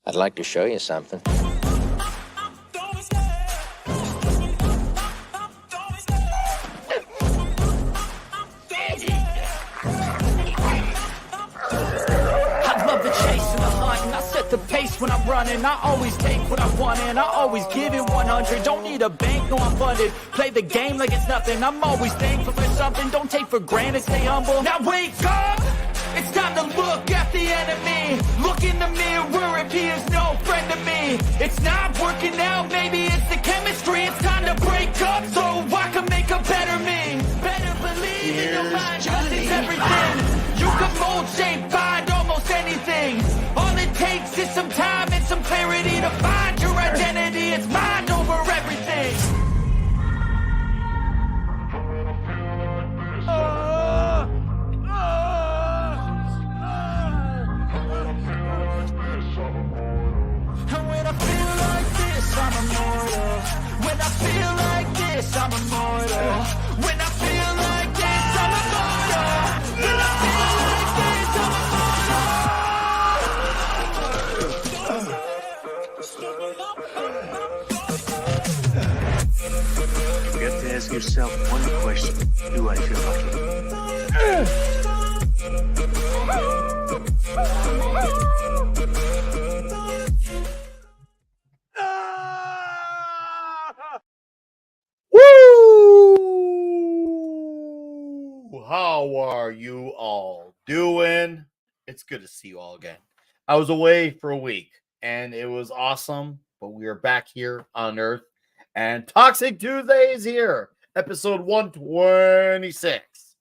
I'd like to show you something. I love the chase and the hunt, and I set the pace when I'm running. I always take what I want and I always give it 100. Don't need a bank, no I'm funded. Play the game like it's nothing. I'm always thankful for something. Don't take for granted, stay humble. Now wake up! It's time to look at the enemy. Look in the mirror if he is no friend to me. It's not working out, maybe it's the chemistry. It's time to break up so I can make a better me. Better believe in your mind, cause it's everything. You can mold, shape, find almost anything. All it takes is some time and some clarity to find your identity. It's mind over everything. And when I feel like this, I'm immortal. When I feel like this, I'm immortal. When I feel like this, I'm immortal. When I feel like this, I'm You have to ask yourself one question. Do I feel lucky? Woo! How are you all doing? It's good to see you all again. I was away for a week and it was awesome, but we are back here on Earth and Toxic Tuesday is here. Episode 126.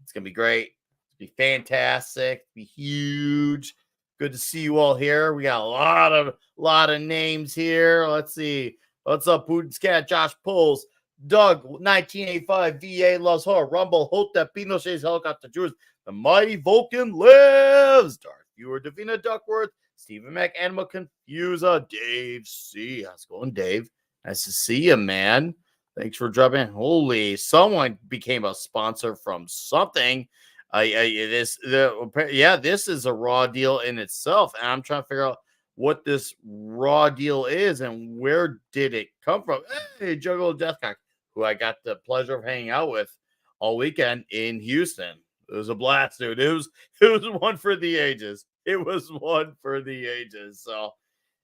It's going to be great. It's going to be fantastic. It's going to be huge. Good to see you all here. We got a lot of names here. Let's see. What's up, Putin's Cat, Josh Pulls, Doug, 1985, VA loves horror, Rumble, Hotep, Pinochet's helicopter Jews, the mighty Vulcan lives, Darth Viewer, Davina Duckworth, Stephen Mac, Animal Confuser, Dave C. How's it going, Dave? Nice to see you, man. Thanks for dropping. Holy, someone became a sponsor from something. This is a raw deal in itself, and I'm trying to figure out what this raw deal is and where did it come from. Hey, Juggalo Deathcock, who I got the pleasure of hanging out with all weekend in Houston. It was a blast, dude. It was one for the ages. It was one for the ages. So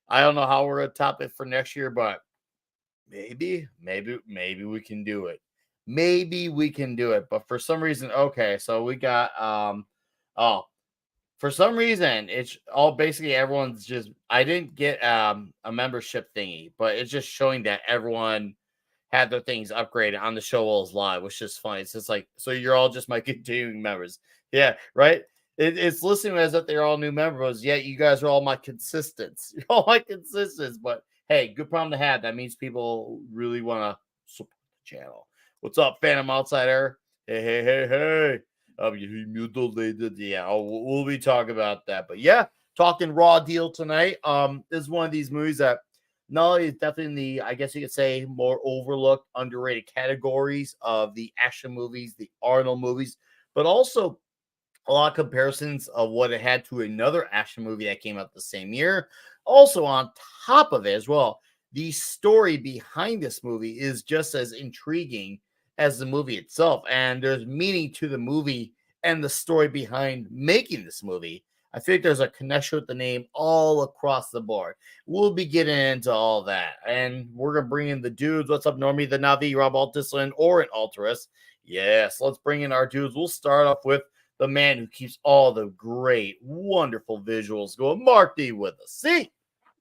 I don't know how we're gonna top it for next year, but maybe we can do it. Maybe we can do it. But for some reason, okay, so we got for some reason, it's all basically everyone's just. I didn't get a membership thingy, but it's just showing that everyone had their things upgraded on the show while it's live, which is funny. It's just like, so you're all just my continuing members. Yeah, right? It's listening as if they're all new members. Yeah, you guys are all my consistents. You're all my consistents. But hey, good problem to have. That means people really want to support the channel. What's up, Phantom Outsider? Hey. Yeah, we'll be talking about that. But yeah, talking raw deal tonight. This is one of these movies that not only is definitely in the, I guess you could say, more overlooked, underrated categories of the action movies, the Arnold movies, but also a lot of comparisons of what it had to another action movie that came out the same year. Also, on top of it as well, the story behind this movie is just as intriguing as the movie itself, and there's meaning to the movie and the story behind making this movie. I think there's a connection with the name all across the board. We'll be getting into all that, and we're gonna bring in the dudes. What's up, Normie, the Navi, Rob Altislin, or an Alterus? Yes, let's bring in our dudes. We'll start off with the man who keeps all the great, wonderful visuals going, Mark D with a C.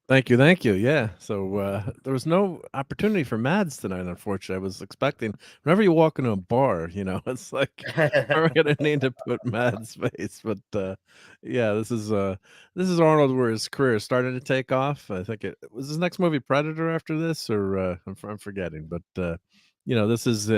Thank you. Yeah. So there was no opportunity for Mads tonight, unfortunately. I was expecting whenever you walk into a bar, it's like we're gonna need to put Mads' face. But yeah, this is Arnold where his career is starting to take off. I think it was his next movie Predator after this, or I'm forgetting. But this is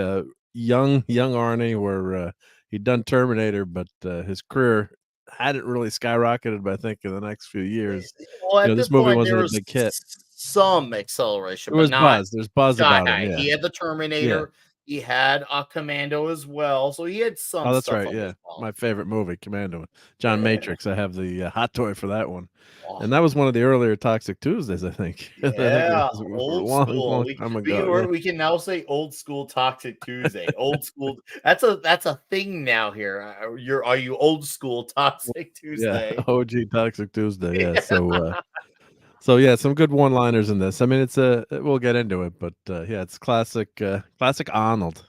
young Arnie where he'd done Terminator, but his career hadn't really skyrocketed, but I think in the next few years, Well, at this movie point, wasn't there a was big hit. some acceleration. There was but not buzz. There's buzz sky about high. him. Yeah. He had the Terminator. He had a Commando as well, so he had some Oh, that's stuff right. on Yeah, his phone. my favorite movie, Commando. John Yeah. Matrix. I have the hot toy for that one, Oh, and that was one of the earlier Toxic Tuesdays. I think. I think it yeah, was for a old long, school. long time ago. Yeah. We can now say old school Toxic Tuesday. Old school. That's a thing now here. Are you old school Toxic Yeah, Tuesday? OG Toxic Tuesday. Yeah. So yeah, some good one-liners in this. I mean, we'll get into it, but yeah, it's classic Arnold.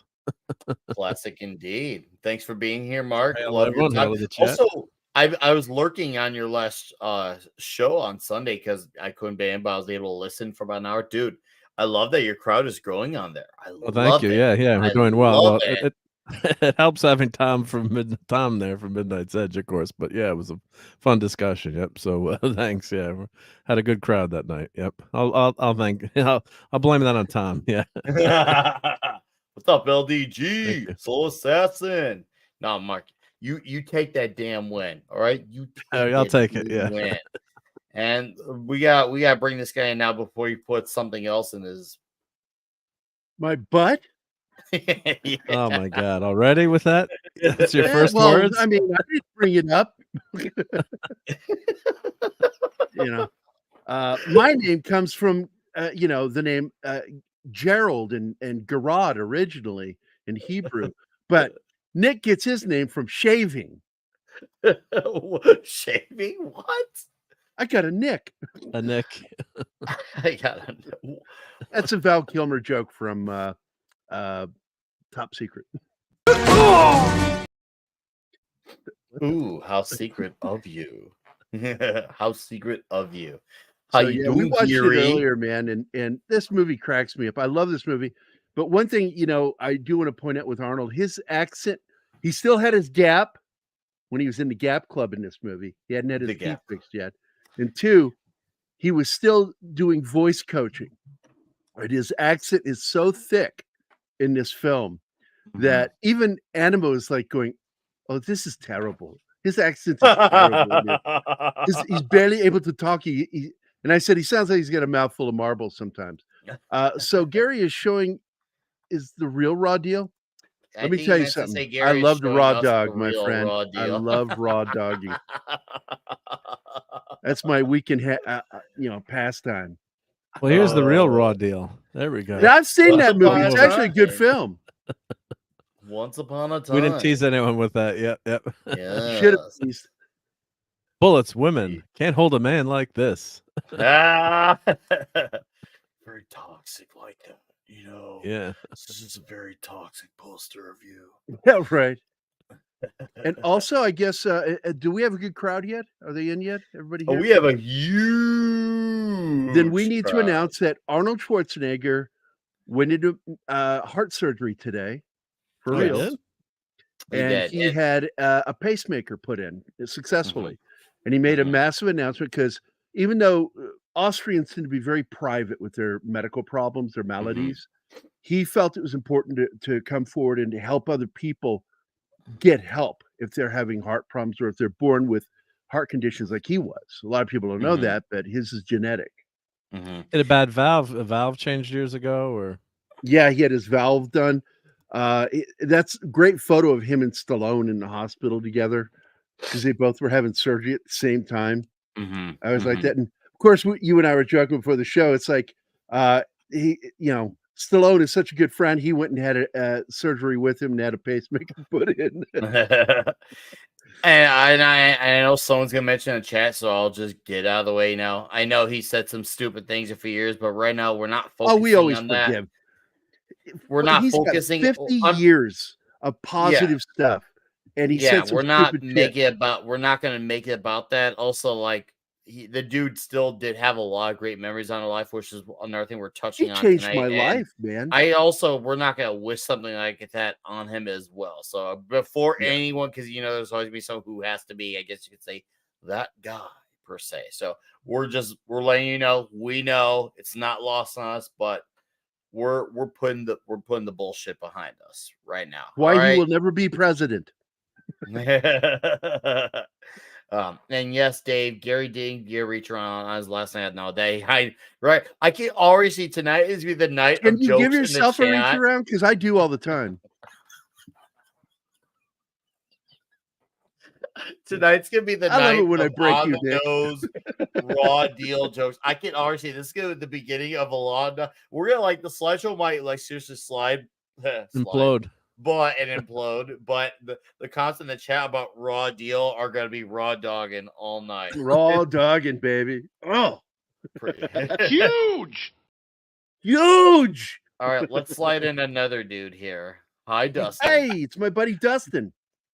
Classic indeed. Thanks for being here, Mark. Hail Love your everyone, time. hail to the chat. Also, I was lurking on your last show on Sunday because I couldn't be in, but I was able to listen for about an hour. Dude, I love that your crowd is growing on there. I Well, thank love you. it. Yeah, we're I doing well. love Well, it. it helps having Tom there from Midnight's Edge, of course. But yeah, it was a fun discussion. Yep. So thanks. Yeah, had a good crowd that night. Yep. I'll thank. I'll blame that on Tom. Yeah. What's up, Thank LDG? you. Soul Assassin. No, Mark, you take that damn win. All right, you take I'll that take it. damn Yeah. win. And we got to bring this guy in now before he puts something else in his. My butt? Yeah. Oh my God! Already with that? That's your first well, words? I mean, I didn't bring it up. You know, my name comes from the name Gerald and Garad originally in Hebrew, but Nick gets his name from shaving. Shaving? What? I got a Nick. A Nick. I got That's a Val Kilmer joke from Top Secret. Ooh, how secret of you. How secret of you. How So you yeah, we doing, watched Gerry? it earlier, man, and this movie cracks me up. I love this movie, but one thing I do want to point out with Arnold, his accent. He still had his gap when he was in the Gap Club in this movie. He hadn't had his The teeth Gap. fixed yet, and two, he was still doing voice coaching. Right, his accent is so thick in this film that even Animo is like going, "Oh, this is terrible." His accent is terrible. in it. He's barely able to talk. And I said he sounds like he's got a mouthful of marbles sometimes. So Gerry is showing is the real raw deal. I Let me think tell he you meant to say something. I Gerry is love the showing raw us the dog, my real friend. raw I deal. love raw dogging. That's my weekend, pastime. Well, here's the real raw deal. There we And go. I've seen Once that movie. upon It's a actually a good time. film. Once upon a time. We didn't tease anyone with that. Yep. Should have Yes. teased. Bullets, women can't hold a man like this. Ah. Very toxic like that. Yeah. This is a very toxic poster of you. Yeah, right. And also, I guess, do we have a good crowd yet? Are they in yet? Everybody Oh, here? we have a huge. Then we need to crowd. announce that Arnold Schwarzenegger went into heart surgery today, for Oh, he real. did? He And did. he had a pacemaker put in successfully. And he made a massive announcement because even though Austrians tend to be very private with their medical problems, their maladies, he felt it was important to come forward and to help other people get help if they're having heart problems or if they're born with heart conditions like he was. A lot of people don't know that, but his is genetic. Had a bad valve. A valve changed years ago, or Yeah, he had his valve done. That's a great photo of him and Stallone in the hospital together because they both were having surgery at the same time. I was like that, and of course, you and I were joking before the show. It's like Stallone is such a good friend. He went and had a surgery with him and had a pacemaker put in. And I know someone's gonna mention in the chat, so I'll just get out of the way now. I know he said some stupid things a few years, but right now we're not focusing We always on forgive. that. We're not He's focusing got 50 years of positive stuff, and he said some we're not stupid shit. making it about. We're not gonna make it about that. Also, like the dude still did have a lot of great memories on her life, which is another thing we're touching He on changed tonight. my And life, man. we're not gonna wish something like that on him as well. So before anyone, because there's always be someone who has to be, I guess you could say, that guy per se. So we're letting you know, we know it's not lost on us, but we're putting the bullshit behind us right now. Why all right? he will never be president. And yes, Dave, Gary didn't get reach around on his last night. No, I can already see tonight is be the night Can of you jokes give yourself in a the reach chat. around? Because I do all the time. Tonight's gonna be the I love night it when I of break on you, the Nick. nose raw deal jokes. I can already see this is gonna be the beginning of a lot. We're gonna like the slideshow might like seriously slide Implode. and implode. But the comments in the chat about raw deal are gonna be raw dogging all night. Raw dogging, baby. Oh, Pretty Huge. huge. All right, let's slide in another dude here. Hi, Dustin. Hey, it's my buddy Dustin.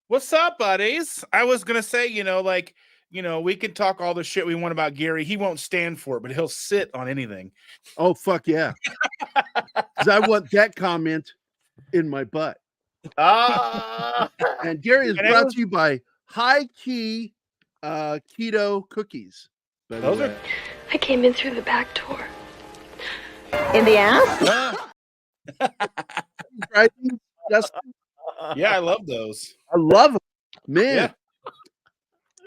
What's up, buddies? I was gonna say, we can talk all the shit we want about Gary. He won't stand for it, but he'll sit on anything. Oh, fuck yeah. Because I want that comment in my butt. And Gary is brought to you by High Key Keto Cookies. By the way. I came in through the back door. In the ass? Right, Dustin? Yeah, I love those. I love them. Man.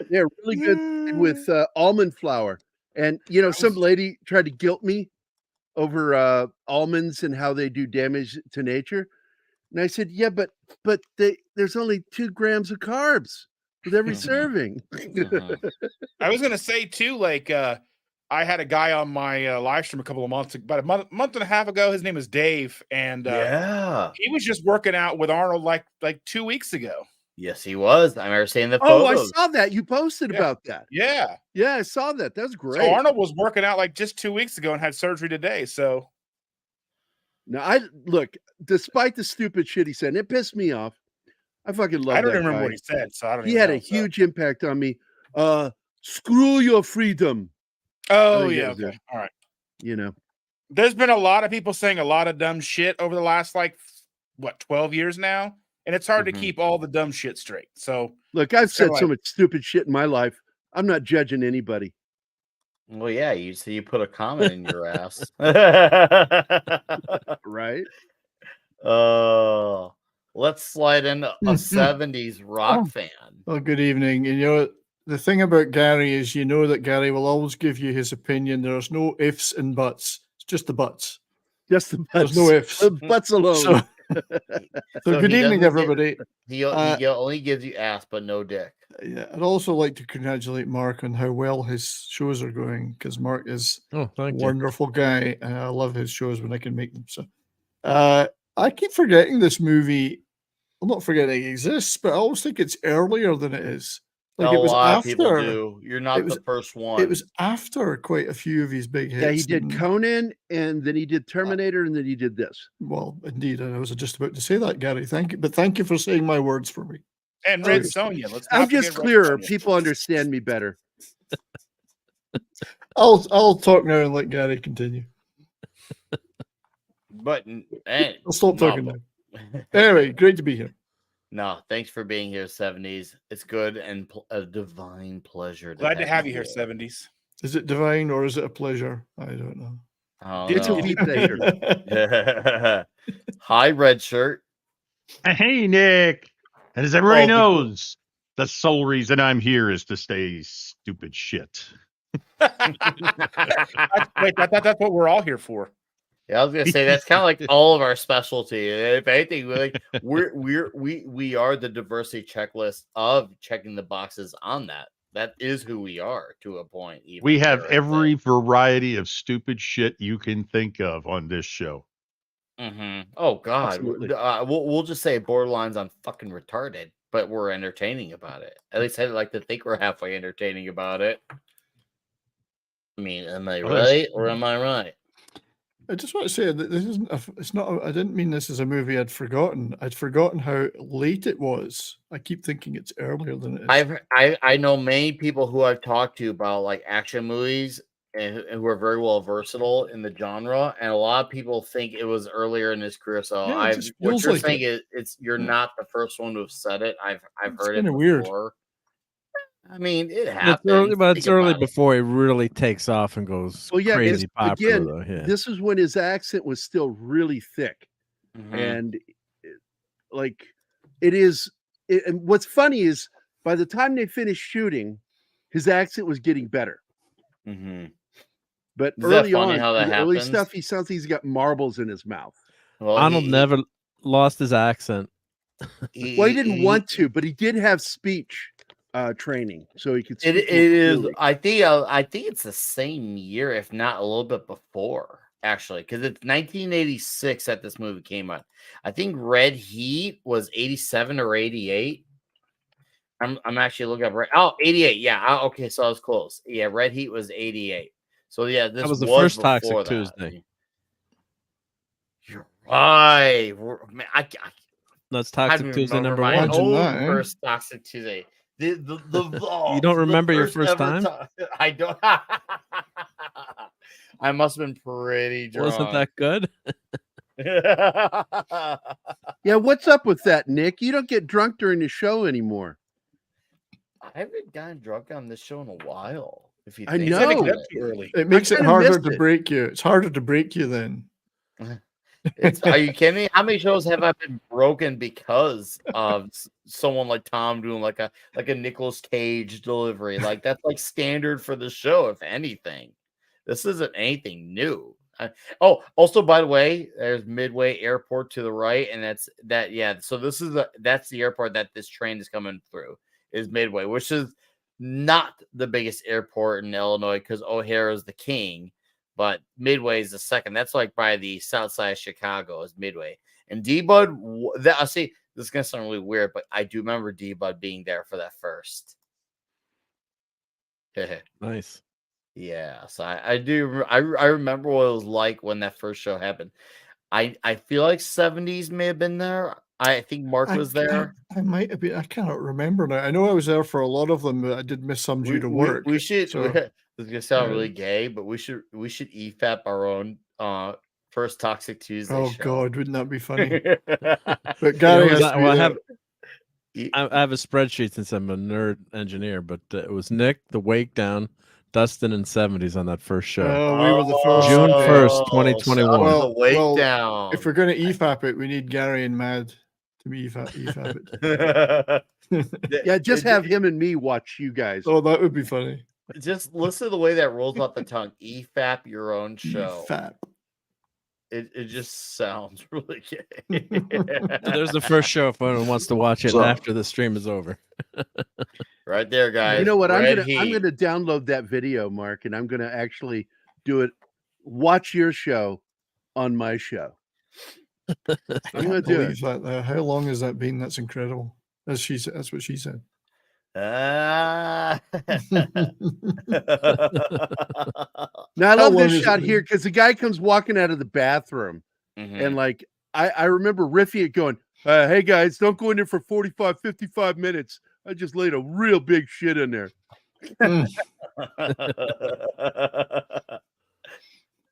They're really good with almond flour. And, some lady tried to guilt me over almonds and how they do damage to nature. And I said, yeah, but there's only 2 grams of carbs with every serving. I was gonna say too, I had a guy on my live stream about a month and a half ago. His name is Dave, and he was just working out with Arnold like 2 weeks ago. Yes, he was. I remember seeing the Oh, photos. I saw that. You posted about that. Yeah. Yeah, I saw that. That was great. So Arnold was working out like just 2 weeks ago and had surgery today. So now look, despite the stupid shit he said, and it pissed me off. I fucking love that. I don't remember guy. what he said, so I don't. He had a huge impact on me. Screw your freedom. Oh yeah, okay. All right. There's been a lot of people saying a lot of dumb shit over the last 12 years now, and it's hard to keep all the dumb shit straight. So look, I've said so much stupid shit in my life. I'm not judging anybody. Well, yeah, you put a comment in your ass. Right? Let's slide in a 70s rock fan. Well, good evening. The thing about Gary is that Gary will always give you his opinion. There's no ifs and buts. It's just the buts. Just the butts. There's no ifs. The butts alone. So good evening, everybody. He only gives you ass, but no dick. Yeah, I'd also like to congratulate Mark on how well his shows are going, because Mark is a wonderful guy, and I love his shows when I can make them. So I keep forgetting this movie. I'm not forgetting it exists, but I always think it's earlier than it is. Like it was after. People do. You're not the first one. It was after quite a few of his big hits. Yeah, he did Conan, and then he did Terminator, and then he did this. Well, indeed, and I was just about to say that, Gary. Thank you, but thank you for saying my words for me. And Red Sonja. I'm just clearer. People understand me better. I'll talk now and let Gary continue. But I'll stop talking now. Anyway, great to be here. No, thanks for being here, 70s. It's good and a divine pleasure. Glad to have you here, 70s. Is it divine or is it a pleasure? I don't know. It's a deep pleasure. Hi, Red Shirt. Hey, Nick. And as everybody knows, the sole reason I'm here is to say stupid shit. Wait, that's what we're all here for. Yeah, I was gonna say that's kind of like all of our specialty. If anything, we are the diversity checklist of checking the boxes on that. That is who we are to a point. We have every variety of stupid shit you can think of on this show. Oh God, we'll just say borderlines on fucking retarded, but we're entertaining about it. At least I'd like to think we're halfway entertaining about it. I mean, am I right or am I right? I just want to say that this isn't. It's not. I didn't mean this is a movie I'd forgotten. I'd forgotten how late it was. I keep thinking it's earlier than it is. I know many people who I've talked to about like action movies and who are very well versatile in the genre, and a lot of people think it was earlier in his career. So what you're saying is it's you're not the first one to have said it. I've heard it before. Weird. I mean, it happens. It's early before he really takes off and goes crazy popular. Again, though. Yeah. This is when his accent was still really thick, and like it is. And what's funny is by the time they finished shooting, his accent was getting better. Mm-hmm. But Is that early funny on, how that the early happens? stuff, he sounds like he's got marbles in his mouth. Well, Arnold never lost his accent. Well, he didn't want to, but he did have speech training, so he could speak. It is. I think it's the same year, if not a little bit before, actually, because it's 1986 that this movie came out. I think Red Heat was 87 or 88. I'm actually looking up. 88. Yeah. Okay, so I was close. Yeah, Red Heat was 88. So yeah, this That was the was first before Toxic that. Tuesday. You're right. Man, That's I Toxic don't Tuesday remember number my 1. own first Toxic Tuesday. The You don't remember your first time? I don't. I must have been pretty drunk. Wasn't that good? Yeah, what's up with that, Nick? You don't get drunk during the show anymore. I haven't gotten drunk on this show in a while. If you I think know. about Too early. It makes I it kinda harder missed to it. break you. It's harder to break you then. Are you kidding me? How many shows have I been broken because of someone like Tom doing like a Nicolas Cage delivery? Like that's like standard for the show, if anything. This isn't anything new. Also, by the way, there's Midway Airport to the right, and so that's the airport that this train is coming through, is Midway, which is not the biggest airport in Illinois because O'Hare is the king. But Midway is the second. That's like by the south side of Chicago is Midway. And D-Bud, I see this is gonna sound really weird, but I do remember D-Bud being there for that first. Nice. Yeah, so I do. I remember what it was like when that first show happened. I feel like 70s may have been there. I think Mark was there. I might have been. I cannot remember now. I know I was there for a lot of them, but I did miss some due to work. We should. So, This is gonna sound really gay, but we should EFAP our own first Toxic Tuesday. oh show. God, wouldn't that be funny? But Gary, has to be I there. have a spreadsheet since I'm a nerd engineer, but it was Nick, the Wake Down, Dustin, and 70s on that first show. We were the first. June 1st, 2021. The Wake Down. If we're going to EFAP it, we need Gary and Mad to be EFAP it. Yeah, just have him and me watch you guys. Oh, that would be funny. Just listen to the way that rolls off the tongue. EFAP your own show. EFAP. It just sounds really gay. So there's the first show if anyone wants to watch it after the stream is over. Right there, guys. You know what? I'm Red gonna Heat. download that video, Mark, and I'm gonna actually do it. Watch your show on my show. I'm gonna do it. That. How long has that been? That's incredible. That's what she said. Now I love this shot here because the guy comes walking out of the bathroom, and like I remember riffing it, going, "Hey guys, don't go in there for 45, 55 minutes. I just laid a real big shit in there."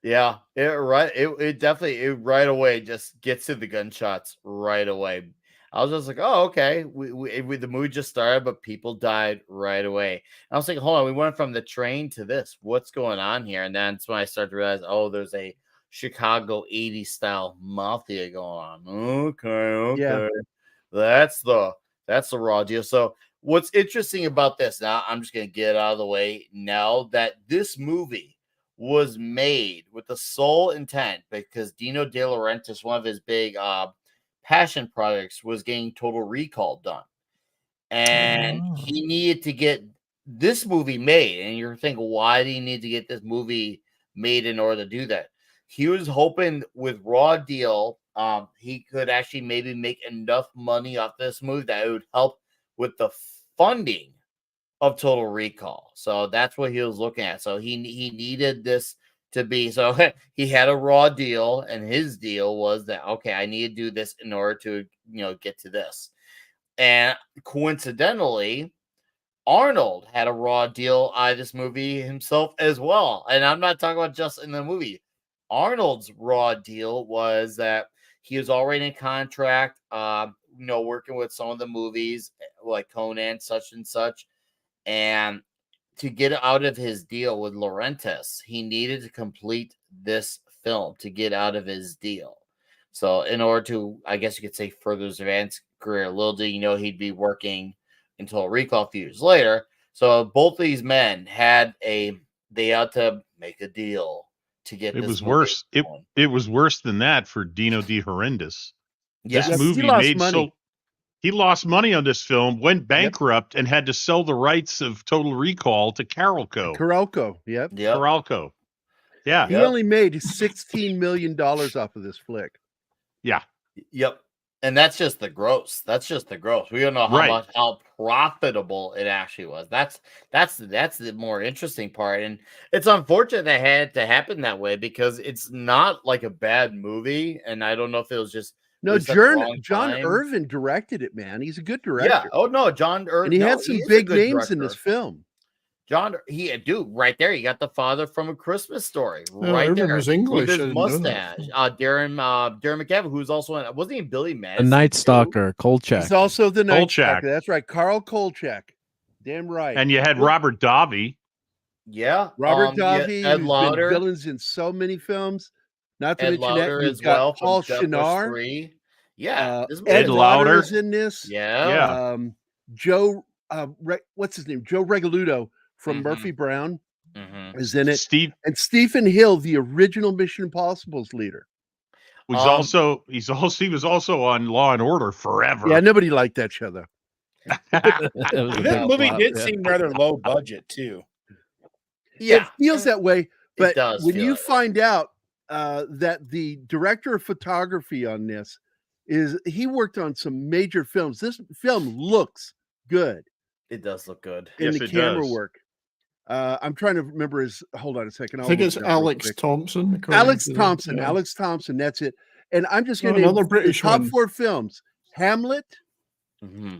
Yeah, it definitely right away just gets to the gunshots right away. I was just like, oh, okay. The movie just started, but people died right away. And I was like, hold on, we went from the train to this. What's going on here? And then that's when I started to realize, oh, there's a Chicago 80s style mafia going on. Okay. Yeah. That's the raw deal. So what's interesting about this, now I'm just gonna get it out of the way now, that this movie was made with the sole intent, because Dino De Laurentiis, one of his big passion projects, was getting Total Recall done, and he needed to get this movie made. And you're thinking, why do you need to get this movie made in order to do that? He was hoping with Raw Deal, he could actually maybe make enough money off this movie that it would help with the funding of Total Recall. So that's what he was looking at. So he needed this to be, so he had a Raw deal, and his deal was that, okay, I need to do this in order to, get to this. And coincidentally, Arnold had a Raw deal out of this movie himself as well. And I'm not talking about just in the movie. Arnold's Raw deal was that he was already in contract, working with some of the movies like Conan, such and such. And to get out of his deal with Laurentiis, he needed to complete this film to get out of his deal. So in order to, I guess you could say, further his advanced career, little did you know he'd be working until Recall a few years later. So both these men had they had to make a deal to get It this was movie worse. going. It was worse than that for Dino De Horrendous. Yes. This movie he lost made money. he lost money on this film, went bankrupt, and had to sell the rights of Total Recall to Carolco. Carolco, yep. Carolco. Yeah. He only made $16 million off of this flick. Yeah. Yep. And that's just the gross. We don't know how profitable it actually was. That's the more interesting part. And it's unfortunate that it had to happen that way because it's not like a bad movie. And I don't know if it was just John Irvin directed it, man. He's a good director. Yeah. Oh no, John Irvin. And he had some big names in this film. Right there. You got the father from A Christmas Story, right Irvin there, was English, with his mustache. Darren McGavin, who's also in, wasn't he Billy Madison? The Night Stalker, Kolchak. He's also the Night Kolchak. Stalker. That's right, Carl Kolchak. Damn right. And you had Robert Davi. Yeah, Robert Davi, Ed who's Lauder, been villains in so many films. Not to Ed mention Lauder that as well. Paul from Death Wish Shinar. 3. Yeah, Ed Lauder is in this. Yeah. Joe, what's his name? Joe Regaludo from Murphy Brown is in it. And Stephen Hill, the original Mission Impossible's leader. He was also on Law and Order forever. Yeah, nobody liked that show though. This movie did seem rather low budget too. Yeah, it feels that way. But does when feel you that find out that the director of photography on this he worked on some major films. This film looks good. It does look good. In the camera work. I'm trying to remember hold on a second. I think it's Alex Thompson. Alex Thompson, that's it. And I'm just going to another British top one. 4 films. Hamlet,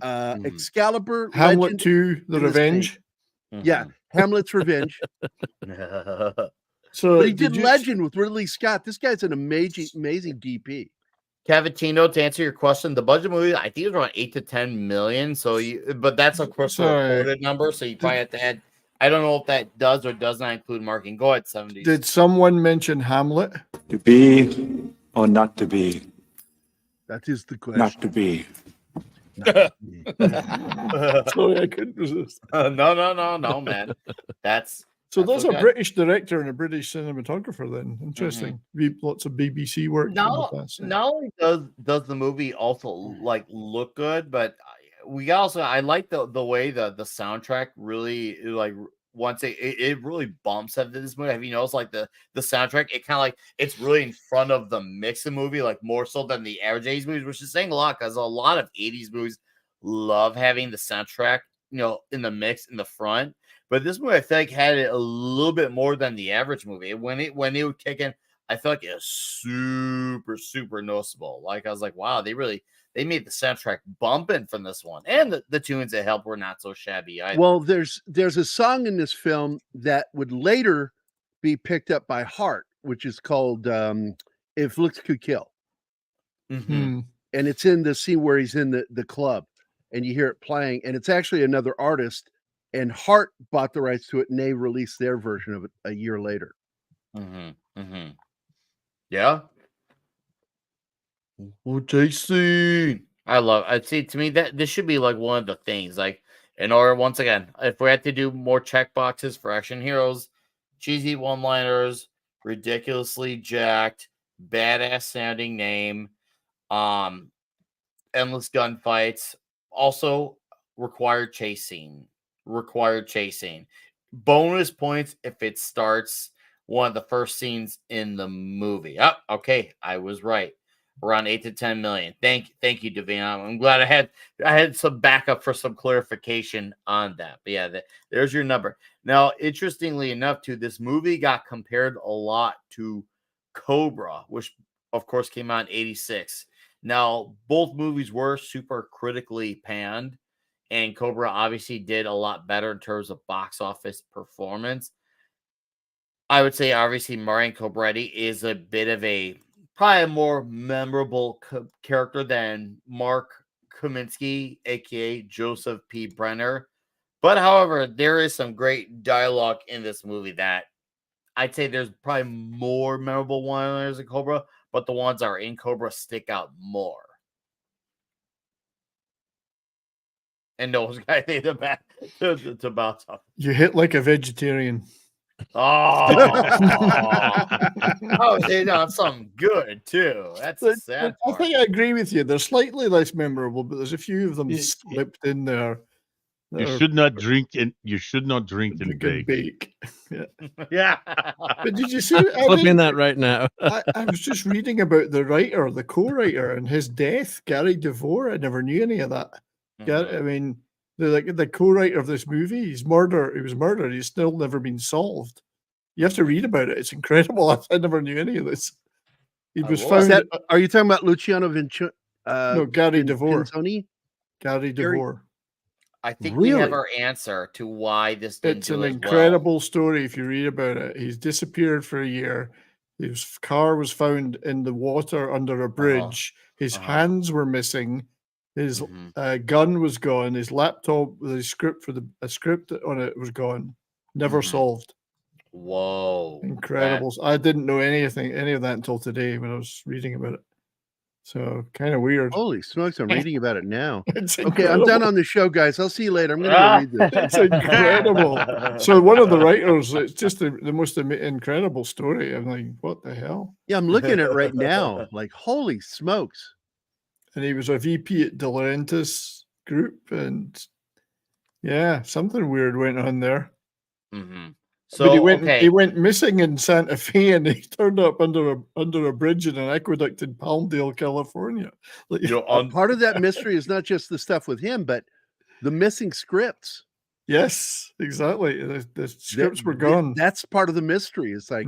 Excalibur, Hamlet Legend, 2, The Revenge. Yeah, Hamlet's Revenge. So but he did Legend with Ridley Scott. This guy's an amazing DP. Cavatino, to answer your question, the budget movie, I think it was around 8 to 10 million. But that's of course a reported number. So you probably have to add. I don't know if that does or does not include marketing. Go ahead, 70s. Did someone mention Hamlet? To be or not to be? That is the question. Not to be. Sorry, I couldn't resist. No, man. That's there's a British director and a British cinematographer then. Interesting. Lots of BBC work. Not only does the movie also like look good, but I like the way the soundtrack really like once it really bumps after this movie. Have you noticed like the soundtrack? It kind of like it's really in front of the mix of movie, like more so than the average 80s movies, which is saying a lot because a lot of 80s movies love having the soundtrack, in the mix in the front. But this movie, I feel like had it a little bit more than the average movie. When it would kick in, I feel like it was super, super noticeable. Like I was like, wow, they made the soundtrack bumping from this one, and the tunes that helped were not so shabby either. Well, there's a song in this film that would later be picked up by Heart, which is called "If Looks Could Kill," and it's in the scene where he's in the club, and you hear it playing, and it's actually another artist. And Heart bought the rights to it, and they released their version of it a year later. Yeah. Oh, JC. I see. To me, that this should be like one of the things. Like, in order, once again, if we had to do more check boxes for action heroes, cheesy one-liners, ridiculously jacked, badass sounding name, endless gunfights, also required chasing. Bonus points if it starts one of the first scenes in the movie. Oh, okay, I was right. Around 8 to 10 million. Thank you, Davina. I'm glad I had some backup for some clarification on that. But yeah, there's your number. Now, interestingly enough, too, this movie got compared a lot to Cobra, which of course came out in 86. Now, both movies were super critically panned. And Cobra obviously did a lot better in terms of box office performance. I would say, obviously, Marion Cobretti is a bit of probably a more memorable character than Mark Kaminsky, a.k.a. Joseph P. Brenner. But, however, there is some great dialogue in this movie that I'd say there's probably more memorable one-liners in Cobra, but the ones that are in Cobra stick out more. and those guys need to bounce off. You hit like a vegetarian. Oh, they done something good too. That's the sad I part. think I agree with you. They're slightly less memorable, but there's a few of them slipped in there. You should not drink and bake. Yeah. Yeah. But did you see? Flipping that right now. I was just reading about the writer, the co-writer, and his death, Gary DeVore. I never knew any of that. I mean, the co-writer of this movie, he was murdered. He's still never been solved. You have to read about it. It's incredible. I never knew any of this. He was found. Are you talking about Luciano Vincenzo? No, Gary DeVore. Gary Gary? DeVore. I think we have our answer to why this didn't It's do an as incredible story if you read about it. He's disappeared for a year. His car was found in the water under a bridge. His hands were missing. His gun was gone. His laptop with a script on it was gone. Never solved. Whoa. Incredible. I didn't know any of that until today when I was reading about it. So kind of weird. Holy smokes, I'm reading about it now. It's okay, I'm done on the show, guys. I'll see you later. I'm going to go read this. It's incredible. So one of the writers, it's just the most incredible story. I'm like, what the hell? Yeah, I'm looking at it right now. Like, holy smokes. And he was a VP at De Laurentiis Group. And yeah, something weird went on there. So but he went missing in Santa Fe, and he turned up under a bridge in an aqueduct in Palmdale, California. Like, part of that mystery is not just the stuff with him, but the missing scripts. Yes, exactly. The scripts were gone. That's part of the mystery. It's like,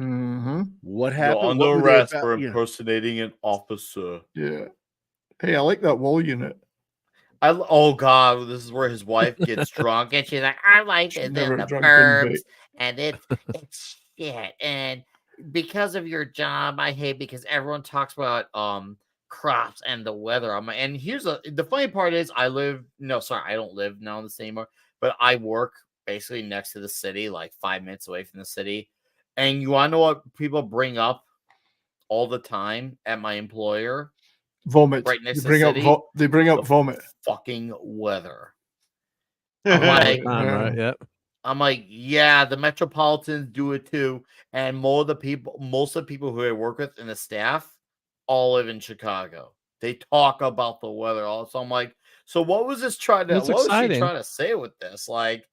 what happened? You're under arrest for impersonating an officer. Yeah. Hey, I like that wall unit. Oh God, this is where his wife gets drunk, and she's like, "I like it in the burbs, and it's shit." And because of your job, I hate because everyone talks about crops and the weather. And here's the funny part is I don't live now in the city anymore, but I work basically next to the city, like 5 minutes away from the city. And you want to know what people bring up all the time at my employer? Vomit. Right next to the city. They bring up vomit. Fucking weather. I'm like, I'm like, yeah, the Metropolitans do it too, and most of the people who I work with and the staff all live in Chicago. They talk about the weather all. So I'm like, so what was this trying to? What was she trying to say with this? Like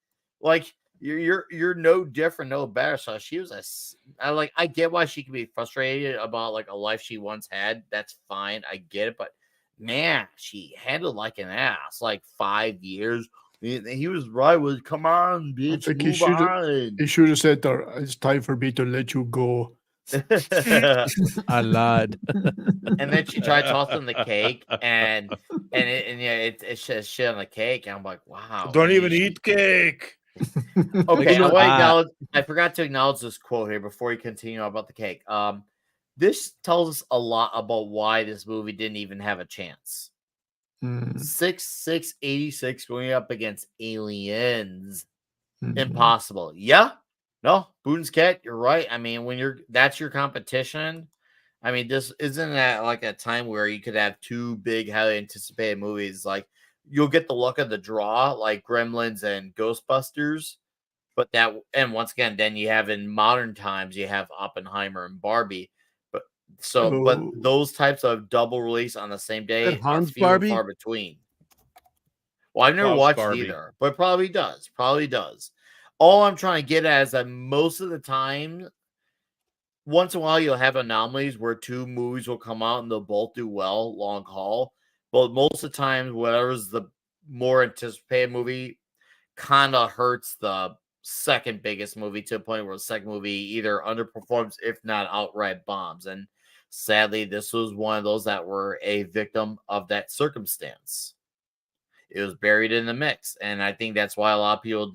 you're no different, no better. So she was I get why she can be frustrated about like a life she once had. That's fine, I get it. But man, she handled like an ass. Like 5 years. He was right. Was come on, bitch. I think he should have said, "It's time for me to let you go." I lied. And then she tried tossing the cake, and it's just shit on the cake. And I'm like, wow, don't even eat cake. Okay, I forgot to acknowledge this quote here before we continue about the cake. This tells us a lot about why this movie didn't even have a chance. 86 going up against Aliens. Impossible. Yeah. No, Boone's Cat, you're right. I mean, that's your competition. I mean, this isn't that like a time where you could have two big, highly anticipated movies. Like you'll get the luck of the draw, like Gremlins and Ghostbusters. But once again, then you have in modern times, you have Oppenheimer and Barbie. But those types of double release on the same day are few and far between. Well, I've never watched either, but probably does. All I'm trying to get at is that most of the time, once in a while, you'll have anomalies where two movies will come out and they'll both do well, long haul. But most of the time, whatever's the more anticipated movie kind of hurts the second biggest movie to a point where the second movie either underperforms, if not outright bombs. And sadly, this was one of those that were a victim of that circumstance. It was buried in the mix. And I think that's why a lot of people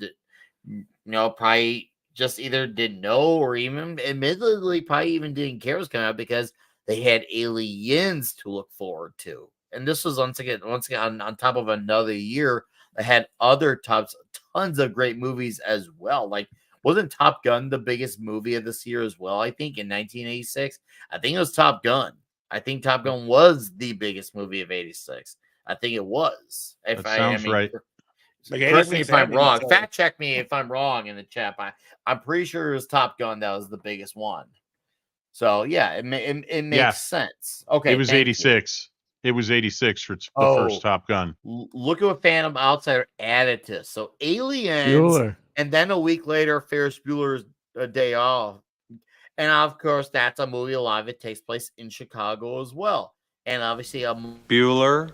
probably just either didn't know or even admittedly probably even didn't care was coming out because they had Aliens to look forward to. And this was once again on top of another year that had other tons of great movies as well. Like, wasn't Top Gun the biggest movie of this year as well? I think in 1986, I think it was Top Gun. I think Top Gun was the biggest movie of 86. I think it was. Sounds right. Correct me if I'm wrong. Fact check me if I'm wrong in the chat. I'm pretty sure it was Top Gun that was the biggest one. So yeah, it makes sense. Okay, it was 86. It was 86 for the first Top Gun. Look at what Phantom Outsider added to. So Aliens, Bueller. And then a week later, Ferris Bueller's Day Off. And of course, that's a movie alive. It takes place in Chicago as well. And obviously, Bueller.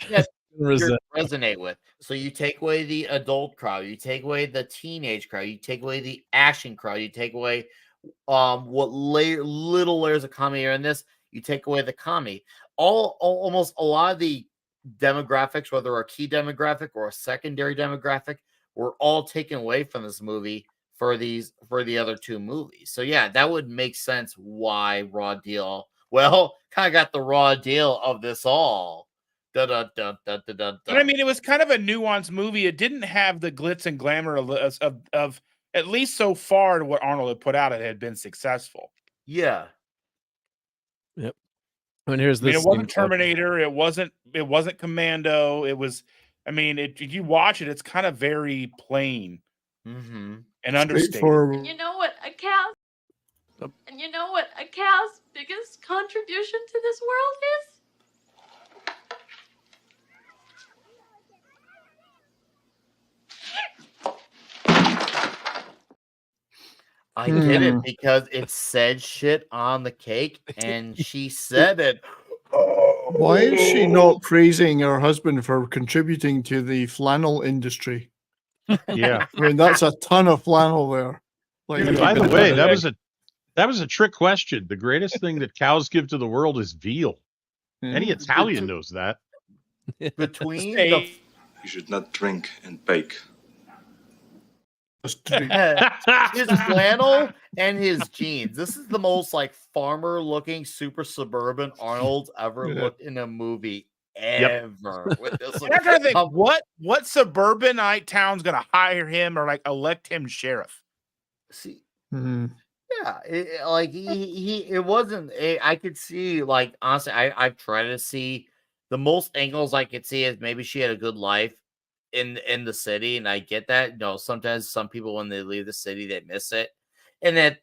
Yes, resonate with. So you take away the adult crowd, you take away the teenage crowd, you take away the action crowd, you take away what little layers of comedy are in this, you take away the comedy. Almost a lot of the demographics, whether a key demographic or a secondary demographic, were all taken away from this movie for the other two movies. So yeah, that would make sense why Raw Deal. Well, kind of got the raw deal of this all. But I mean, it was kind of a nuanced movie. It didn't have the glitz and glamour of at least so far what Arnold had put out. It had been successful. Yeah. Yep. And here's this. It wasn't Terminator. It wasn't Commando. It was. I mean, if you watch it, it's kind of very plain and understated. And you know what a cow's biggest contribution to this world is? I get it because it said shit on the cake and she said it. Why is she not praising her husband for contributing to the flannel industry? Yeah. I mean, that's a ton of flannel there. By the way, that was a trick question. The greatest thing that cows give to the world is veal. Any Italian knows that. Between You should not drink and bake. his flannel and his jeans. This is the most like farmer looking super suburban Arnold ever looked in a movie ever. With this, I'm trying to think what suburbanite town's gonna hire him or like elect him sheriff. See, yeah, it wasn't. I could see like honestly, I've tried to see the most angles I could see is maybe she had a good life in the city, and I get that. No, sometimes some people when they leave the city they miss it, and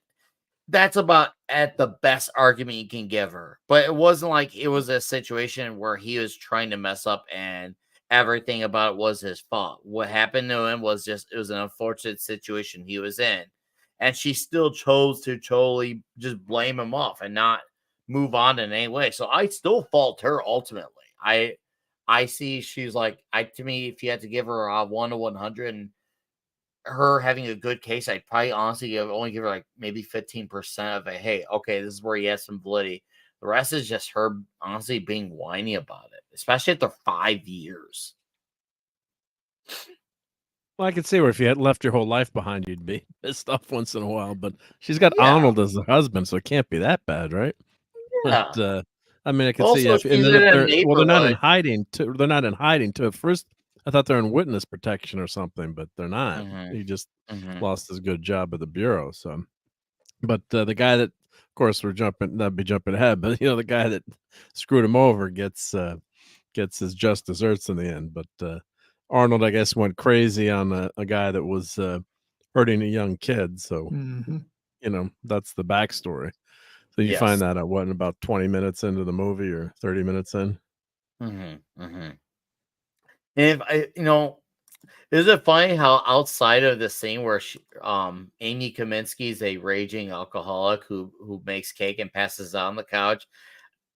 that's about at the best argument you can give her. But it wasn't like it was a situation where he was trying to mess up and everything about it was his fault. What happened to him was it was an unfortunate situation he was in, and she still chose to totally just blame him off and not move on in any way. So I still fault her ultimately. I see she's like, to me, if you had to give her a 1 to 100 and her having a good case, I'd probably honestly only give her like maybe 15% of it. Hey, okay, this is where he has some validity. The rest is just her honestly being whiny about it, especially after 5 years. Well, I could see where if you had left your whole life behind, you'd be pissed off once in a while. But she's got Arnold as the husband, so it can't be that bad, right? Yeah. But, I mean, I could Also, see if they're not in hiding. They're not in hiding. To at first, I thought they're in witness protection or something, but they're not. He just lost his good job at the bureau. So, but the guy that, of course, that'd be jumping ahead. But the guy that screwed him over gets his just desserts in the end. But Arnold, I guess, went crazy on a guy that was hurting a young kid. So, that's the backstory. So you find that out in about 20 minutes into the movie or 30 minutes in. And if is it funny how outside of the scene where Amy Kaminsky is a raging alcoholic who makes cake and passes out on the couch,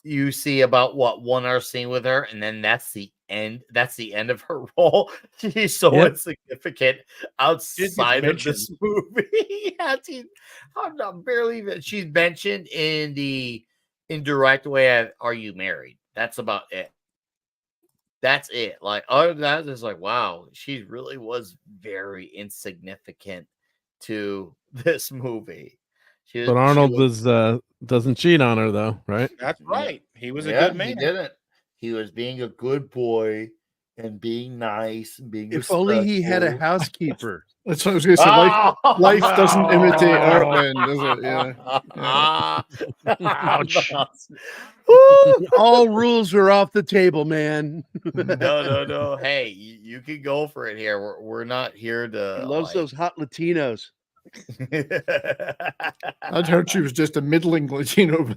you see about 1 hour scene with her, and then that's the end. That's the end of her role. She's so insignificant outside of this movie. I'm barely even. She's mentioned in the indirect way of "Are you married?" That's about it. That's it. Like other than that, it's like wow, she really was very insignificant to this movie. But Arnold doesn't cheat on her though, right? That's right. He was a good man. He didn't. He was being a good boy and being nice and being If only he had a respectful. housekeeper. That's what I was going to say. Life doesn't imitate art, then, does it? Yeah. Ouch. All rules are off the table, man. No. Hey, you can go for it here. We're not here to. He loves those hot Latinos. I'd heard she was just a middling Latino.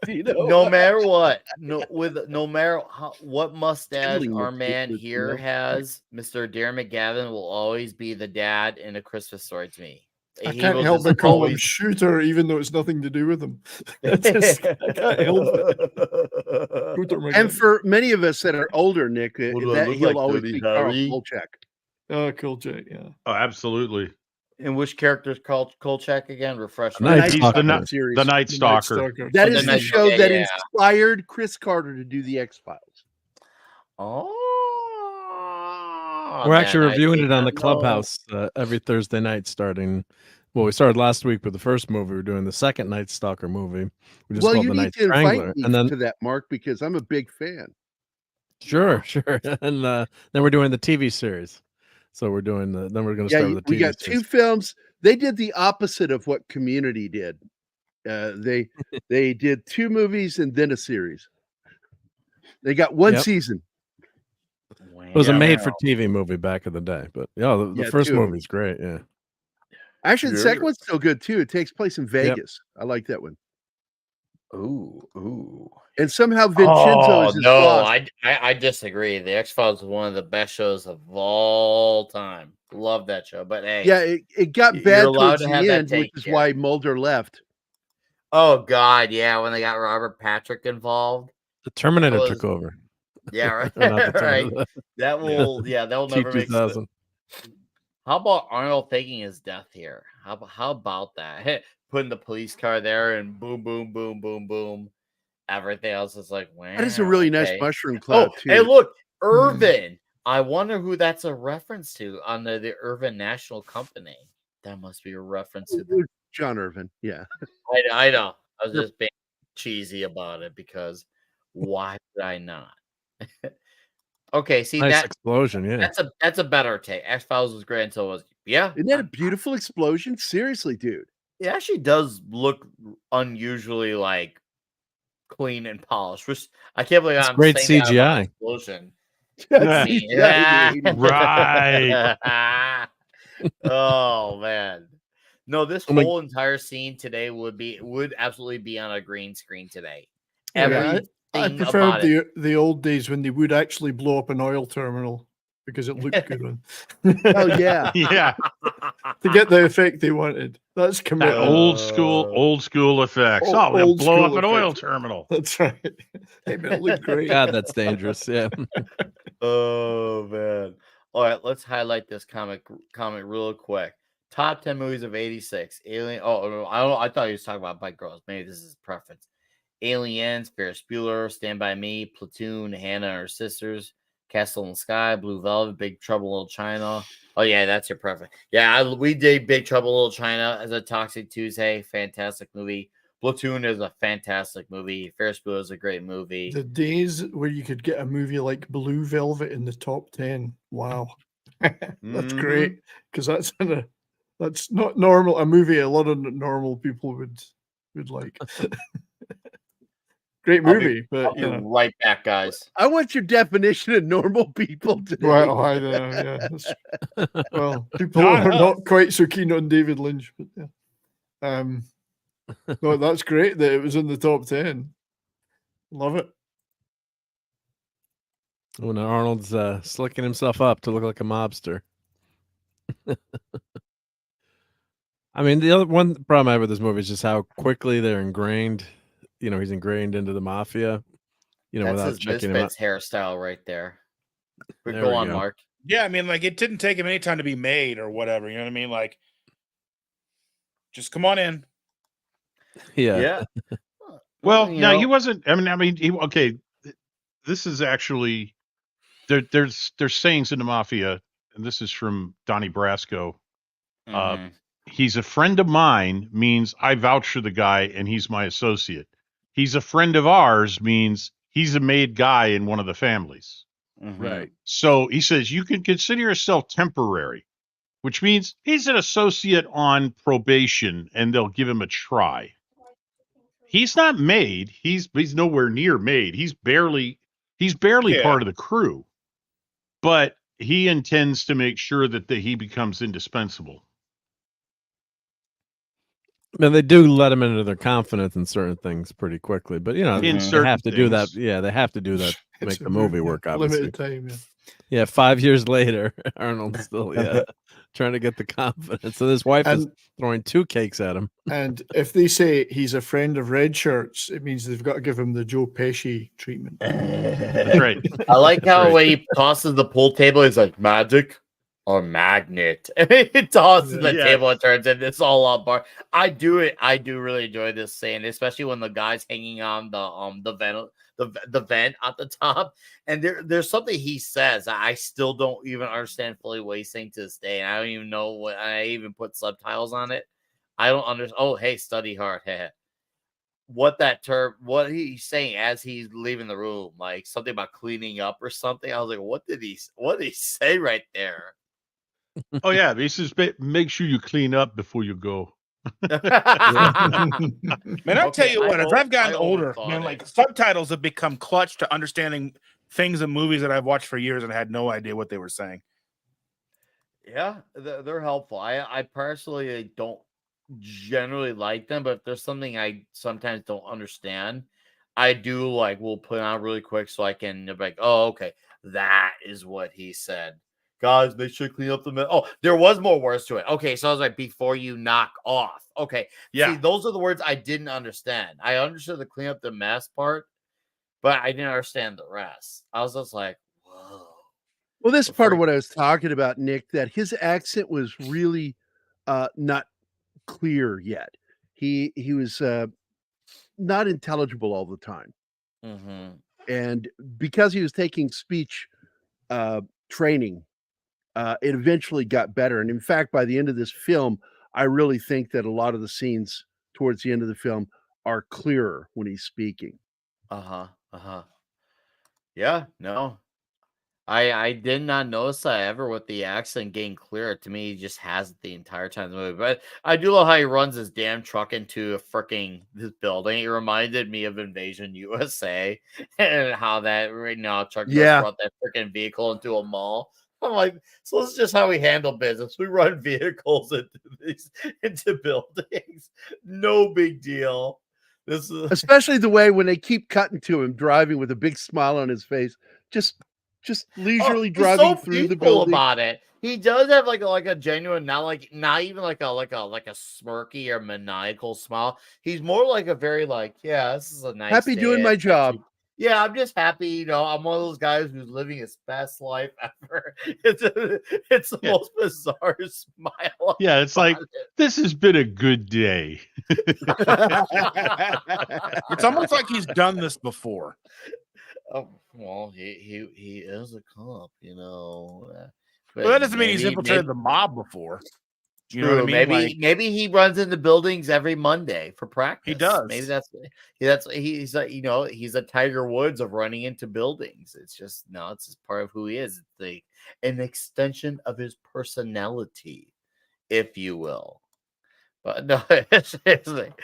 No matter what, no matter what mustache Middling our man Latino. here has, Mr. Darren McGavin will always be the dad in A Christmas Story to me. I can't help but call him Shooter, even though it's nothing to do with him. I can't help it. And for many of us that are older, Nick, he'll always be Carl Harry? Kolchak. Oh, Kolchak, yeah. Oh, absolutely. And which character is called Kolchak again? Refresh The me. Night Stalker series. The Night Stalker. That is the show that inspired Chris Carter to do the X-Files. Oh, We're actually reviewing it on the Clubhouse every Thursday night starting. Well, we started last week with the first movie. We're doing the second Night Stalker movie. We just called you The need Night to Strangler. invite me And then to that, Mark, because I'm a big fan. Sure. And then we're doing the TV series. So we're doing then we're going to start with the TV we got series. 2 films. They did the opposite of what Community did. They did 2 movies and then a series. They got 1 season. It was a made-for-TV movie back in the day, but the first movie's great. Yeah, actually, the second one's still good too. It takes place in Vegas. I like that one. Ooh. And somehow Vincenzo is his boss. I disagree. The X-Files is one of the best shows of all time. Love that show. But hey, it got bad towards the end, which is why Mulder left. Oh God, yeah, when they got Robert Patrick involved. The Terminator took over. Yeah, right. Right. That will never make sense. How about Arnold faking his death here? How about that? Putting the police car there and boom, boom, boom, boom, boom. Everything else is like, wow. That is a really nice mushroom cloud, too. Hey, look, Irvin. I wonder who that's a reference to on the Irvin National Company. That must be a reference to John Irvin. Yeah. I know. I was just being cheesy about it because why would I not? Okay, see nice that explosion, yeah. That's a better take. X-Files was great until it was Isn't that a beautiful explosion? Seriously, dude. It actually does look unusually like clean and polished, which I can't believe I'm great saying CGI. that explosion. Right. Oh man. No, this whole entire scene today would absolutely be on a green screen today. I preferred the old days when they would actually blow up an oil terminal because it looked good on. Oh yeah. Yeah. To get the effect they wanted. That's committed. Old school effects. We're gonna blow up an oil terminal. That's right. Hey, man, it looked great. God, that's dangerous. Yeah. Oh man. All right, let's highlight this comic real quick. Top 10 movies of 86. Alien. Oh, I thought he was talking about Bike Girls. Maybe this is his preference. Aliens, Ferris Bueller, Stand By Me, Platoon, Hannah and Her Sisters, Castle in the Sky, Blue Velvet, Big Trouble in Little China. Oh, yeah, that's your preference. Yeah, we did Big Trouble in Little China as a Toxic Tuesday. Fantastic movie. Platoon is a fantastic movie. Ferris Bueller is a great movie. The days where you could get a movie like Blue Velvet in the top 10. Wow. That's great. Because that's not normal. A movie a lot of normal people would like. Great movie, I'll be right back, guys. I want your definition of normal people today. Well, I know, yeah. Well, people are not quite so keen on David Lynch, but yeah. No, that's great that it was in the top 10. Love it. When Arnold's slicking himself up to look like a mobster. I mean, the other one problem I have with this movie is just how quickly they're ingrained. He's ingrained into the mafia. That's without his checking him out. Misfits hairstyle right there. But There go we on, go. Mark. Yeah, I mean, like it didn't take him any time to be made or whatever. You know what I mean? Like, just come on in. Yeah. Well, no, he wasn't. Okay. This is actually there's sayings in the mafia, and this is from Donnie Brasco. He's a friend of mine means I vouch for the guy, and he's my associate. He's a friend of ours means he's a made guy in one of the families. Right. So he says you can consider yourself temporary, which means he's an associate on probation and they'll give him a try. He's not made. He's nowhere near made. He's barely part of the crew, but he intends to make sure that he becomes indispensable. And they do let them into their confidence in certain things pretty quickly, but they have to do that. Yeah, they have to do that to make the movie work. Obviously, limited time. Yeah, 5 years later, Arnold's still trying to get the confidence. So his wife is throwing 2 cakes at him. And if they say he's a friend of red shirts, it means they've got to give him the Joe Pesci treatment. That's right. I like how when he tosses the pool table, he's like, magic or magnet. He tosses the table and turns it. It's all on bar. I do really enjoy this scene, especially when the guy's hanging on the vent at the top. And there's something he says I still don't even understand fully what he's saying to this day. And I don't even know what I even put subtitles on it. I don't understand. Oh, hey, study hard. What he's saying as he's leaving the room, like something about cleaning up or something. I was like, what did he say right there? Oh yeah, he says make sure you clean up before you go. Man, I'll tell you what, as I've gotten older, man, like subtitles have become clutch to understanding things in movies that I've watched for years and had no idea what they were saying. Yeah, they're helpful. I personally don't generally like them, but if there's something I sometimes don't understand, I do we'll put it on really quick so I can be like, oh, okay, that is what he said. Guys, make sure to clean up the mess. Oh, there was more words to it. Okay, so I was like, before you knock off. Okay, yeah. See, those are the words I didn't understand. I understood the clean up the mess part, but I didn't understand the rest. I was just like, whoa. Well, this is part of what I was talking about, Nick, that his accent was really not clear yet. He was not intelligible all the time. Mm-hmm. And because he was taking speech training, it eventually got better. And in fact, by the end of this film, I really think that a lot of the scenes towards the end of the film are clearer when he's speaking. Yeah, no. I did not notice that ever with the accent getting clearer. To me, he just has it the entire time of the movie. But I do love how he runs his damn truck into this building. It reminded me of Invasion USA and how that truck brought that freaking vehicle into a mall. I'm like, so this is just how we handle business. We run vehicles into buildings. No big deal. This is especially the way when they keep cutting to him driving with a big smile on his face, just leisurely driving through the building. About it. He does have like a genuine, not even like a smirky or maniacal smile. He's more like a very this is a nice happy day. Doing my job. Yeah, I'm just happy. I'm one of those guys who's living his best life ever. It's the most bizarre smile. Yeah, it's like this has been a good day. It's almost like he's done this before. Oh, well, he is a cop, But that doesn't mean he's infiltrated the mob before. You know what I mean? Maybe he runs into buildings every Monday for practice. He does. Maybe he's he's a Tiger Woods of running into buildings. It's just it's just part of who he is. It's an extension of his personality, if you will. But no, it's like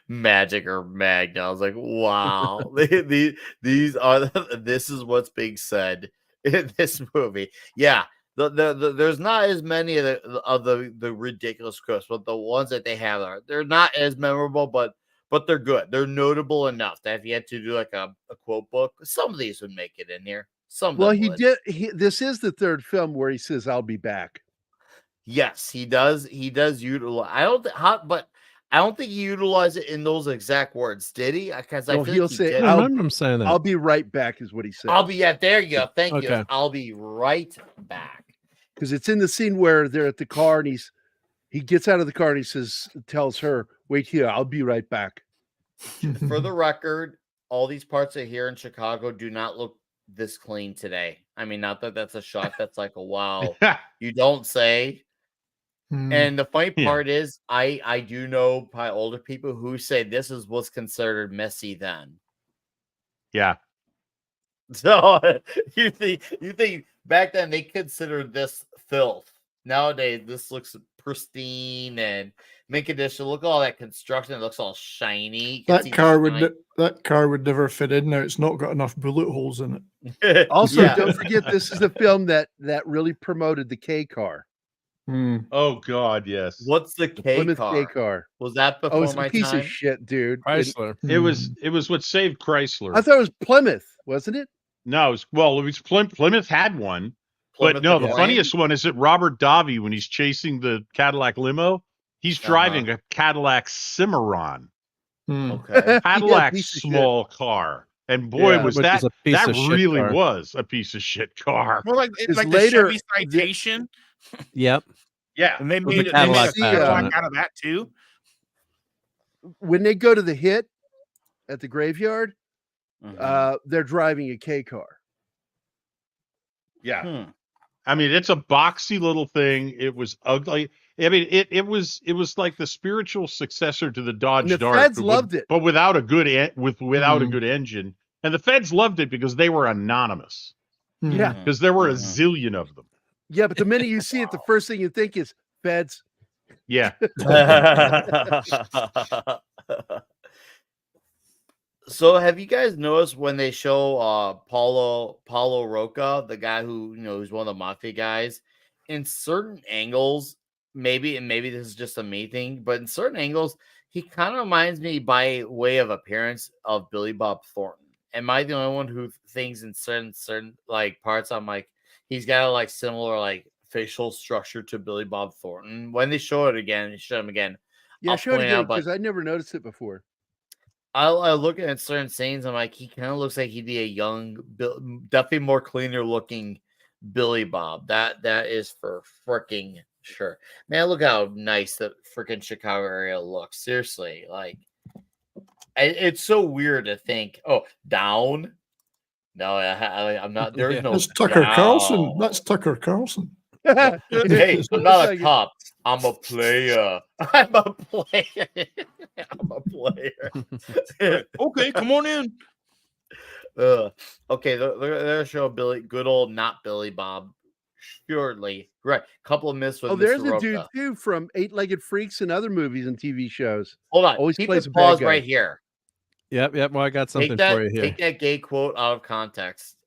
magic or magna. I was like, wow, this is what's being said in this movie. Yeah. There's not as many of the ridiculous quotes, but the ones that they have they're not as memorable, but they're good. They're notable enough that if you had to do like a quote book, some of these would make it in here. This is the third film where he says, "I'll be back." Yes, he does. He does utilize. I don't think he utilized it in those exact words. Did he? Because I feel like say, I remember him saying that. I'll be right back is what he said. There you go. Thank you. I'll be right back. Because it's in the scene where they're at the car and he gets out of the car and tells her, "Wait here, I'll be right back." For the record, all these parts of here in Chicago do not look this clean today. I mean, not that that's a shock. That's like a wow. You don't say. And the funny part is, I do know probably older people who say this was considered messy then. Yeah. So you think back then they considered this filth. Nowadays, this looks pristine and mint condition. Look at all that construction; it looks all shiny. You can That see car shine. that car would never fit in there. It's not got enough bullet holes in it. Also, Yeah. don't forget this is the film that really promoted the K car. Oh God, yes. What's the K Plymouth car? K car. Was that Oh, before it's a my piece time? of shit, dude. Chrysler. It was what saved Chrysler. I thought it was Plymouth, wasn't it? No, it was Plymouth had one. Plymouth But no, the the Flame? funniest one is that Robert Davi, when he's chasing the Cadillac limo, he's driving a Cadillac Cimarron. Okay. Cadillac piece of small car. And boy, Yeah. was Which that is a piece that of shit really car. was a piece of shit car. More like Because like later, the Chevy Citation, Yep. Yeah. and they With made the it. They made a Cadillac badge on Cadillac it. out of that too. When they go to the hit at the graveyard, Mhm. they're driving a K car. Yeah. I mean, it's a boxy little thing. It was ugly. I mean, it was like the spiritual successor to the Dodge And the Dart, feds but loved it. but without a good without a good engine. And the feds loved it because they were anonymous. Yeah. Because there were a zillion of them. Yeah, but the minute you see it, the first thing you think is feds. Yeah. So have you guys noticed when they show Paulo Rocca, the guy who who's one of the mafia guys, in certain angles, maybe this is just a me thing, but in certain angles, he kind of reminds me by way of appearance of Billy Bob Thornton. Am I the only one who thinks in certain like parts I'm like he's got a like similar like facial structure to Billy Bob Thornton? When they show it again, show him again. Yeah, I'll show it point again out, but because I never noticed it before. I look at certain scenes. I'm like, he kind of looks like he'd be a young, definitely more cleaner looking Billy Bob. That is for freaking sure. Man, look how nice the freaking Chicago area looks. Seriously, like it's so weird to think. Oh, down. No, I'm not. There's no. That's Tucker down. Carlson. That's Tucker Carlson. Hey, I'm not a cop. I'm a player. I'm a player. I'm a player. Okay, come on in. Okay, they're showing Billy, good old not Billy Bob. Surely, right? Couple of myths with. Oh, there's Mr. a dude Roca. too from Eight-Legged Freaks and other movies and TV shows. Hold on, Always keep plays the a bad pause guy. right here. Yep. Well, I got something Take that. for you here. Take that gay quote out of context.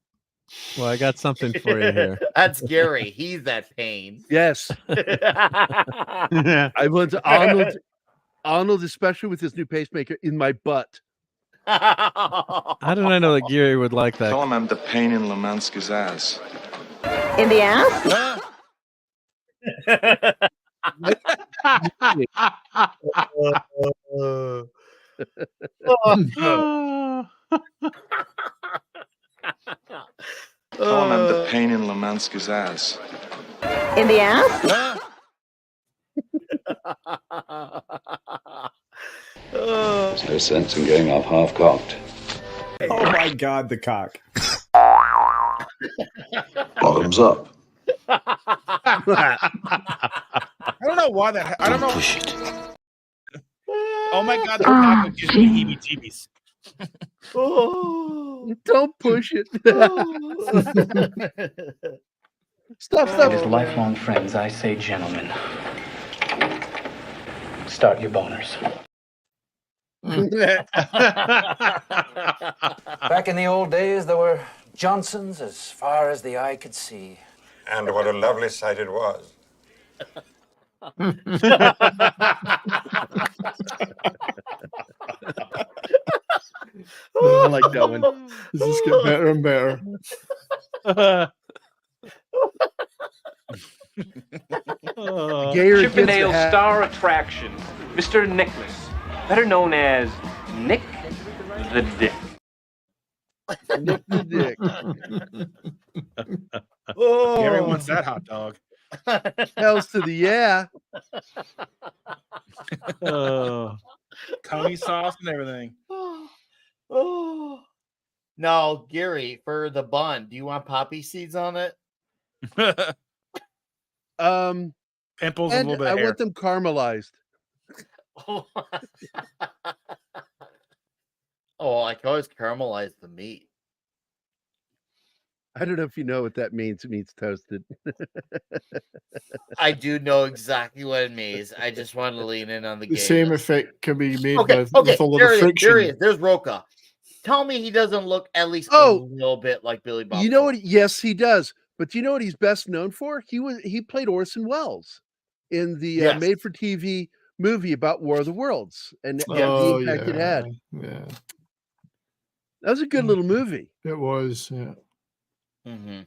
Well, I got something for you here. That's Gerry. He's that pain. Yes. I went to Arnold, especially with his new pacemaker, in my butt. How did I know that Gerry would like that? Tell him I'm the pain in Lemansky's ass. In the ass? Tell him I'm the pain in Lemansky's ass. In the ass? There's no sense in going off half-cocked. Oh my God, the cock. Bottoms up. I don't know why that. I don't know. Push it. Oh my God, the cock gives me heebie-jeebies. Don't push it. Stop. As lifelong friends, I say, gentlemen, start your boners. Back in the old days, there were Johnsons as far as the eye could see. And what a lovely sight it was. I like that one. Does this get better and better? Chippendale star attraction, Mr. Nicholas, better known as Nick the Dick. Nick the Dick. Gerry wants that hot dog. Hells to the yeah. Coney sauce and everything. Oh. No, Gerry, for the bun, do you want poppy seeds on it? Pimples and a little bit I of hair. want them caramelized. Oh, I can always caramelize the meat. I don't know if you know what that means. It means toasted. I do know exactly what it means. I just want to lean in on the The game. same effect can be made Okay, with a lot there of he is. friction. There he is. There's Roca. Tell me he doesn't look at least a Oh, little bit like Billy Bob you know Thornton. what? Yes, he does. But do you know what he's best known for? He played Orson Welles in the Yes. made-for-TV movie about War of the Worlds and the Oh, impact it had. yeah. That was a good little movie. It was, yeah. Mm-hmm.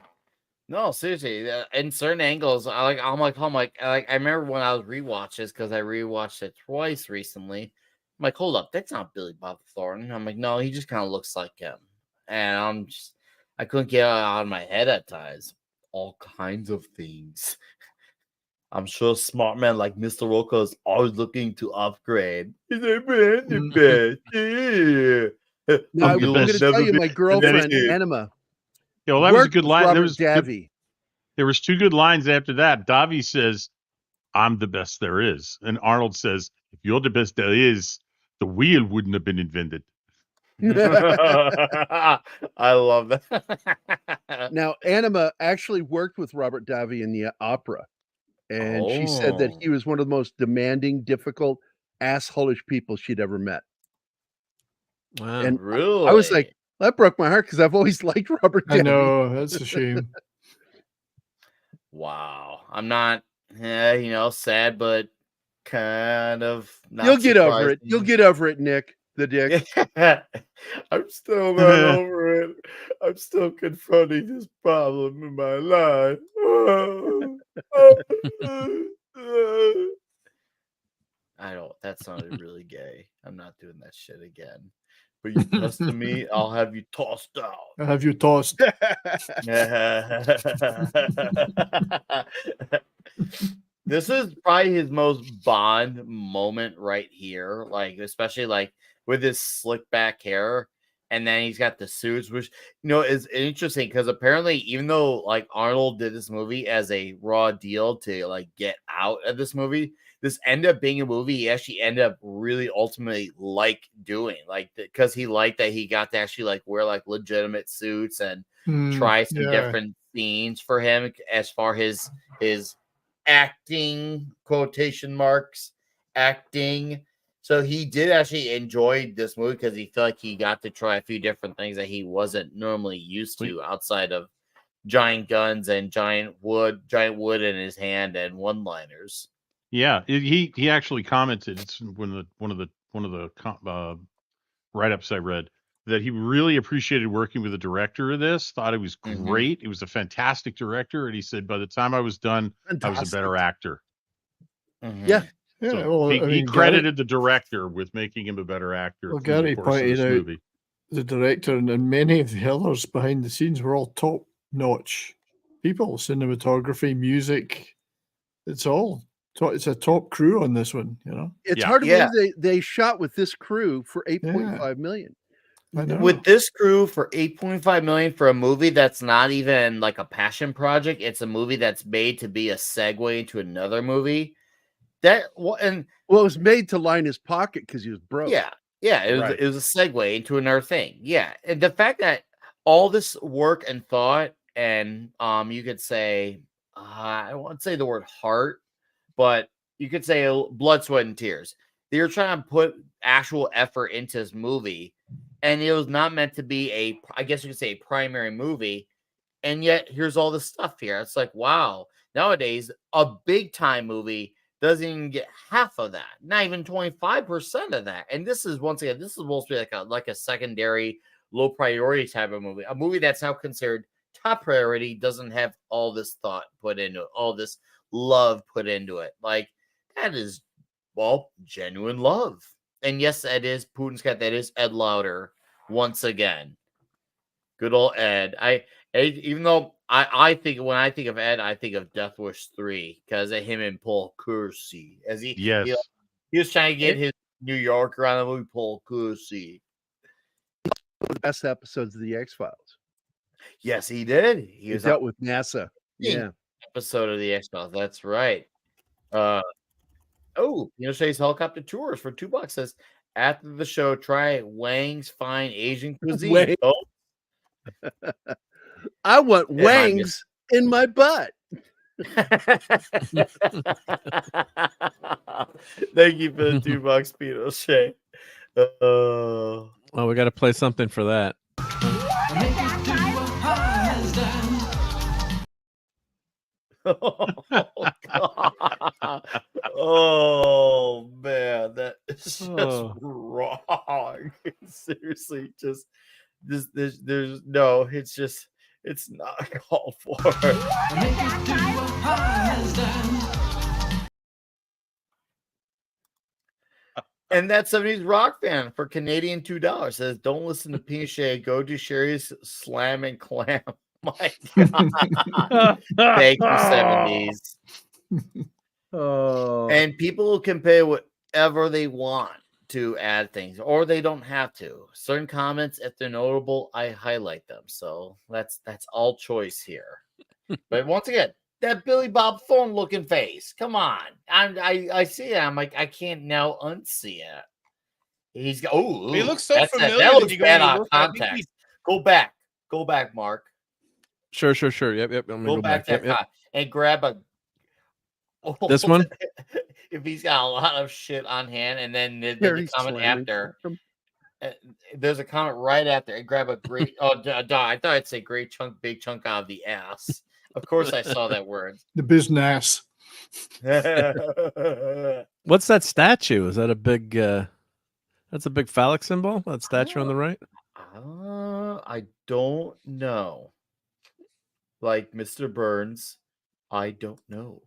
No, seriously, in certain angles, I'm like, I remember when I was rewatches because I rewatched it twice recently. I'm like, hold up, that's not Billy Bob Thornton. I'm like, no, he just kind of looks like him, and I couldn't get it out of my head at times. All kinds of things. I'm sure smart men like Mr. Roca is always looking to upgrade. Is it the best? Yeah. Now, I'm going to tell you, my girlfriend Anima. Yeah, well, that was a good line. There was two good lines after that. Davi says, "I'm the best there is," and Arnold says, "If you're the best there is, the wheel wouldn't have been invented." I love that. Now, Anima actually worked with Robert Davi in the opera, and she said that he was one of the most demanding, difficult, assholish people she'd ever met. Wow, and really? I was like, that broke my heart because I've always liked Robert Davi. I know, that's a shame. Wow. I'm not, sad, but kind of not You'll get over it. surprising. You'll get over it, Nick, the dick. I'm still not over it. I'm still confronting this problem in my life. That sounded really gay. I'm not doing that shit again. But you tested me, I'll have you tossed out. I'll have you tossed. This is probably his most Bond moment right here. Like, especially like with his slick back hair. And then he's got the suits, which, is interesting because apparently, even though like Arnold did this movie as a raw deal to like get out of this movie, this ended up being a movie he actually ended up really ultimately like doing, like because he liked that he got to actually like wear like legitimate suits and try some different scenes for him as far as his acting, quotation marks, acting. So he did actually enjoy this movie because he felt like he got to try a few different things that he wasn't normally used to outside of giant guns and giant wood in his hand and one-liners. Yeah, he actually commented. It's one of the write-ups I read that he really appreciated working with the director of this. Thought it was great. It was a fantastic director, and he said by the time I was done, I was a better actor. Yeah. Yeah, So well, he credited the director with making him a better actor. Well, through the Gerry course of pointed this out movie. the director and many of the others behind the scenes were all top-notch people. Cinematography, music, it's a top crew on this one, It's hard to believe they shot with this crew for $8.5 million. With this crew for $8.5 million for a movie that's not even like a passion project, it's a movie that's made to be a segue into another movie. It was made to line his pocket because he was broke. Yeah, it was a segue into another thing. Yeah, and the fact that all this work and thought, and you could say, I won't say the word heart, but you could say blood, sweat, and tears. They were trying to put actual effort into this movie, and it was not meant to be I guess you could say, a primary movie. And yet, here's all this stuff here. It's like, wow. Nowadays, a big time movie doesn't even get half of that, not even 25% of that. And this is supposed to be like a secondary, low priority type of movie. A movie that's now considered top priority doesn't have all this thought put into it, all this love put into it. Like, that is, genuine love. And yes, that is Putin's cat. That is Ed Lauder once again. Good old Ed. Even though I think when I think of Ed, I think of Death Wish 3 because of him and Paul Kersey. As he was trying to get his New Yorker on the movie, Paul Kersey. One of the best episodes of the X-Files. Yes, he did. He dealt with NASA. Yeah. Episode of the X-Files. That's right. Shay's helicopter tours for $2 says after the show, try Wang's fine Asian cuisine. I want wangs in my butt. Thank you for the $2, Peter Shea. Well, we got to play something for that. Oh man, that is just wrong. Seriously, just there's no, it's not called for. And that 70s rock fan for Canadian $2 says, "Don't listen to Pinochet. Go to Sherry's Slam and Clam." My God. Thank you, 70s. And people can pay whatever they want to add things, or they don't have to. Certain comments, if they're notable, I highlight them. So that's all choice here. But once again, that Billy Bob Thornton looking face. Come on. I see it. I'm like, I can't now unsee it. He's got He looks so familiar. That looks you go bad and on look, I think context. Go back, Mark. Sure. Yep. Go back that and grab a. This one? If he's got a lot of shit on hand, and then the comment after. There's a comment right after. And grab a great. I thought I'd say great chunk, big chunk out of the ass. Of course, I saw that word. The business. What's that statue? Is that a big? That's a big phallic symbol. That statue on the right. I don't know. Like Mr. Burns, I don't know.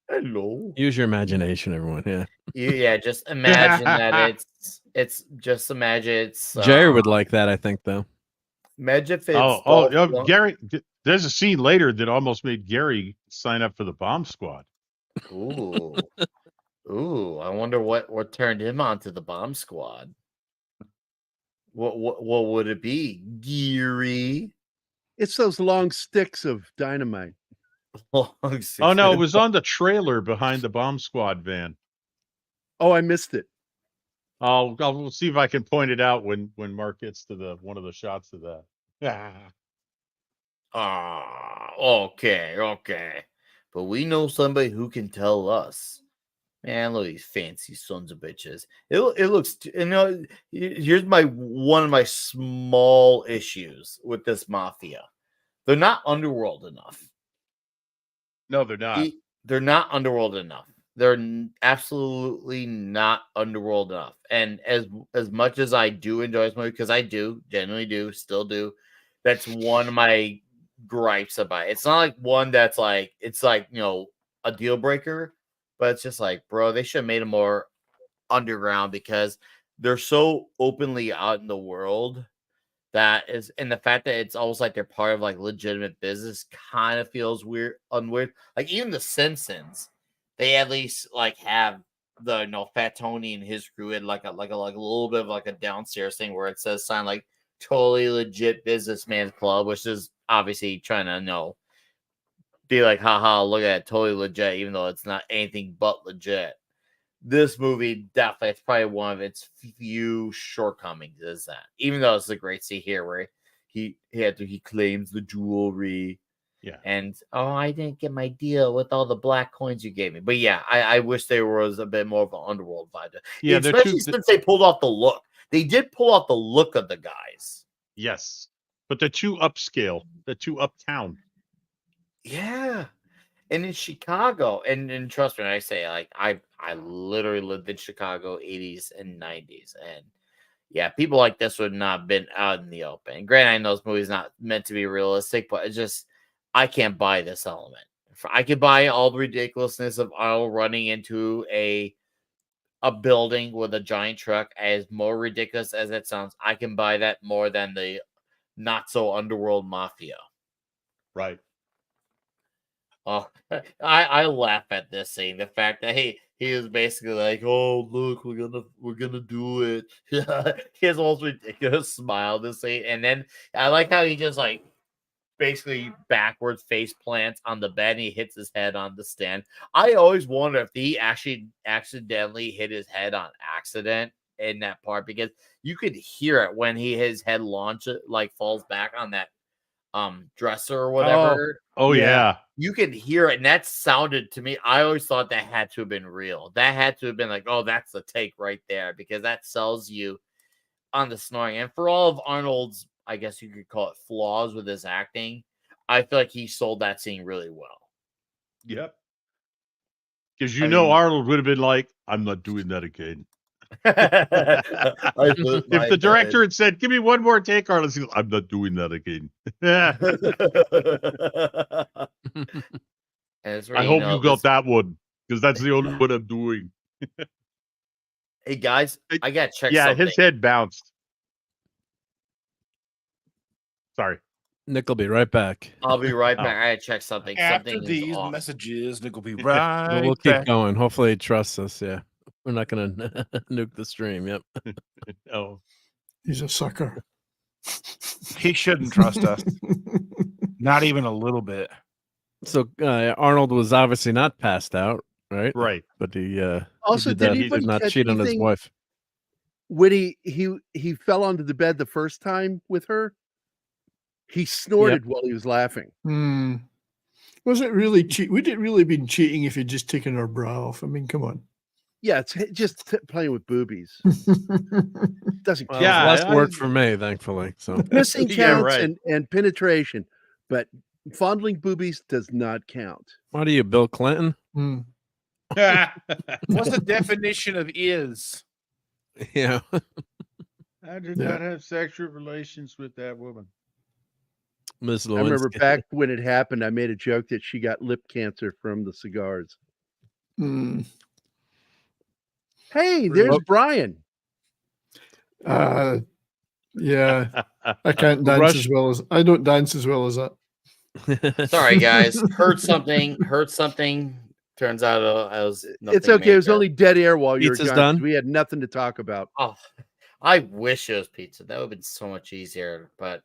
Hello. Use your imagination, everyone. Yeah. Yeah, just imagine that it's just imagine it's Gerry would like that, I think, though. Imagine if Gerry. There's a scene later that almost made Gerry sign up for the bomb squad. Ooh. Ooh, I wonder what turned him on to the bomb squad. What would it be? Gerry? It's those long sticks of dynamite. Oh no, it was on the trailer behind the bomb squad van. Oh, I missed it. We'll see if I can point it out when Mark gets to one of the shots of that. Okay. But we know somebody who can tell us. Man, look at these fancy sons of bitches. It looks, here's one of my small issues with this mafia. They're not underworld enough. No, they're not. They're not underworld enough. They're absolutely not underworld enough. And as much as I do enjoy this movie, because I do, genuinely do, still do, that's one of my gripes about it. It's not like one that's like, it's like, a deal breaker, but it's just like, bro, they should have made it more underground because they're so openly out in the world. That is, and the fact that it's almost like they're part of like legitimate business kind of feels unweird. Like even the Simpsons, they at least like have the Fat Tony and his crew had like a little bit of like a downstairs thing where it says sign like totally legit businessman's club, which is obviously trying to be like, haha, look at it, totally legit, even though it's not anything but legit. This movie definitely, it's probably one of its few shortcomings is that, even though it's a great scene here where he claims the jewelry. Yeah. And I didn't get my deal with all the black coins you gave me. But yeah, I wish there was a bit more of an underworld vibe. Yeah, especially since they pulled off the look. They did pull off the look of the guys. Yes. But they're too upscale. They're too uptown. Yeah. And in Chicago, and trust me when I say, like, I literally lived in Chicago 80s and 90s. And yeah, people like this would not have been out in the open. Granted, I know this movie's not meant to be realistic, but it's just, I can't buy this element. I could buy all the ridiculousness of Arnold running into a building with a giant truck, as more ridiculous as it sounds. I can buy that more than the not so underworld mafia. Right. Oh, I laugh at this scene. The fact that he is basically like, "Oh, look, we're gonna do it." He has almost ridiculous smile this scene, and then I like how he just like basically backwards face plants on the bed and he hits his head on the stand. I always wonder if he actually accidentally hit his head on accident in that part, because you could hear it when his head falls back on dresser or whatever. Oh yeah. You can hear it, and that sounded to me. I always thought that had to have been real. That had to have been like, oh, that's the take right there, because that sells you on the snoring. And for all of Arnold's, I guess you could call it flaws with his acting, I feel like he sold that scene really well. Yep. Because Arnold would have been like, I'm not doing that again. If the director had said, give me one more take, Arnold, I'm not doing that again. I hope you got that one, because that's the only one I'm doing. Hey guys, I gotta check something. Yeah, his head bounced. Sorry. Nick will be right back. I'll be right back. I gotta check something. After Something these off. messages, Nick will be right But we'll back. keep going. Hopefully he trusts us. Yeah. We're not going to nuke the stream. Yep. Oh. He's a sucker. He shouldn't trust us. Not even a little bit. So Arnold was obviously not passed out, right? Right. But he Also, did he did not catch cheat on his anything wife. when he fell onto the bed the first time with her? He snorted while he was laughing. Was it really cheat? Would it really been cheating if he'd just taken her bra off? I mean, come on. Yeah, it's just playing with boobies. Doesn't count. Less work for me, thankfully. So Kissing counts and penetration, but fondling boobies does not count. What are you, Bill Clinton? What's the definition of is? Yeah. I did not have sexual relations with that woman. Miss I remember Lewinsky. back when it happened, I made a joke that she got lip cancer from the cigars. Hey, there's Brian. Yeah, I can't dance as well as I don't dance as well as that. Sorry, guys. Heard something. Turns out I was. It's okay. It was only dead air while you were Pizza's gone. done? 'Cause we had nothing to talk about. Oh, I wish it was pizza. That would have been so much easier. But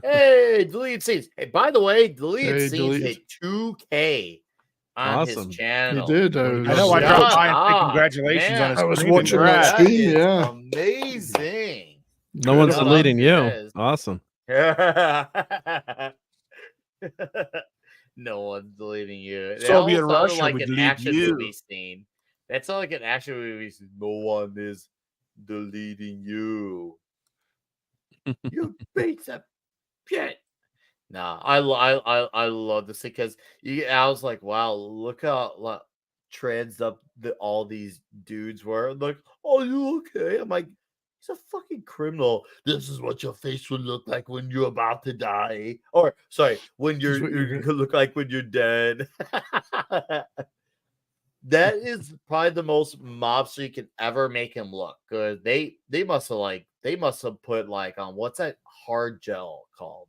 hey, deleted scenes. Hey, by the way, deleted scenes hit 2K on his channel. He did. I know. I dropped by and say congratulations man. on his I was stream. watching that That stream. is Yeah. amazing. No one's Good deleting you. guys. Awesome. No one's deleting you. That Soviet almost sounded Russia like would an delete action you. movie scene. That sounded like an action movie scene. No one is deleting you. You piece of shit. Nah, I love this because I was like, wow, look how trans up all these dudes were. Like, oh, you okay? I'm like, he's a fucking criminal. This is what your face would look like when you're about to die. Or sorry, when you're look like when you're dead. That is probably the most mobster you can ever make him look. Because they must have put like what's that hard gel called?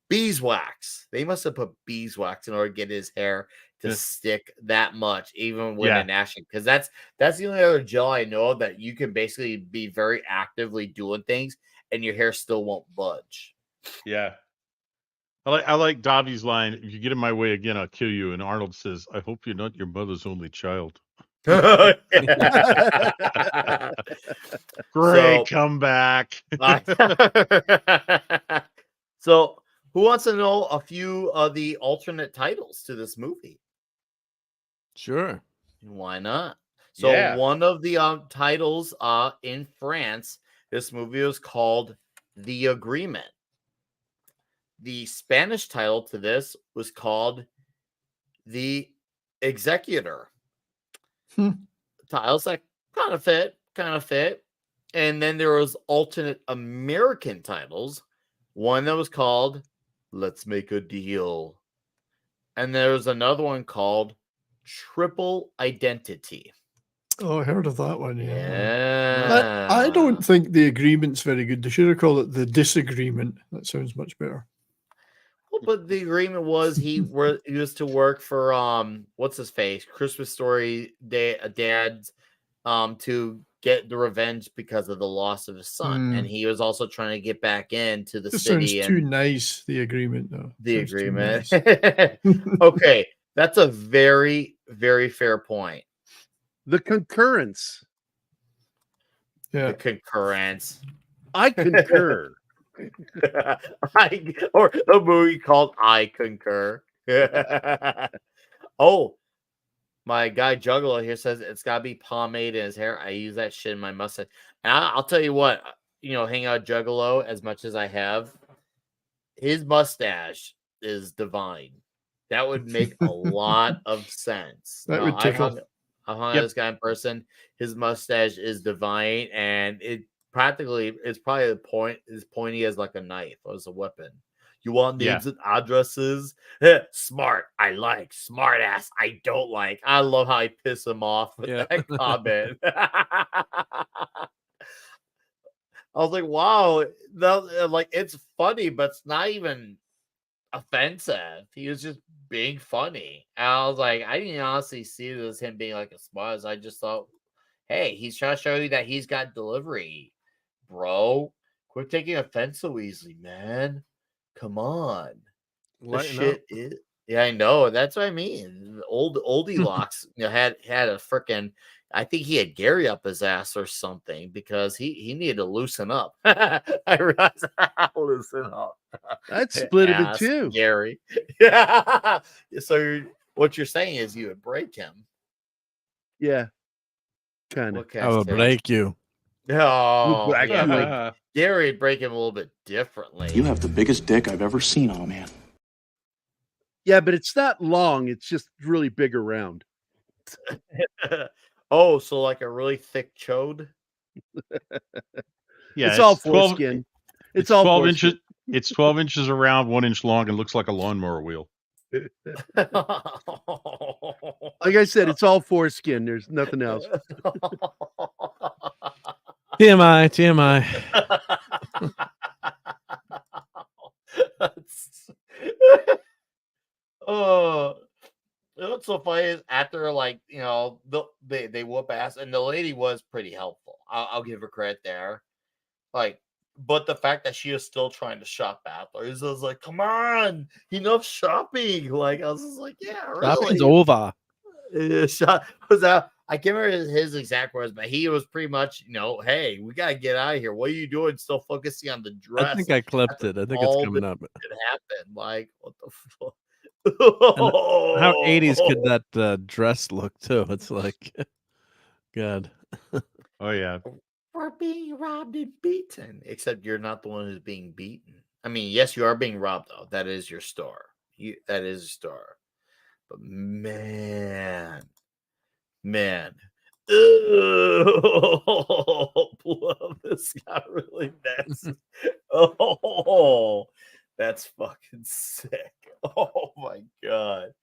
Beeswax. They must have put beeswax in order to get his hair to stick that much, even when in action. Because that's the only other gel I know of that you can basically be very actively doing things and your hair still won't budge. Yeah. I like Dobby's line, if you get in my way again, I'll kill you. And Arnold says, I hope you're not your mother's only child. Great comeback. So who wants to know a few of the alternate titles to this movie? Sure. Why not? So one of the titles in France, this movie was called The Agreement. The Spanish title to this was called The Executor. Titles that kind of fit. And then there was alternate American titles. One that was called Let's Make a Deal. And there was another one called Triple Identity. Oh, I heard of that one. Yeah. I don't think The Agreement's very good. They should have called it The Disagreement. That sounds much better. Well, but the agreement was he was to work for what's his face? Christmas Story Dad's to get the revenge because of the loss of his son. And he was also trying to get back into the This city. sounds too nice, The Agreement, though. The Sounds too agreement. nice. Okay. That's a very, very fair point. The concurrence. Yeah. The concurrence. I concur. Or a movie called I Concur. Oh, my guy Juggalo here says it's got to be pomade in his hair. I use that shit in my mustache. And I'll tell you what, hang out Juggalo as much as I have, his mustache is divine. That would make a lot of sense. That would I've tickle. hung out with this guy in person. His mustache is divine, and it's probably as pointy as like a knife or as a weapon. You want names and addresses? Smart, I like. Smart ass, I don't like. I love how I piss him off with that comment. I was like, wow, it's funny, but it's not even offensive. He was just being funny. And I was like, I didn't honestly see it as him being like a smart. I just thought, hey, he's trying to show you that he's got delivery, bro. Quit taking offense so easily, man. Come on. Lighten shit is. Yeah, I know. That's what I mean. Oldie Locks had a freaking. I think he had Gerry up his ass or something because he needed to loosen up. I realized loosen up. I'd split him in two. Gerry. Yeah. So what you're saying is you would break him. Yeah. Kind of. I will break you. Oh, Black yeah, you. like Gerry would break him a little bit differently. You have the biggest dick I've ever seen on a man. Yeah, but it's not long. It's just really big around. Oh, so like a really thick chode? Yeah, it's all foreskin. It's all 12 foreskin. inches. It's 12 inches around, 1 inch long, and looks like a lawnmower wheel. Like I said, it's all foreskin. There's nothing else. TMI. Oh, what's so funny is after they whoop ass, and the lady was pretty helpful. I'll give her credit there. But the fact that she was still trying to shop Battlers, I was like, come on, enough shopping. I was just like, yeah, really. Shopping's over. Was that? I can't remember his exact words, but he was pretty much, hey, we gotta get out of here. What are you doing? Still focusing on the dress. I think I clipped it. I think it's coming up. It happened. What the fuck? How 80s could that dress look too? It's like, God. Oh yeah. We're being robbed and beaten. Except you're not the one who's being beaten. I mean, yes, you are being robbed though. That is your store. That is a store. But man. Oh, this got really nasty. Oh, that's fucking sick. Oh my god.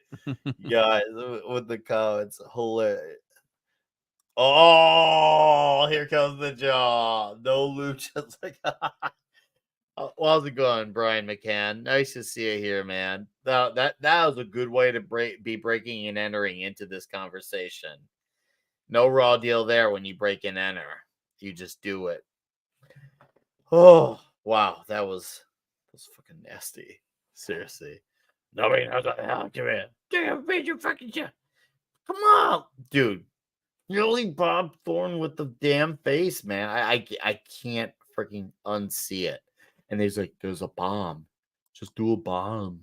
Guys, with the comments, hilarious. Oh, here comes the jaw. No luchas. How's it going, Brian McCann? Nice to see you here, man. That was a good way to be breaking and entering into this conversation. No raw deal there when you break and enter. You just do it. Oh, wow. That was fucking nasty. Seriously. Nobody knows what the hell. Come here. Damn, you fucking shit. Come on. Dude. You're only Bob Thorne with the damn face, man. I can't freaking unsee it. And he's like, there's a bomb. Just do a bomb.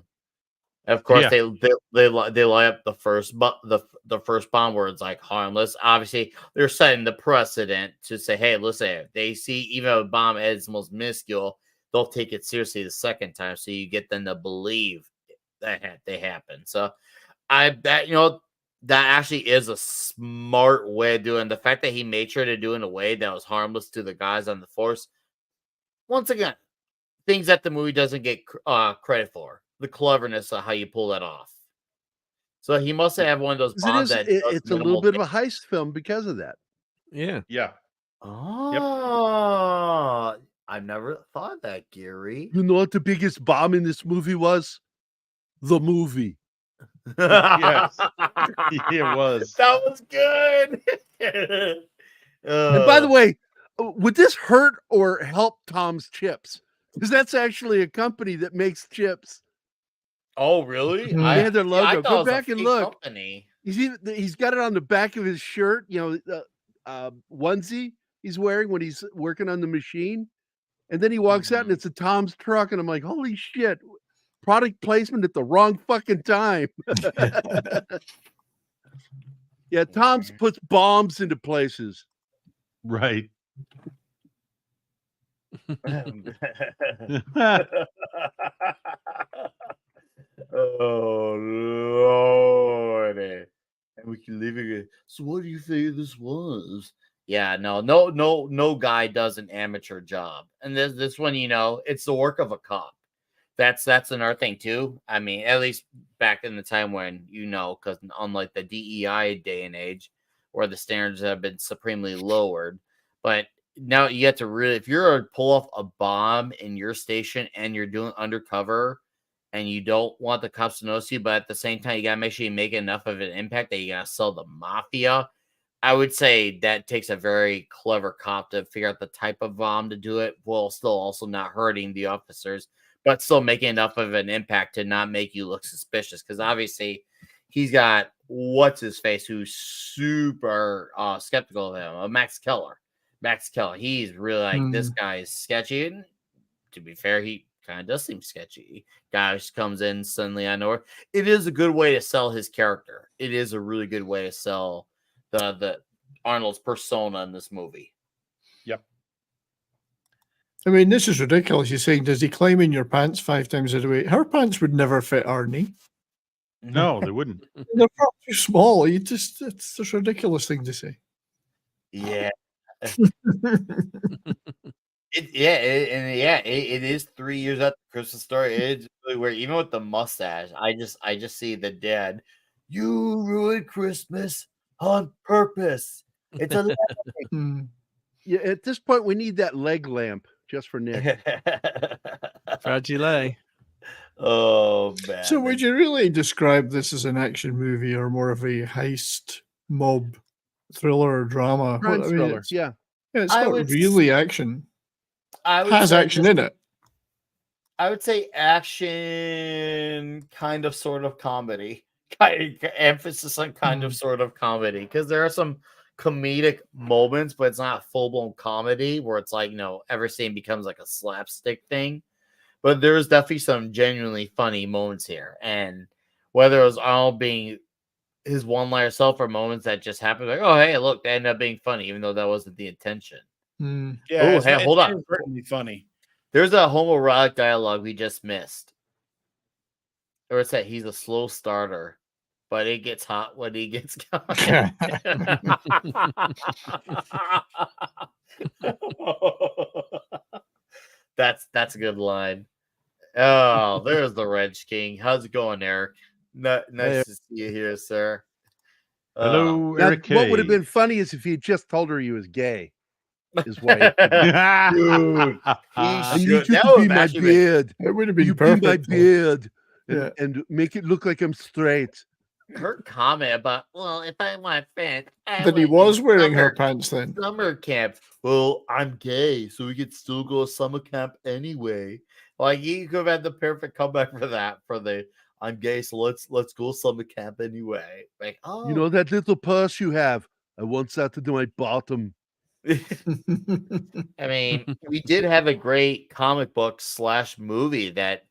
And of course, they light up the first bomb where it's like harmless. Obviously, they're setting the precedent to say, hey, listen, if they see even a bomb as most minuscule, they'll take it seriously the second time. So you get them to believe that they happen. So I bet, that actually is a smart way of doing. The fact that he made sure to do it in a way that was harmless to the guys on the force. Once again, things that the movie doesn't get credit for. The cleverness of how you pull that off. So he must have one of those bombs it's a little bit of a heist film because of that. Yeah. Yeah. Oh, yep. I've never thought of that, Gerry. You know what the biggest bomb in this movie was? The movie. Yes. It was. That was good. And by the way, would this hurt or help Tom's Chips? Because that's actually a company that makes chips. Oh, really? They had their logo. Go back and look. Company. He's got it on the back of his shirt. Onesie he's wearing when he's working on the machine. And then he walks out and it's a Tom's truck, and I'm like, holy shit, product placement at the wrong fucking time. Yeah, Tom's puts bombs into places. Right. Oh Lord. And we can leave it. So what do you think this was? Yeah, no guy does an amateur job. And this one, it's the work of a cop. That's another thing too. I mean, at least back in the time when because unlike the DEI day and age, where the standards have been supremely lowered, but now you have to really, if you're to pull off a bomb in your station and you're doing undercover, and you don't want the cops to notice you, but at the same time, you gotta make sure you make enough of an impact that you gotta sell the mafia. I would say that takes a very clever cop to figure out the type of bomb to do it, while still also not hurting the officers, but still making enough of an impact to not make you look suspicious. Because obviously, he's got what's his face, who's super skeptical of him, Max Keller. He's really like, this guy is sketchy. And to be fair, he kind of does seem sketchy. Guy just comes in suddenly. I know it is a good way to sell his character. It is a really good way to sell the Arnold's persona in this movie. Yep. I mean, this is ridiculous. You're saying, does he climb in your pants 5 times a day? Her pants would never fit Arnie. No, they wouldn't. They're far too small. It's just a ridiculous thing to say. Yeah. It is 3 years after Christmas Story. It's really weird. Even with the mustache, I just see the dad. You ruined Christmas on purpose. It's a Yeah, at this point, we need that leg lamp just for Nick. Fragile. Oh man. So would you really describe this as an action movie or more of a heist mob thriller or drama? Crime thriller, yeah. It's not really action. It has action in it. I would say action, kind of, sort of comedy. Emphasis on kind of, sort of comedy, because there are some comedic moments, but it's not a full-blown comedy where it's like, every scene becomes like a slapstick thing. But there's definitely some genuinely funny moments here. And whether it was Arnold being his one-liner self or moments that just happened, like, oh, hey, look, they ended up being funny, even though that wasn't the intention. Yeah. Oh, hey, hold on. Certainly funny. There's a homoerotic dialogue we just missed. Or it's that he's a slow starter, but it gets hot when he gets going. That's a good line. Oh, there's the Wrench King. How's it going, Eric? Nice to see you here, sir. Hello, Now, Eric. what would have been funny is if he had just told her he was gay. His wife. Dude, I need you to be my beard. It would have been you perfect. Be my beard. Yeah. And make it look like I'm straight. Her comment about, well, if I want fans, That he was wearing her pants then. Summer camp. Well, I'm gay, so we could still go to summer camp anyway. Like, you could have had the perfect comeback for that. For the I'm gay, so let's go summer camp anyway. Like, oh, You know that little purse you have? I want that to do my bottom. I mean, we did have a great comic book / movie that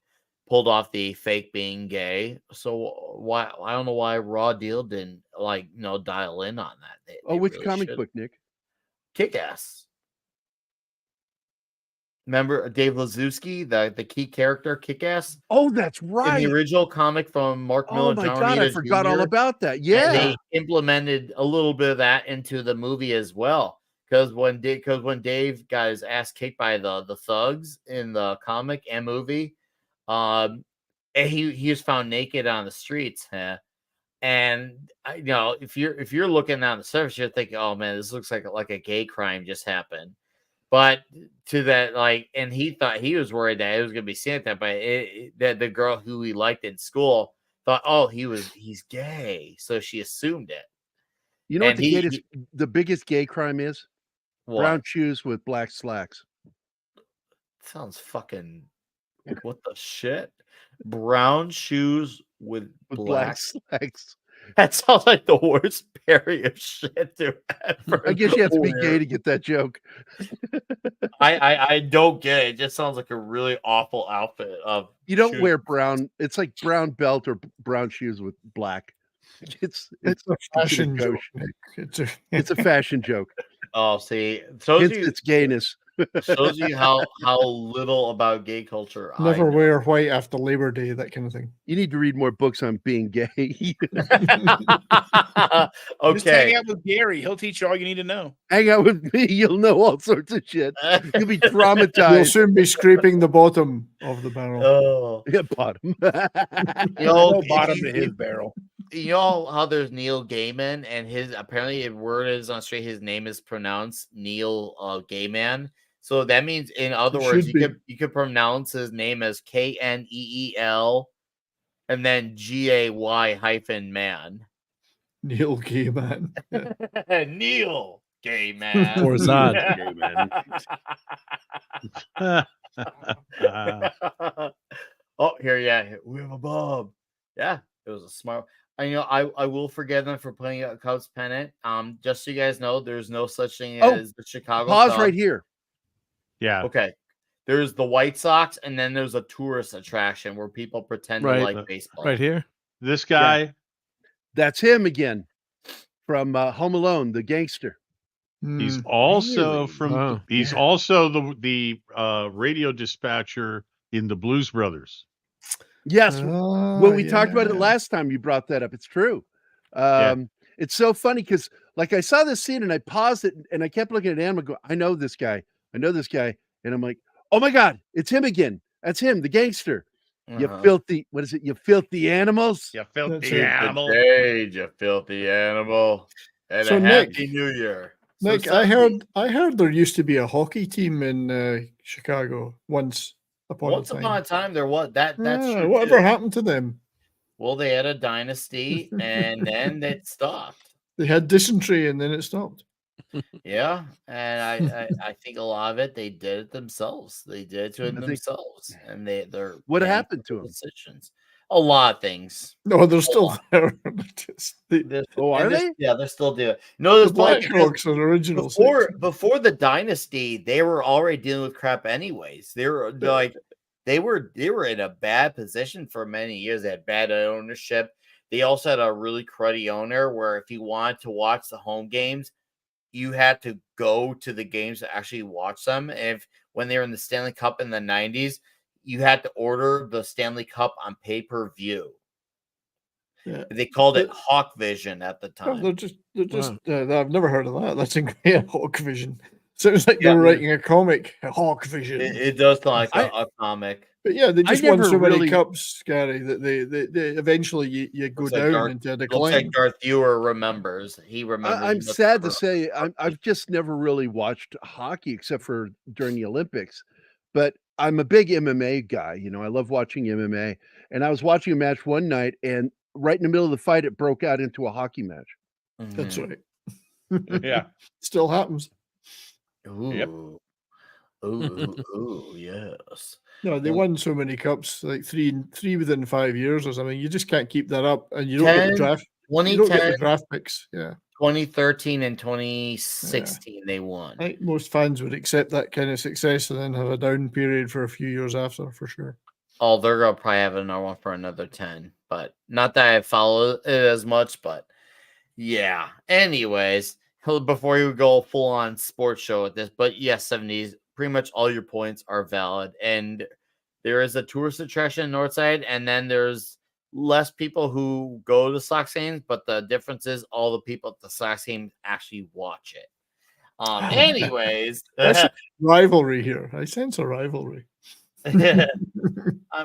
pulled off the fake being gay. So why, I don't know why Raw Deal didn't dial in on that. They Which really comic should. book, Nick? Kick-Ass. Remember Dave Lazuski, the key character, Kick-Ass? Oh, that's right. In the original comic from Mark Miller. Oh my John God, I Romita forgot all Jr., about that. and Yeah. they implemented a little bit of that into the movie as well. Because when Dave got his ass kicked by the thugs in the comic and movie, and he was found naked on the streets, and if you're looking on the surface, you're thinking, oh man, this looks like a gay crime just happened. But to that, and he thought, he was worried that it was going to be seen at that, but that the girl who he liked in school thought, oh, he's gay, so she assumed it. You know what the biggest gay crime is? What? Brown shoes with black slacks. Sounds fucking, what the shit? Brown shoes with black slacks. That sounds like the worst parry of shit to ever. I guess you have to be gay to get that joke. I don't get it. It just sounds like a really awful outfit of You don't shoes. wear brown. It's like brown belt or brown shoes with black. It's a fashion a joke. kosher. It's a fashion joke. Oh, see, shows Hence you its gayness. shows you how little about gay culture I Never know. wear white after Labor Day, that kind of thing. You need to read more books on being gay. Just Okay. hang out with Gerry. He'll teach you all you need to know. Hang out with me, you'll know all sorts of shit. You'll be You'll traumatized. soon be scraping the bottom of the barrel. Oh, Yeah, bottom. No bottom to his barrel. You know how there's Neil Gaiman and his apparently the word is on straight. His name is pronounced Neil Gaiman. So that means, in other It words, should be. you could pronounce his name as Kneel and then Gay-man. Neil Gaiman. Neil Gaiman. Or Zod. Oh, here, yeah, we have a Bob. Yeah, it was a smart. I will forgive them for putting a Cubs pennant. Just so you guys know, there's no such thing as the Chicago Pause Cubs. right here. Yeah. Okay. There's the White Sox, and then there's a tourist attraction where people pretend to like baseball. Right here. This guy. That's him again from Home Alone, the gangster. He's also Wow. He's also the radio dispatcher in the Blues Brothers. Yes. When we talked about it last time, you brought that up. It's true. It's so funny because, like, I saw this scene and I paused it and I kept looking at him and go, I know this guy. I know this guy. And I'm like, oh my God, it's him again. That's him, the gangster. You filthy, what is it? You filthy animals. You filthy Good animal. day, you filthy animal. And So, a Nick- happy New Year. Nick, So I Sunday- heard there used to be a hockey team in Chicago once upon a time. there was that's true. Whatever too. happened to them? Well, they had a dynasty and then it stopped. They had dysentery and then it stopped. Yeah, and I think a lot of it they did it themselves. They did it to themselves, and they're What paying happened for to 'em? decisions. A lot of things. No, they're A still lot. there. Are they? Yeah, they're still doing it. No, The there's like Blackhawks are original. before the dynasty, they were already dealing with crap anyways. They were like they were in a bad position for many years. They had bad ownership. They also had a really cruddy owner where if you wanted to watch the home games, you had to go to the games to actually watch them. If when they were in the Stanley Cup in the 90s, you had to order the Stanley Cup on pay-per-view. Yeah. They called it Hawk Vision at the Oh, time. they're just. I've never heard of that. That's a great Hawk Vision. Sounds like they were writing a comic. Hawk Vision. It does sound like a comic. But yeah, they I just won never so many really- cups, Gary, that they eventually you go Looks like down into a Looks decline. like Darth Viewer remembers. He remembers. I'm he must sad to remember. say I've just never really watched hockey except for during the Olympics, but I'm a big MMA guy. You know, I love watching MMA, and I was watching a match one night, and right in the middle of the fight, it broke out into a hockey match. That's Mhm. right. Yeah. Still happens. Ooh. Ooh, yes. No, they won so many cups, like three within 5 years or something. You just can't keep that up, and you don't get the 10, draft. You don't get the 2010, draft picks. Yeah, 2013 and 2016 they won. I think most fans would accept that kind of success and then have a down period for a few years after, for sure. Oh, they're gonna probably have another one for another 10, but not that I follow it as much, but yeah. Anyways, before you go full on sports show with this, but yes, 70s, pretty much all your points are valid. And there is a tourist attraction north side, and then there's less people who go to Sox games, but the difference is all the people at the Sox game actually watch it. Anyways, That's a rivalry here. I sense a rivalry.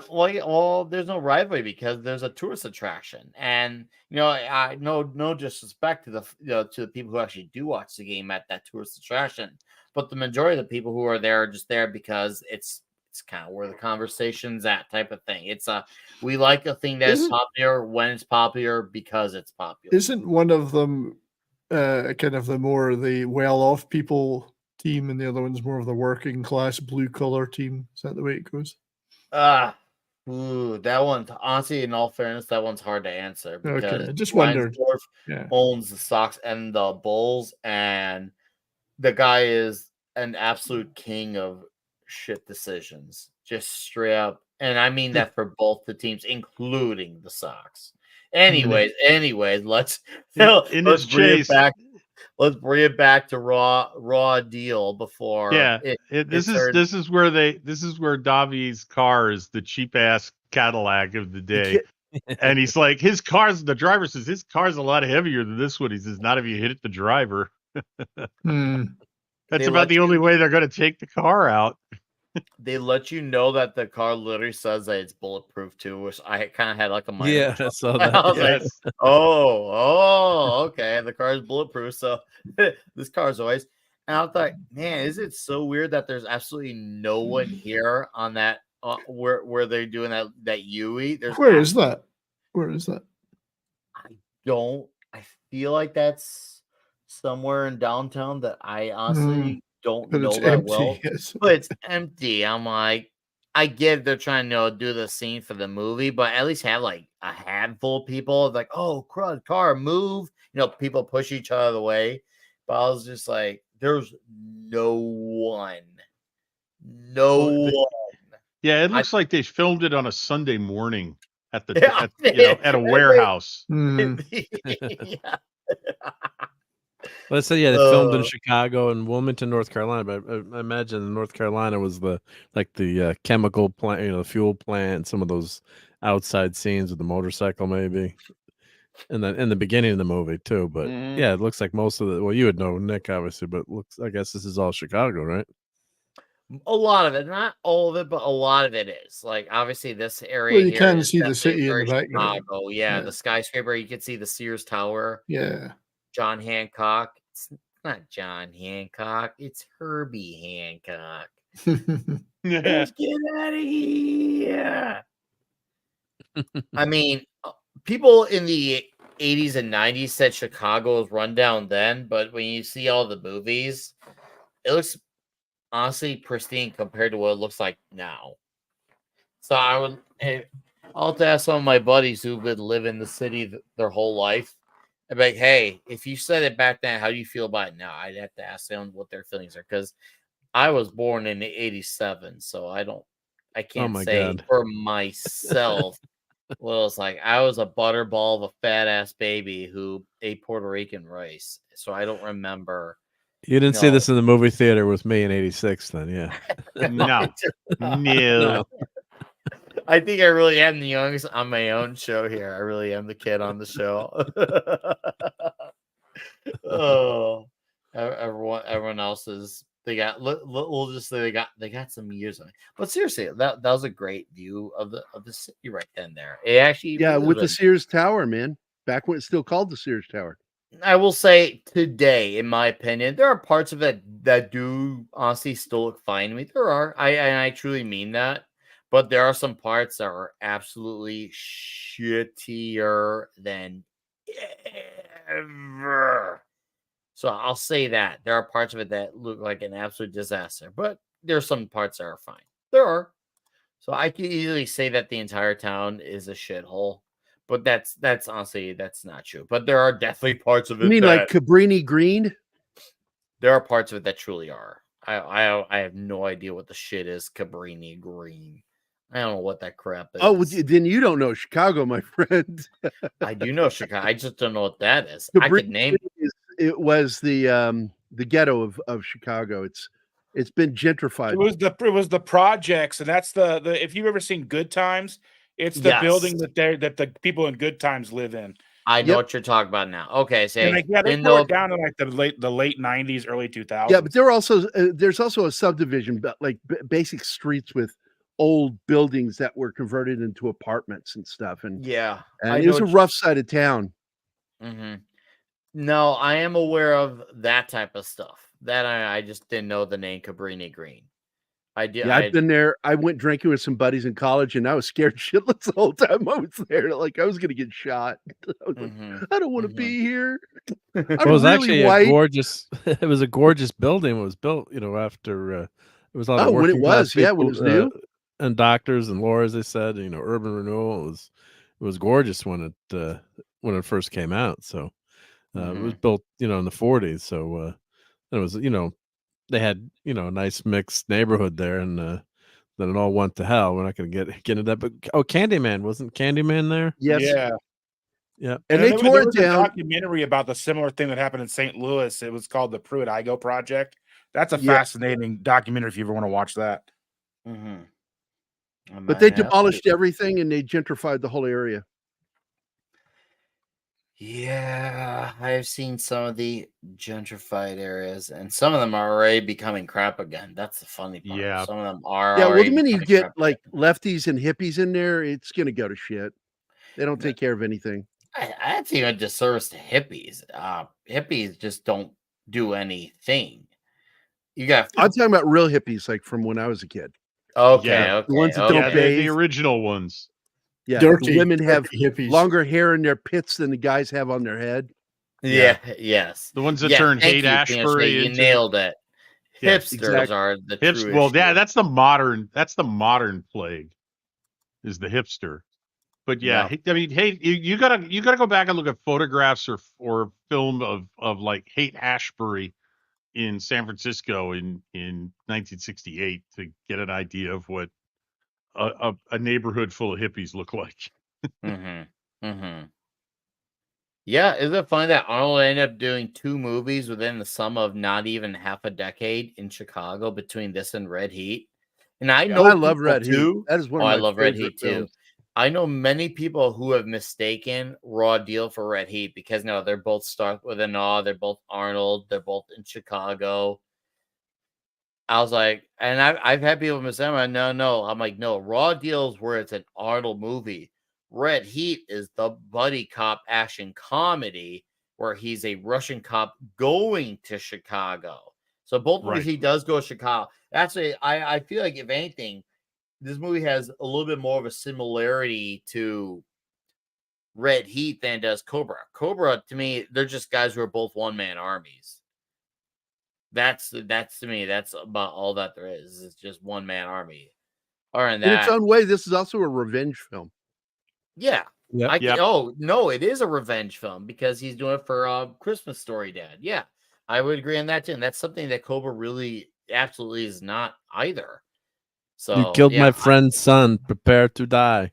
well, there's no rivalry because there's a tourist attraction, and I no disrespect to the people who actually do watch the game at that tourist attraction, but the majority of the people who are there are just there because it's kind of where the conversation's at, type of thing. It's we like a thing that's popular when it's popular because it's popular. Isn't one of them kind of the well-off people team, and the other one's more of the working class blue collar team? Is that the way it goes? Ooh, that one, honestly, in all fairness, that one's hard to answer because Okay, just wondered. Reinsdorf owns the Sox and the Bulls, and the guy is an absolute king of shit decisions, just straight up. And I mean that for both the teams, including the Sox. Anyways, let's in let's his bring chase. it back. Let's bring it back to raw deal before. This is where Davi's car is the cheap ass Cadillac of the day. And he's like, the driver says his car's a lot heavier than this one. He says, not if you hit the driver. That's about the only way they're going to take the car out. They let you know that the car literally says that it's bulletproof too, which I kind of had like a mind. Yeah, I saw that. I was like, okay, the car is bulletproof, so this car's always. And I was like, man, is it so weird that there's absolutely no one here on that where they're doing that UE? Where is that? I feel like that's somewhere in downtown that I honestly don't know that empty, well. yes. But it's empty. I'm like, I get they're trying to do the scene for the movie, but at least have like a handful of people like, oh, crud, car, move. People push each other away. But I was just like, there's no one. Yeah, it looks like they filmed it on a Sunday morning at a warehouse. Let's say they filmed in Chicago and Wilmington, North Carolina. But I imagine North Carolina was the chemical plant, the fuel plant, some of those outside scenes with the motorcycle, maybe. And then in the beginning of the movie too. But yeah, it looks like most of you would know Nick obviously, but I guess this is all Chicago, right? A lot of it, not all of it, but a lot of it is. Like obviously this area. Well, you can see the city in the background. Chicago, yeah, the skyscraper. You can see the Sears Tower. Yeah. John Hancock. It's not John Hancock. It's Herbie Hancock. Let's get out of here. I mean, people in the 80s and 90s said Chicago was run down then, but when you see all the movies, it looks honestly pristine compared to what it looks like now. So I'll have to ask some of my buddies who've been living in the city their whole life. I'd be like, hey, if you said it back then, how do you feel about it now? I'd have to ask them what their feelings are because I was born in 87, so I can't say God. for myself what it was like. I was a butterball of a fat ass baby who ate Puerto Rican rice, so I don't remember. You didn't see this in the movie theater with me in 86 then, yeah. No. I think I really am the youngest on my own show here. I really am the kid on the show. Everyone else is. We'll just say they got some years on it. But seriously, that was a great view of the city right then there. It actually with the Sears Tower, man. Back when it's still called the Sears Tower. I will say today, in my opinion, there are parts of it that do honestly still look fine to me. There are. I truly mean that. But there are some parts that are absolutely shittier than ever. So I'll say that. There are parts of it that look like an absolute disaster. But there's some parts that are fine. There are. So I can easily say that the entire town is a shithole. But that's honestly, that's not true. But there are definitely parts of it. You mean like Cabrini Green? There are parts of it that truly are. I have no idea what the shit is Cabrini Green. I don't know what that crap is. Oh, then you don't know Chicago, my friend. I do know Chicago. I just don't know what that is. I could name it. It was the ghetto of Chicago. It's been gentrified. It was the projects, and that's the if you've ever seen Good Times, it's the building that the people in Good Times live in. I know what you're talking about now. Okay, so they tore it down in like the late 90s, early 2000s. Yeah, but there's also a subdivision, but like basic streets with old buildings that were converted into apartments and stuff. And yeah, and it was a rough side of town. Mm-hmm. No, I am aware of that type of stuff. That I just didn't know the name Cabrini Green. I did. Yeah, I've been there. I went drinking with some buddies in college, and I was scared shitless the whole time I was there. Like I was going to get shot. I don't want to be here. It was actually a gorgeous. It was a gorgeous building. It was built, after it was a lot of when it was, when it was new. and doctors and lore, as they said, urban renewal. It was gorgeous when it first came out. So it was built, in the 40s. So it was, they had, a nice mixed neighborhood there, and then it all went to hell. We're not going to get into that. But Candyman, wasn't Candyman there? Yes. Yeah. Yeah. And they tore there it was a down. documentary about the similar thing that happened in St. Louis. It was called the Pruitt-Igoe Project. That's a fascinating documentary if you ever want to watch that. But they demolished everything and they gentrified the whole area. Yeah, I've seen some of the gentrified areas, and some of them are already becoming crap again. That's the funny part. Yeah. Some of them are. Yeah, well, the already minute you becoming get crap like lefties and hippies in there, it's gonna go to shit. They don't take care of anything. I think a disservice to hippies. Hippies just don't do anything. You got. I'm talking about real hippies, like from when I was a kid. Okay, The ones that don't bathe. The original ones. Yeah, Dirty, the women have hippies. longer hair in their pits than the guys have on their head. Yes. The ones that turn thank Haight you, Ashbury you into nailed it. Yeah, Hipsters are the true Well, issue. yeah, that's the modern plague, is the hipster. But yeah, I mean, hey, you gotta go back and look at photographs or film of like Haight Ashbury in San Francisco in 1968 to get an idea of what a neighborhood full of hippies look like. Yeah, isn't it funny that Arnold ended up doing 2 movies within the sum of not even half a decade in Chicago between this and Red Heat? And I know I love Red too. Heat. That is one Oh, of I my love Red favorite Heat too. films. I know many people who have mistaken Raw Deal for Red Heat because no, they're both stuck within they're both Arnold, they're both in Chicago. I was like, and I've had people mistake. No. I'm like, no, Raw Deal is where it's an Arnold movie. Red Heat is the buddy cop action comedy where he's a Russian cop going to Chicago. So both movies he does go to Chicago. Actually, I feel like if anything, this movie has a little bit more of a similarity to Red Heat than does Cobra. Cobra, to me, they're just guys who are both one-man armies. That's to me, that's about all that there is. It's just one-man army. Or in its own way, this is also a revenge film. Yeah. Yep. Oh, no, it is a revenge film because he's doing it for Christmas Story Dad. Yeah, I would agree on that too. And that's something that Cobra really absolutely is not either. So You killed my friend's son. Prepare to die.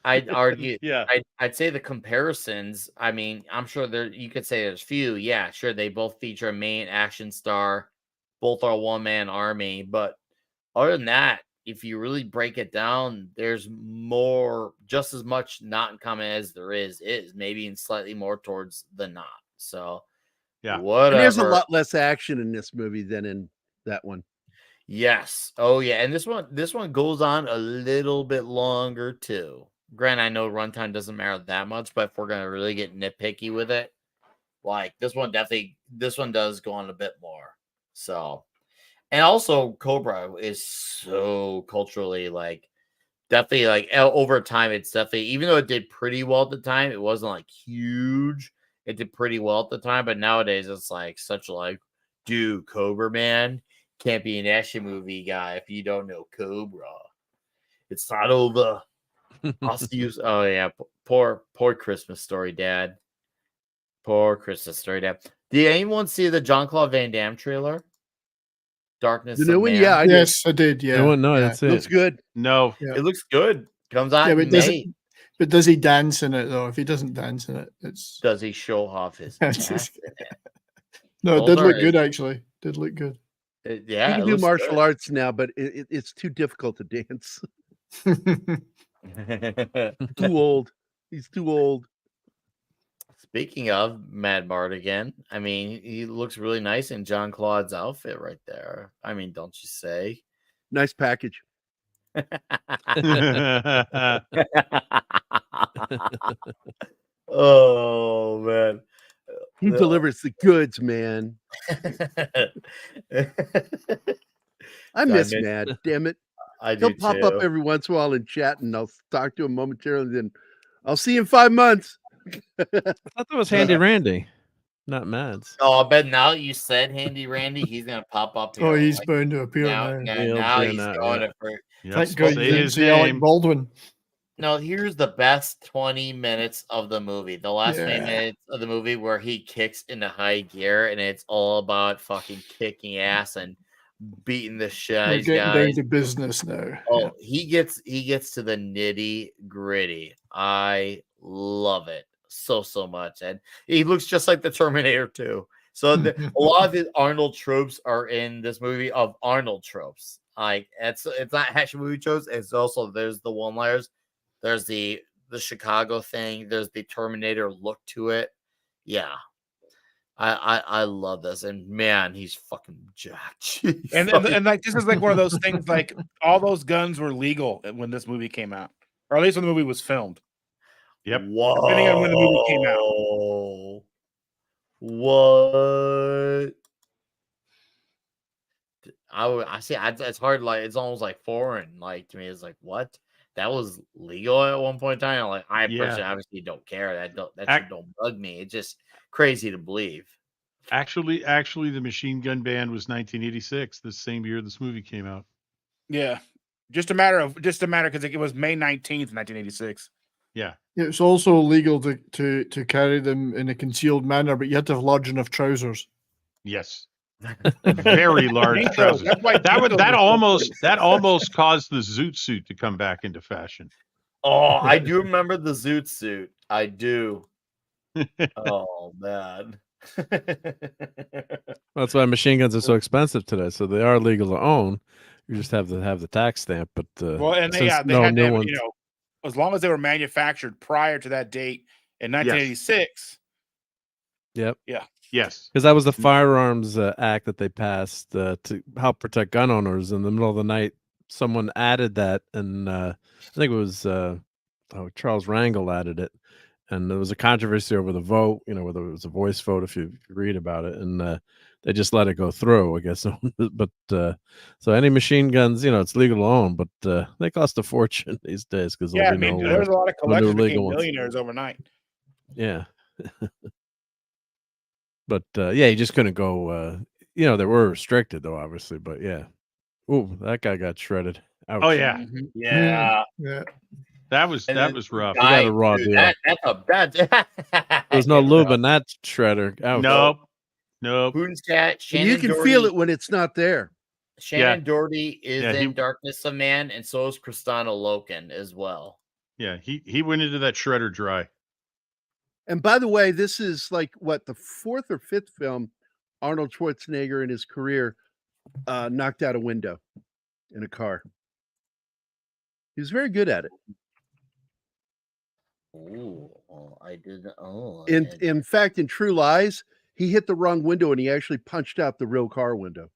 I'd argue. Yeah. I'd say the comparisons. I mean, I'm sure you could say there's few. Yeah, sure. They both feature a main action star. Both are one-man army. But other than that, if you really break it down, there's more, just as much not in common as there is maybe in slightly more towards the not. So yeah, whatever. And there's a lot less action in this movie than in that one. Yes. Oh yeah. And this one goes on a little bit longer too. Granted, I know runtime doesn't matter that much, but if we're gonna really get nitpicky with it, like this one does go on a bit more. So, and also Cobra is so culturally definitely over time, it's definitely, even though it did pretty well at the time, it wasn't like huge. It did pretty well at the time, but nowadays it's like such dude, Cobra, man. Can't be an action movie guy if you don't know Cobra. It's not over. I'll see you. Oh yeah, poor Christmas Story Dad. Poor Christmas Story Dad. Did anyone see the Jean-Claude Van Damme trailer? Darkness. The new one, yeah, yes, I did. Yeah, no, I didn't see looks it. good. No, it looks good. Comes out in but May. But does he dance in it though? If he doesn't dance in it, it's does he show off his ass in it? No, it did look good actually. Did look good. Yeah, he can do martial arts now, but it's too difficult to dance. Too old. He's too old. Speaking of Mad Mardigan, I mean, he looks really nice in John Claude's outfit right there. I mean, don't you say? Nice package. Oh man, he delivers the goods, man. I miss Mad. Damn it. He'll pop up every once in a while in chat, and I'll talk to him momentarily. Then I'll see you in 5 months. I thought that was Handy Randy. not Mads. Oh, I bet now you said Handy Randy, he's gonna pop up here. Oh, he's bound to appear now. now. Now he's going to for. Thank God you didn't say Alec Baldwin. No, here's the best 20 minutes of the movie. The last 20 Yeah. minutes of the movie where he kicks into high gear, and it's all about fucking kicking ass and beating the shit out of We're these getting guys. down to business now. Oh, he gets to the nitty gritty. I love it so much, and he looks just like the Terminator too. So a lot of the Arnold tropes are in this movie of Arnold tropes. Like it's not action movie tropes. It's also there's the one-liners, there's the Chicago thing, there's the Terminator look to it. Yeah. I love this, and man, he's fucking jacked. And like this is like one of those things. Like all those guns were legal when this movie came out, or at least when the movie was filmed. Yep. Whoa. Depending on when the movie came out. What? I see. It's hard. Like it's almost like foreign. Like to me, it's like what? That was legal at one point in time. Like I personally obviously don't care. That shit don't bug me. It's just crazy to believe. Actually, the machine gun ban was 1986, the same year this movie came out. Yeah, just a matter because it was May 19th, 1986. Yeah. It's also illegal to carry them in a concealed manner, but you had to have large enough trousers. Yes. Very large trousers. That almost caused the zoot suit to come back into fashion. Oh, I do remember the zoot suit. I do. Oh man. That's why machine guns are so expensive today. So they are legal to own. You just have to have the tax stamp. But well, and they had to have, as long as they were manufactured prior to that date in 1986. Yep. Yeah. Yes. Because that was the Firearms Act that they passed to help protect gun owners. In the middle of the night, someone added that, and I think it was Charles Rangel added it. And there was a controversy over the vote, whether it was a voice vote, if you read about it, and they just let it go through, I guess. But so any machine guns, it's legal to own, but they cost a fortune these days because there was a lot of collectors became millionaires overnight. Yeah, but you just couldn't go. They were restricted though, obviously, but yeah. Ooh, that guy got shredded. Ouch. Oh yeah, yeah. That was rough. You got a raw deal. That's a bad. There's no lube in that shredder. Ouch. Nope. Boone's cat. You can feel it when it's not there. Shannon Doherty is in Darkness of Man, and so is Kristanna Loken as well. Yeah, he went into that shredder dry. And by the way, this is like what the fourth or fifth film Arnold Schwarzenegger in his career knocked out a window in a car. He was very good at it. Oh, I didn't. Oh, in fact, in True Lies, he hit the wrong window and he actually punched out the real car window.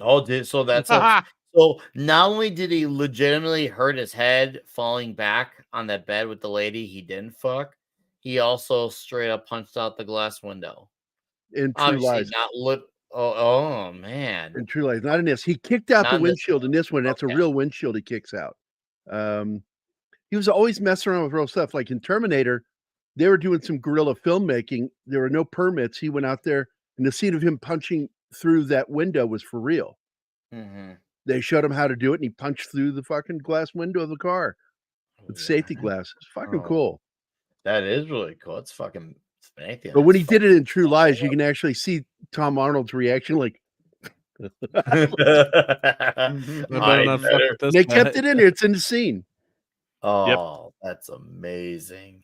Oh, so that's so. Not only did he legitimately hurt his head falling back on that bed with the lady he didn't fuck, he also straight up punched out the glass window. In True Lies, not oh man! In True Lies, not in this. He kicked out the windshield in this one. That's a real windshield he kicks out. He was always messing around with real stuff. Like in Terminator, they were doing some guerrilla filmmaking. There were no permits. He went out there, and the scene of him punching through that window was for real. Mm-hmm. They showed him how to do it, and he punched through the fucking glass window of the car with safety glass. It's fucking cool. That is really cool. It's fucking fantastic. But when he did it in True Lies, you can actually see Tom Arnold's reaction, like. They kept it in there. It's in the scene. Oh, that's amazing.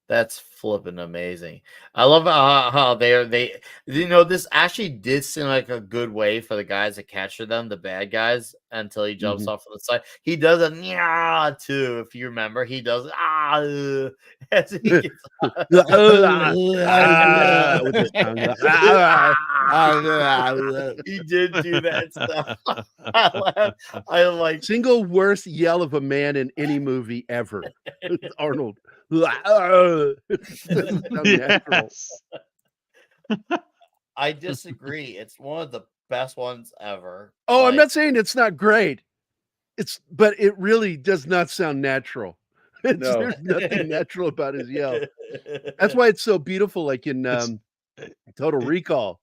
That's flipping amazing. I love how they this actually did seem like a good way for the guys to capture them, the bad guys, until he jumps off on the side. He does a too, if you remember. He does as he gets with his tongue. He did do that stuff. I like single worst yell of a man in any movie ever. Arnold. Yes. I disagree. It's one of the best ones ever. Oh, I'm not saying it's not great. But it really does not sound natural. There's nothing natural about his yell. That's why it's so beautiful. Like in Total Recall,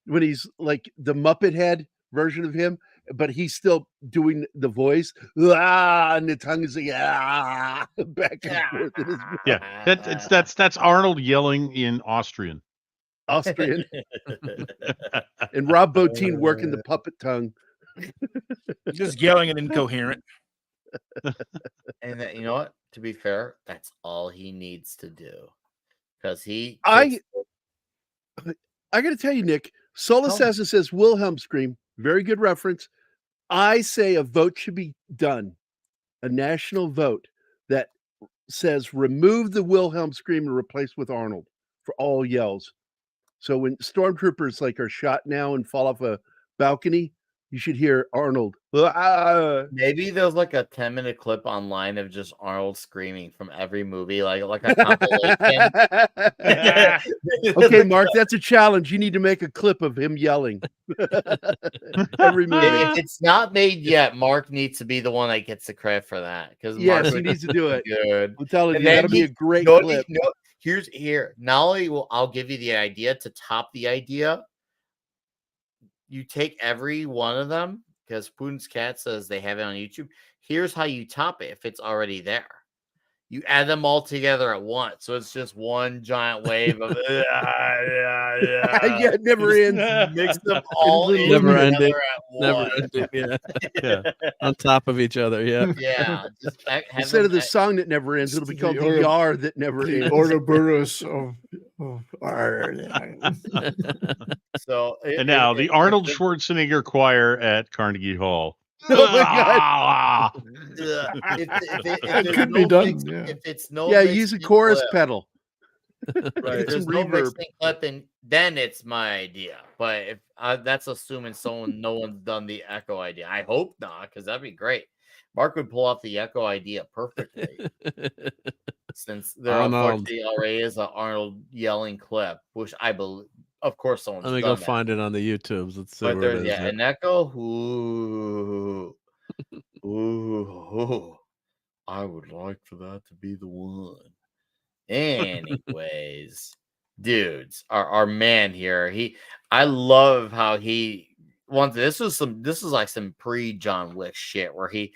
when he's like the Muppet head version of him, but he's still doing the voice, and the tongue is like, back and forth in his mouth. Yeah, that's Arnold yelling in Austrian. Austrian. And Rob Bottin working the puppet tongue. Just yelling and incoherent. And that, you know what? To be fair, that's all he needs to do. Because I got to tell you, Nick, Sola says Wilhelm scream. Very good reference. I say a vote should be done, a national vote that says remove the Wilhelm scream and replace with Arnold for all yells. So when stormtroopers like are shot now and fall off a balcony, you should hear Arnold. Maybe there's like a 10-minute clip online of just Arnold screaming from every movie, like a compilation. Okay, Mark, that's a challenge. You need to make a clip of him yelling. Every movie. If it's not made yet, Mark needs to be the one that gets the credit for that. Because yes, he needs to do it. Good. I'm telling you, that'll be a great clip. Not only will I'll give you the idea to top the idea. You take every one of them, because Putin's Cat says they have it on YouTube. Here's how you top it if it's already there. You add them all together at once. So it's just one giant wave of yeah, it never ends. Mix them all in Never ending. together at Never once. ending. Yeah. On top of each other. Yeah. Yeah. Just instead of the song that never ends, it'll be called the Yar that never the ends. Ouroboros of So and now the Arnold Schwarzenegger Choir at Carnegie Hall. Oh my God. It could be done. If it's no use a chorus clip, pedal. If there's no mixing clip, and then it's my idea. But if that's assuming no one's done the echo idea. I hope not, because that'd be great. Mark would pull off the echo idea perfectly. Since there unfortunately already is an Arnold yelling clip, which I believe, of course, someone's Let me done go find it on the YouTubes. Let's see but where there's it is. an echo. Ooh, I would like for that to be the one. Anyways, dudes, our man here, I love how he wants. This is like some pre-John Wick shit where he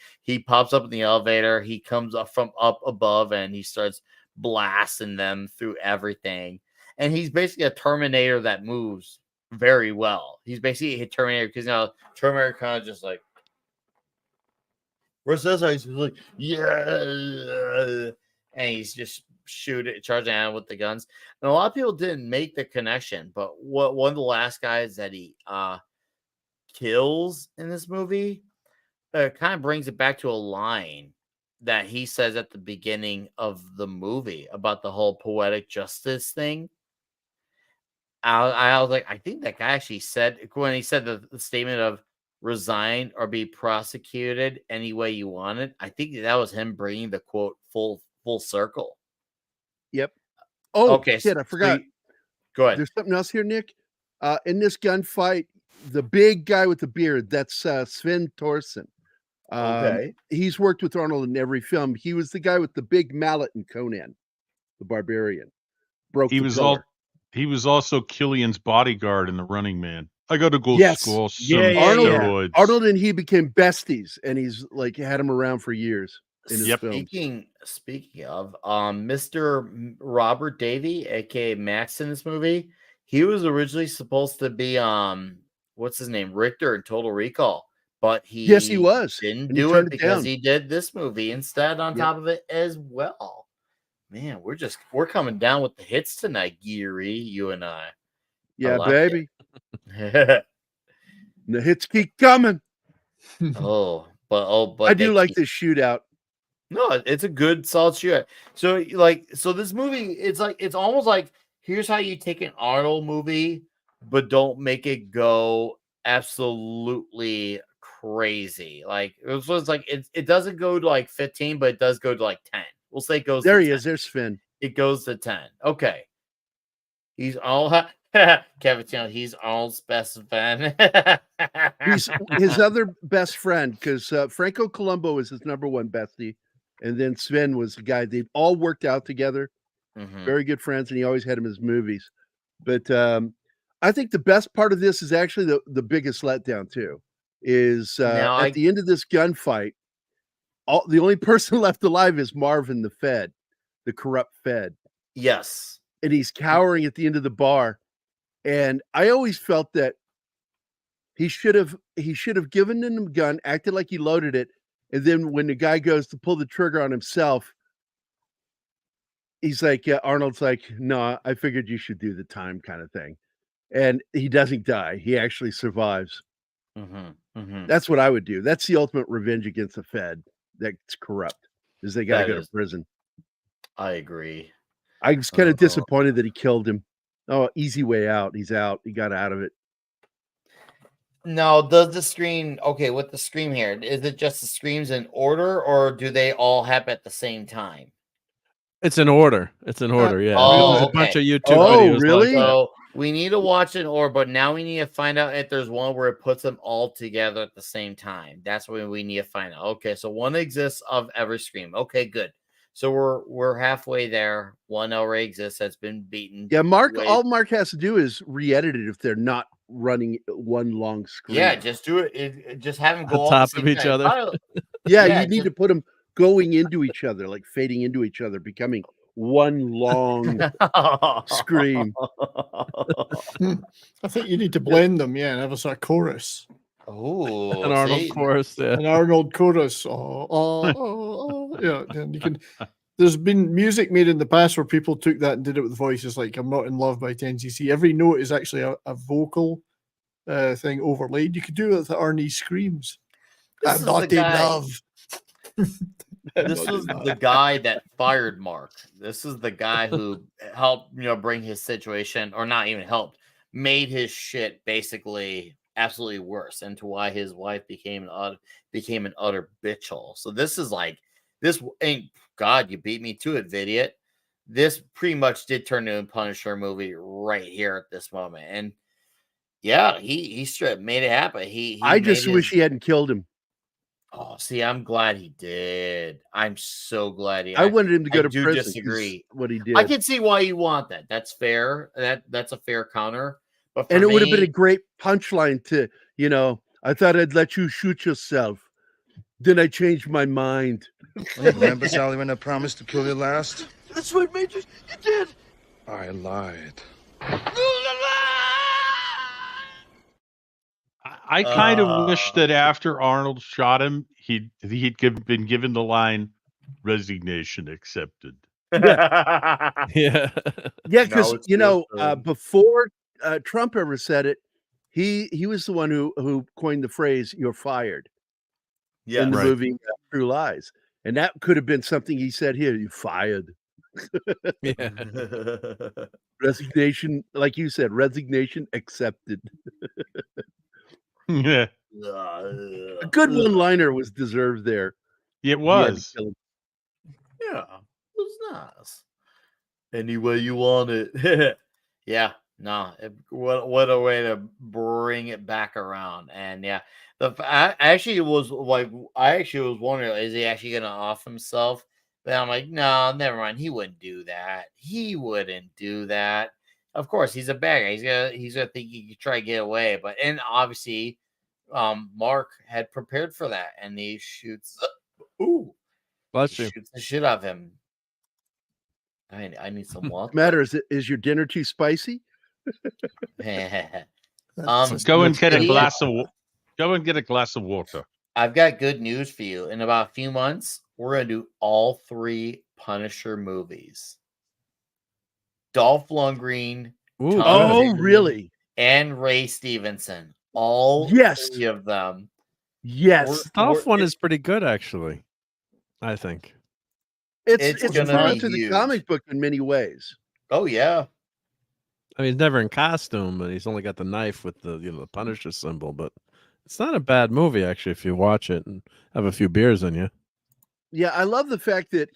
pops up in the elevator, he comes up from up above and he starts blasting them through everything. And he's basically a Terminator that moves very well. He's basically a Terminator because Terminator kind of just like, where's this? He's like, yeah, and he's just charging at him with the guns. And a lot of people didn't make the connection, but one of the last guys that he kills in this movie kind of brings it back to a line that he says at the beginning of the movie about the whole poetic justice thing. I was like, I think that guy actually said, when he said the statement of resign or be prosecuted any way you want it, I think that was him bringing the quote full circle. Yep. Oh, okay. Shit, I forgot. Go ahead. There's something else here, Nick. In this gunfight, the big guy with the beard, that's Sven Thorsen. Okay. He's worked with Arnold in every film. He was the guy with the big mallet in Conan, the Barbarian. He was also Killian's bodyguard in The Running Man. I got to go score some Arnold, steroids. Arnold and he became besties, and he's like had him around for years in his films. Speaking of Mr. Robert Davey, aka Max in this movie, he was originally supposed to be what's his name, Richter in Total Recall, but he was didn't do it because he did this movie instead on top of it as well. Man, we're coming down with the hits tonight, Gerry, you and I. Yeah, baby. The hits keep coming. But I do like this shootout. No, it's a good solid shootout. So this movie, it's almost like here's how you take an Arnold movie, but don't make it go absolutely crazy. Like it doesn't go to like 15, but it does go to like 10. We'll say it goes. There to he 10. is. There's Sven. It goes to 10. Okay. He's all Kevin. He's Arnold's best friend. He's his other best friend because Franco Columbo was his number one bestie, and then Sven was the guy. They all worked out together. Very good friends, and he always had him in his movies. But I think the best part of this is actually the biggest letdown too. Is at the end of this gunfight, the only person left alive is Marvin, the Fed, the corrupt Fed. Yes, and he's cowering at the end of the bar. And I always felt that he should have given him the gun, acted like he loaded it, and then when the guy goes to pull the trigger on himself, he's like, Arnold's like, "No, I figured you should do the time," kind of thing. And he doesn't die; he actually survives. That's what I would do. That's the ultimate revenge against the Fed that's corrupt, is they got to go to prison. I agree. I was kind of disappointed that he killed him. Oh, easy way out. He's out. He got out of it. Now, does the screen with the scream here? Is it just the screams in order, or do they all happen at the same time? It's in order. It's in order. Yeah. Oh, There's a bunch of YouTube videos. videos. Really? So we need to watch in order, but now we need to find out if there's one where it puts them all together at the same time. That's what we need to find out. Okay, so one exists of every scream. Okay, good. So we're halfway there. One already exists that's been beaten. Yeah, all Mark has to do is re-edit it if they're not running one long screen. Yeah, just do it. Just have them go on top of each other. Yeah, you need to put them going into each other, like fading into each other, becoming one long scream. I think you need to blend them, and have a sort of chorus. Oh, an Arnold chorus, yeah. An Arnold chorus. Yeah, and you can. There's been music made in the past where people took that and did it with voices, like "I'm Not in Love" by 10cc. Every note is actually a vocal thing overlaid. You could do it with Arnie screams. I'm not in love. This was the guy that fired Mark. This is the guy who helped, bring his situation, or not even helped, made his shit basically absolutely worse, and to why his wife became an utter bitchhole. So this is like, this ain't, God, you beat me to it, Vidiot. This pretty much did turn into a Punisher movie right here at this moment. And yeah, he straight made it happen. I just wish he hadn't killed him. Oh, see, I'm glad he did. I'm so glad I wanted him to go to prison. Disagree. What he did. I can see why you want that. That's fair. That's a fair counter. But and it would have been a great punchline to, I thought I'd let you shoot yourself. Then I changed my mind. Remember, Sally, when I promised to kill you last? That's what made you did. I lied. I kind of wish that after Arnold shot him, he'd been given the line, "Resignation accepted." Yeah, yeah, because before Trump ever said it, he was the one who coined the phrase "you're fired." Yeah, in the movie True Lies, and that could have been something he said here. You fired. Yeah. Resignation, like you said, resignation accepted. Yeah. A good one-liner was deserved there. It was. Yeah, it was nice. Any way you want it. Yeah, no. What a way to bring it back around. And yeah, I actually was wondering, is he actually gonna off himself? But I'm like, no, never mind. He wouldn't do that. He wouldn't do that. Of course, he's a bad guy. He's gonna think he could try to get away. And obviously, Mark had prepared for that, and he shoots. Shoots the shit out of him. I need some water. Matter is your dinner too spicy? Go and get a glass of water. I've got good news for you. In about a few months, we're gonna do all 3 Punisher movies. Dolph Lundgren. Really? And Ray Stevenson. All 3 of them. Yes. Dolph one is pretty good, actually. I think. It's similar to the comic book in many ways. Oh, yeah. I mean, he's never in costume, but he's only got the knife with the the Punisher symbol. But it's not a bad movie, actually, if you watch it and have a few beers in you. Yeah, I love the fact that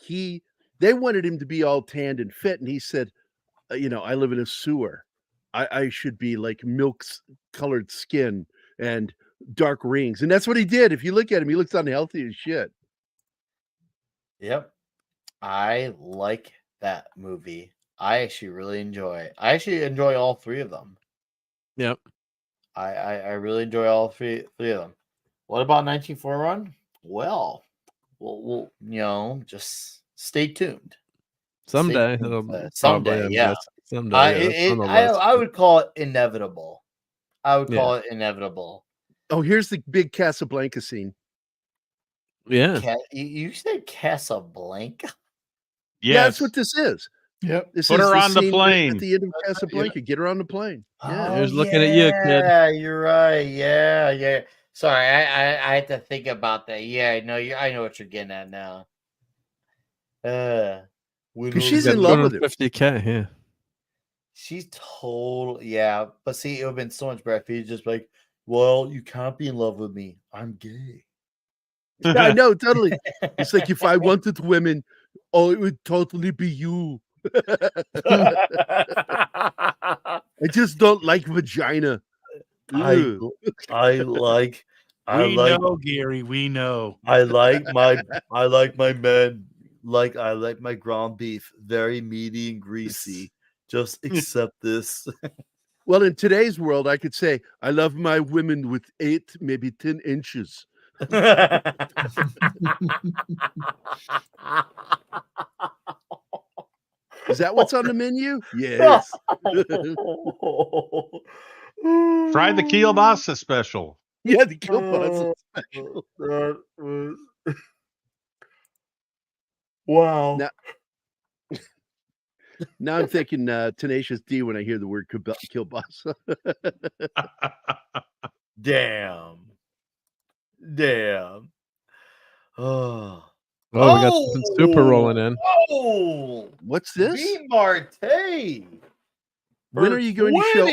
they wanted him to be all tanned and fit, and he said, I live in a sewer. I should be like milk-colored skin and dark rings. And that's what he did. If you look at him, he looks unhealthy as shit. Yep. I like that movie I actually really enjoy it. I actually enjoy all three of them. Yep. I really enjoy all three of them. What about 1941? Well, we'll just stay tuned. Someday. Someday, yeah. Someday. I would call it inevitable. I would call it inevitable. Oh, here's the big Casablanca scene. Yeah. You said Casablanca? Yeah, that's what this is. Yep. This Put is her the on the scene plane. at the end of Casablanca. Get her on the plane. Yeah. Here's looking at you, kid. Yeah, you're right. Yeah. Sorry, I had to think about that. Yeah, I know what you're getting at now. Because she's in love with him. 50K, yeah. She's total, yeah. But see, it would have been so much better if he's just like, well, you can't be in love with me. I'm gay. Yeah, I know, totally. It's like if I wanted women, it would totally be you. I just don't like vagina. I like. We know, Gary. We know. I like my men. I like my ground beef, very meaty and greasy. Just accept this. Well, in today's world, I could say I love my women with 8, maybe 10 inches. Is that what's on the menu? Yes. Try the kielbasa special. Yeah, the kielbasa special. Wow. Now I'm thinking Tenacious D when I hear the word kielbasa. Damn. Oh. We got something super rolling in. Oh, what's this? V. Marte. When are you going to show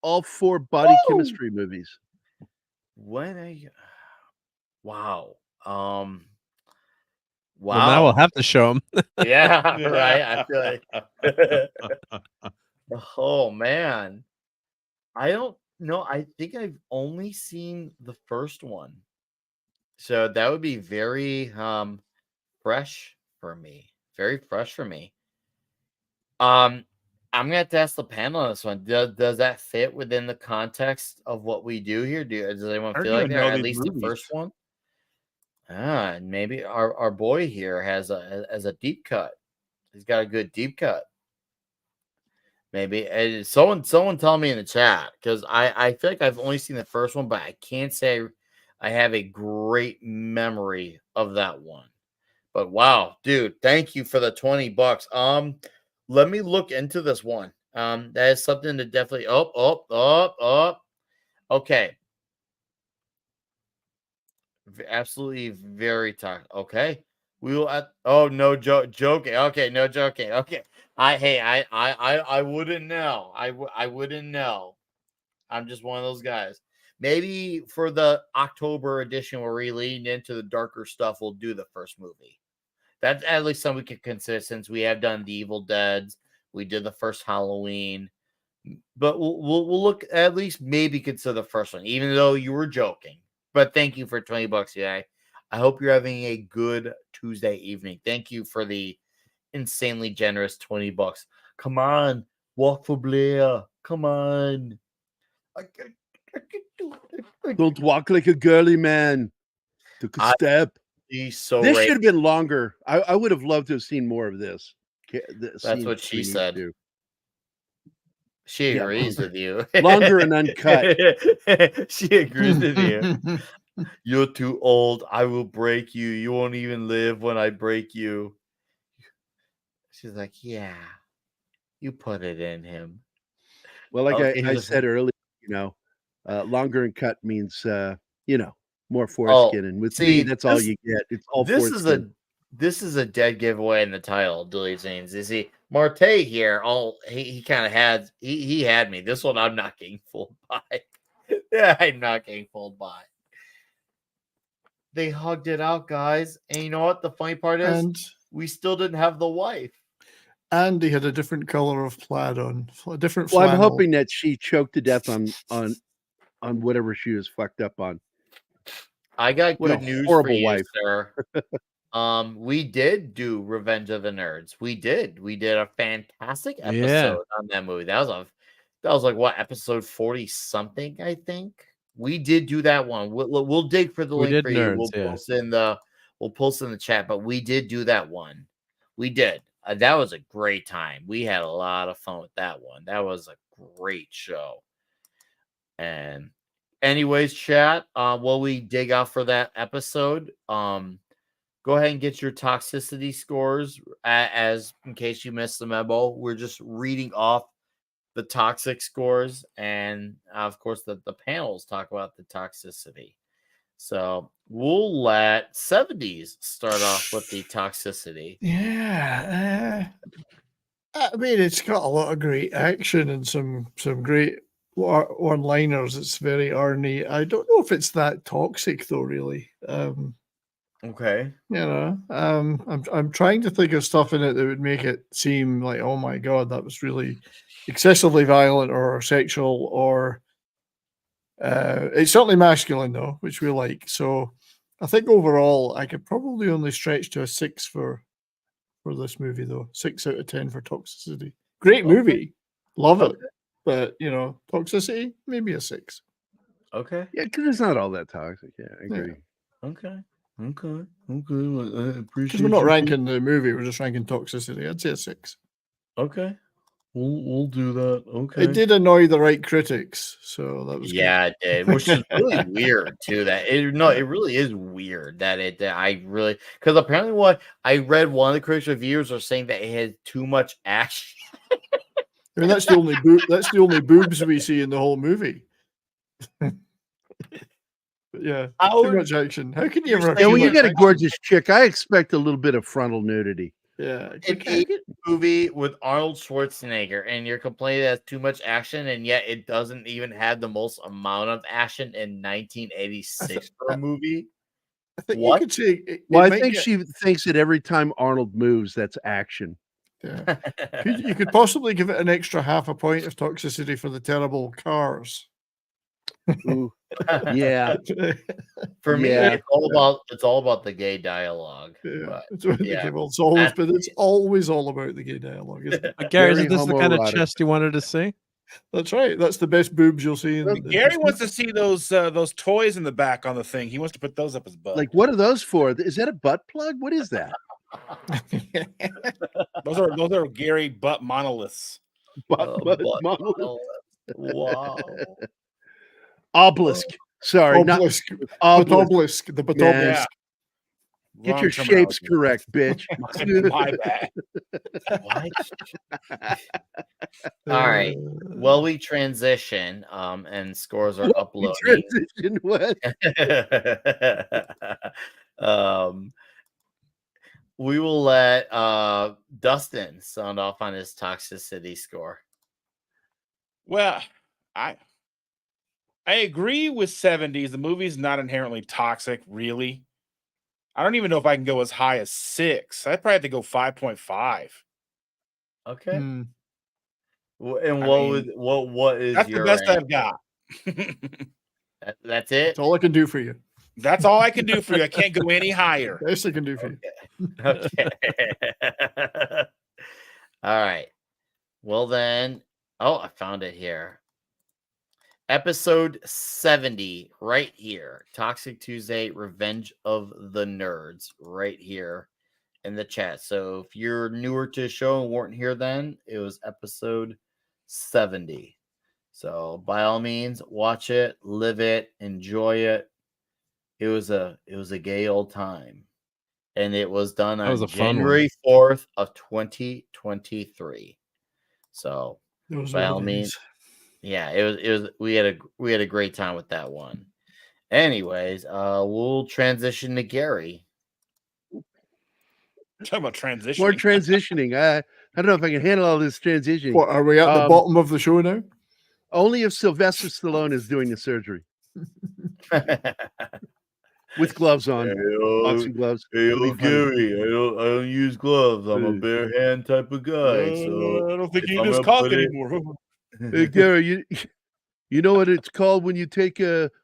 all 4 body chemistry movies? When are you? Wow. Well, now we'll have to show them. Yeah, right. I feel like. Oh man, I don't know. I think I've only seen the first one, so that would be very fresh for me. Very fresh for me. I'm gonna have to ask the panel on this one. Does that fit within the context of what we do here? Does anyone feel like that? At least the first one. And maybe our boy here has a deep cut. He's got a good deep cut. Maybe someone tell me in the chat, because I feel like I've only seen the first one, but I can't say I have a great memory of that one. But wow, dude, thank you for the $20. Let me look into this one. That is something to definitely okay. Absolutely very tough. Okay. We will no joking. Okay, no joking. Okay. I wouldn't know. I wouldn't know. I'm just one of those guys. Maybe for the October edition where we lean into the darker stuff, we'll do the first movie. That's at least something we could consider, since we have done the Evil Deads. We did the first Halloween. But we'll look, at least maybe consider the first one, even though you were joking. But thank you for $20 today. I hope you're having a good Tuesday evening. Thank you for the insanely generous $20. Come on, walk for Blair. Come on. Don't walk like a girly man. Took a step. He's so this should have been longer. I would have loved to have seen more of this. That's what she said. She agrees with you. Longer and uncut. She agrees with you. You're too old. I will break you. You won't even live when I break you. She's like, yeah, you put it in him. Well, like I said earlier, longer and cut means, more foreskin. And with me, that's all you get. It's all foreskin. This is a dead giveaway in the title, Dilly Zanes. You see, Marte here, he kind of had he had me. This one I'm not getting fooled by. Yeah, I'm not getting fooled by. They hugged it out, guys. And you know what the funny part is? We still didn't have the wife. And he had a different color of plaid on. A different Well, flannel. I'm hoping that she choked to death on whatever she was fucked up on. I got good news for you, sir. We did do Revenge of the Nerds. We did a fantastic Yeah. episode on that movie. That was like what, episode 40 something, I think. We did do that one. We'll dig for the We link did for you. Nerds, We'll yeah. post in the chat, but we did do that one. We did. That was a great time. We had a lot of fun with that one. That was a great show. And anyways, chat, while we dig out for that episode, go ahead and get your toxicity scores as in case you missed the memo. We're just reading off the toxic scores, and of course the panels talk about the toxicity. So we'll let 70s start off with the toxicity. Yeah. I mean, it's got a lot of great action and some great one-liners. It's very Arnie. I don't know if it's that toxic though, really. Okay. I'm trying to think of stuff in it that would make it seem like, oh my god, that was really excessively violent or sexual, or it's certainly masculine though, which we like. So I think overall I could probably only stretch to a 6 for this movie though. 6 out of 10 for toxicity. Great movie. Love it. But toxicity, maybe a 6. Okay. Yeah, because it's not all that toxic. Yeah, I agree. Okay. I appreciate. Because we're not ranking the movie, we're just ranking toxicity. I'd say a 6. Okay. We'll do that. Okay. It did annoy the right critics, so that was good. It did, which is really weird too. It really is weird that I really, because apparently what I read, one of the critics reviews are saying that it has too much action. I mean, that's the only boobs we see in the whole movie. But yeah, too much action. How can you ever? Yeah, when you get a gorgeous chick, I expect a little bit of frontal nudity. Yeah, an 80s movie with Arnold Schwarzenegger, and you're complaining that it's too much action, and yet it doesn't even have the most amount of action in 1986 for a movie. I think you could say. I think she thinks that every time Arnold moves, that's action. Yeah, you could possibly give it an extra half a point of toxicity for the terrible cars. Ooh. Yeah. For me, it's all about the gay dialogue. Yeah, it's always all about the gay dialogue, isn't it? Gary, isn't this the kind of chest you wanted to see? That's right. That's the best boobs you'll see. Gary wants to see those toys in the back on the thing. He wants to put those up his butt. Like, what are those for? Is that a butt plug? What is that? Those are Gary butt monoliths. Butt monoliths. Wow. Obelisk. Sorry, obelisk. Obelisk. The Batobelisk. Get your shapes correct, bitch. My bad. What? All right. Well, we transition, and scores are uploading. Transition what? We will let Dustin sound off on his toxicity score. Well, I agree with 70s. The movie's not inherently toxic, really. I don't even know if I can go as high as 6. I'd probably have to go 5.5. Okay. And what is that's your the best rank? I've got. That's it. That's all I can do for you. That's all I can do for you. I can't go any higher. Best I can do for you. Okay. All right. Well then. Oh, I found it here. Episode 70, right here. Toxic Tuesday, Revenge of the Nerds, right here in the chat. So if you're newer to the show and weren't here then, it was episode 70. So by all means, watch it, live it, enjoy it. It was a gay old time. And it was done on January 4th of 2023. So by all means. Yeah, it was we had a great time with that one. Anyways, we'll transition to Gerry. Talking about transitioning. More transitioning. I don't know if I can handle all this transitioning. What, are we at the bottom of the show now? Only if Sylvester Stallone is doing the surgery. With gloves on. Boxing gloves. Hey, Gerry, I don't use gloves. I'm a bare hand type of guy. So I don't think you use cock anymore. Hey, Gerry, you know what it's called when you take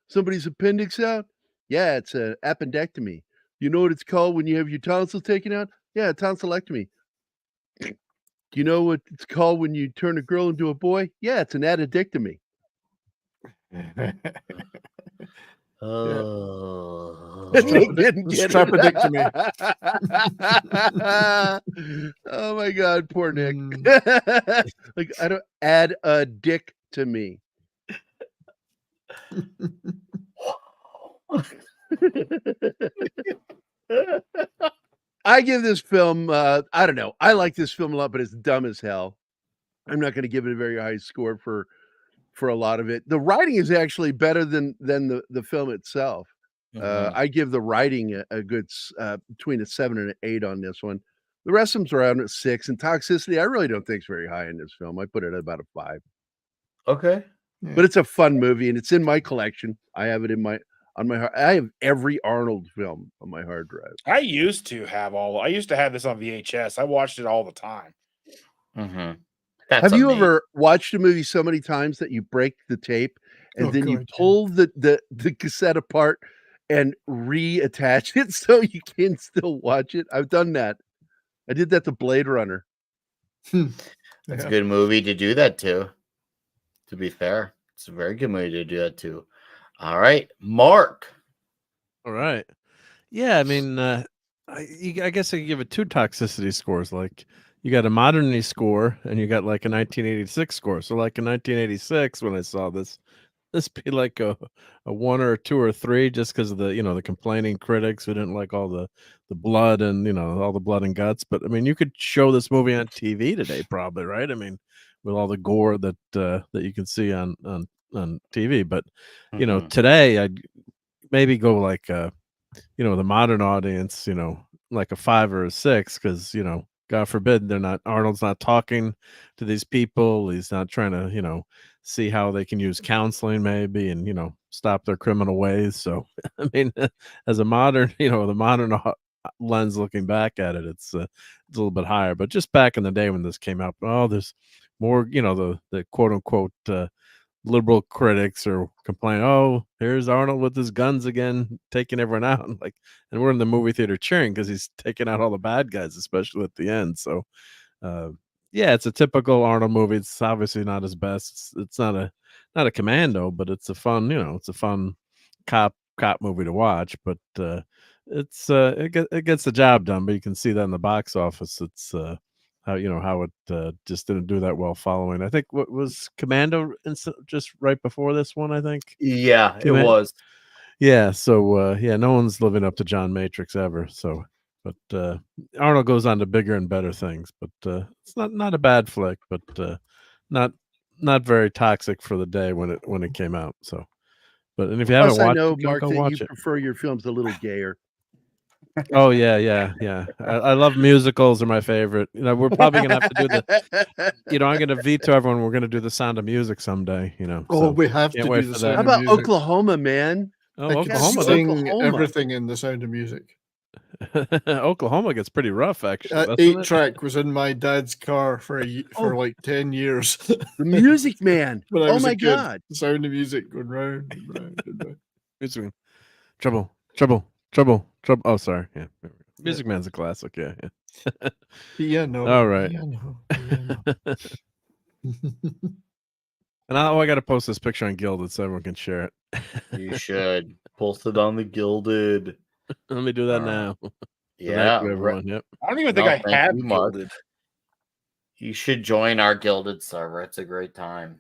somebody's appendix out? Yeah, it's an appendectomy. You know what it's called when you have your tonsils taken out? Yeah, tonsillectomy. Do you know what it's called when you turn a girl into a boy? Yeah, it's an addictomy. Oh, Nick didn't get it. Strapodictomy. Oh my God, poor Nick. Like, I don't add a dick to me. I give this film, I don't know. I like this film a lot, but it's dumb as hell. I'm not going to give it a very high score for a lot of it. The writing is actually better than the film itself. I give the writing a good between a 7 and an 8 on this one. The rest of them's around at 6, and Toxicity, I really don't think it's very high in this film. I put it at about a 5. Okay. But it's a fun movie, and it's in my collection. I have it in my I have every Arnold film on my hard drive. I used to have this on VHS. I watched it all the time. Have you ever watched a movie so many times that you break the tape and then you pull the cassette apart and reattach it so you can still watch it? I've done that. I did that to Blade Runner. That's a good movie to do that to be fair. It's a very good movie to do that to. All right, Mark. All right. Yeah, I mean, I guess I could give it 2 toxicity scores. Like, you got a modernity score and you got like a 1986 score. So like in 1986, when I saw this be like a 1 or a 2 or 3, just because of the, the complaining critics who didn't like all the blood and, all the blood and guts. But I mean, you could show this movie on TV today, probably, right? I mean, with all the gore that you can see on TV. But, today I'd maybe go like, the modern audience, like a 5 or a 6, because, God forbid Arnold's not talking to these people. He's not trying to, see how they can use counseling maybe and, stop their criminal ways. So, I mean, as a modern, the modern lens looking back at it, it's a little bit higher. But just back in the day when this came out, there's more, the quote unquote, liberal critics are complaining, oh, here's Arnold with his guns again, taking everyone out. And we're in the movie theater cheering because he's taking out all the bad guys, especially at the end. So, yeah, it's a typical Arnold movie. It's obviously not his best. It's not a Commando, but it's a fun, it's a fun cop movie to watch. But it gets the job done. But you can see that in the box office. It's how it just didn't do that well following. I think what was Commando just right before this one, I think. Yeah, it was. Yeah, so no one's living up to John Matrix ever. So, but Arnold goes on to bigger and better things. But it's not a bad flick, but not very toxic for the day when it came out. So, and if you haven't watched, I know, it, Mark, go that watch you it. prefer your films a little gayer. Oh yeah. I love musicals; are my favorite. We're probably gonna have to do the. I'm gonna veto everyone. We're gonna do The Sound of Music someday. Oh, we have to do The Sound How of about Music. Oklahoma, man? Oh, I could Oklahoma! sing everything in The Sound of Music. Oklahoma gets pretty rough, actually. That 8-track was in my dad's car for like 10 years. The Music Man. When I Oh was my a kid, God! The Sound of Music going round and round and round. Music Man. Trouble. Oh, sorry. Yeah. Music Man's a classic. Yeah. Piano. All right. Piano. And I got to post this picture on Gilded so everyone can share it. You should post it on the Gilded. Let me do that now. Yeah, Thank you, everyone. Yep. I don't even think I have Gilded. You should join our Gilded server. It's a great time.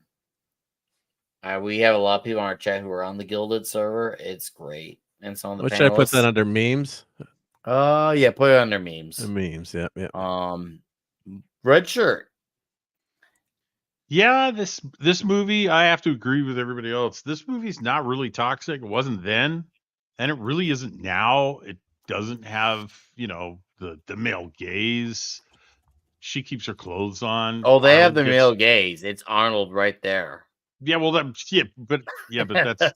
We have a lot of people on our chat who are on the Gilded server. It's great. And some of the What should I put that under, memes? Yeah, put it under memes. Memes, yeah. Red Shirt. Yeah, this movie, I have to agree with everybody else. This movie's not really toxic. It wasn't then, and it really isn't now. It doesn't have, the male gaze. She keeps her clothes on. Oh, they have the male gaze. It's Arnold right there. Yeah, well, but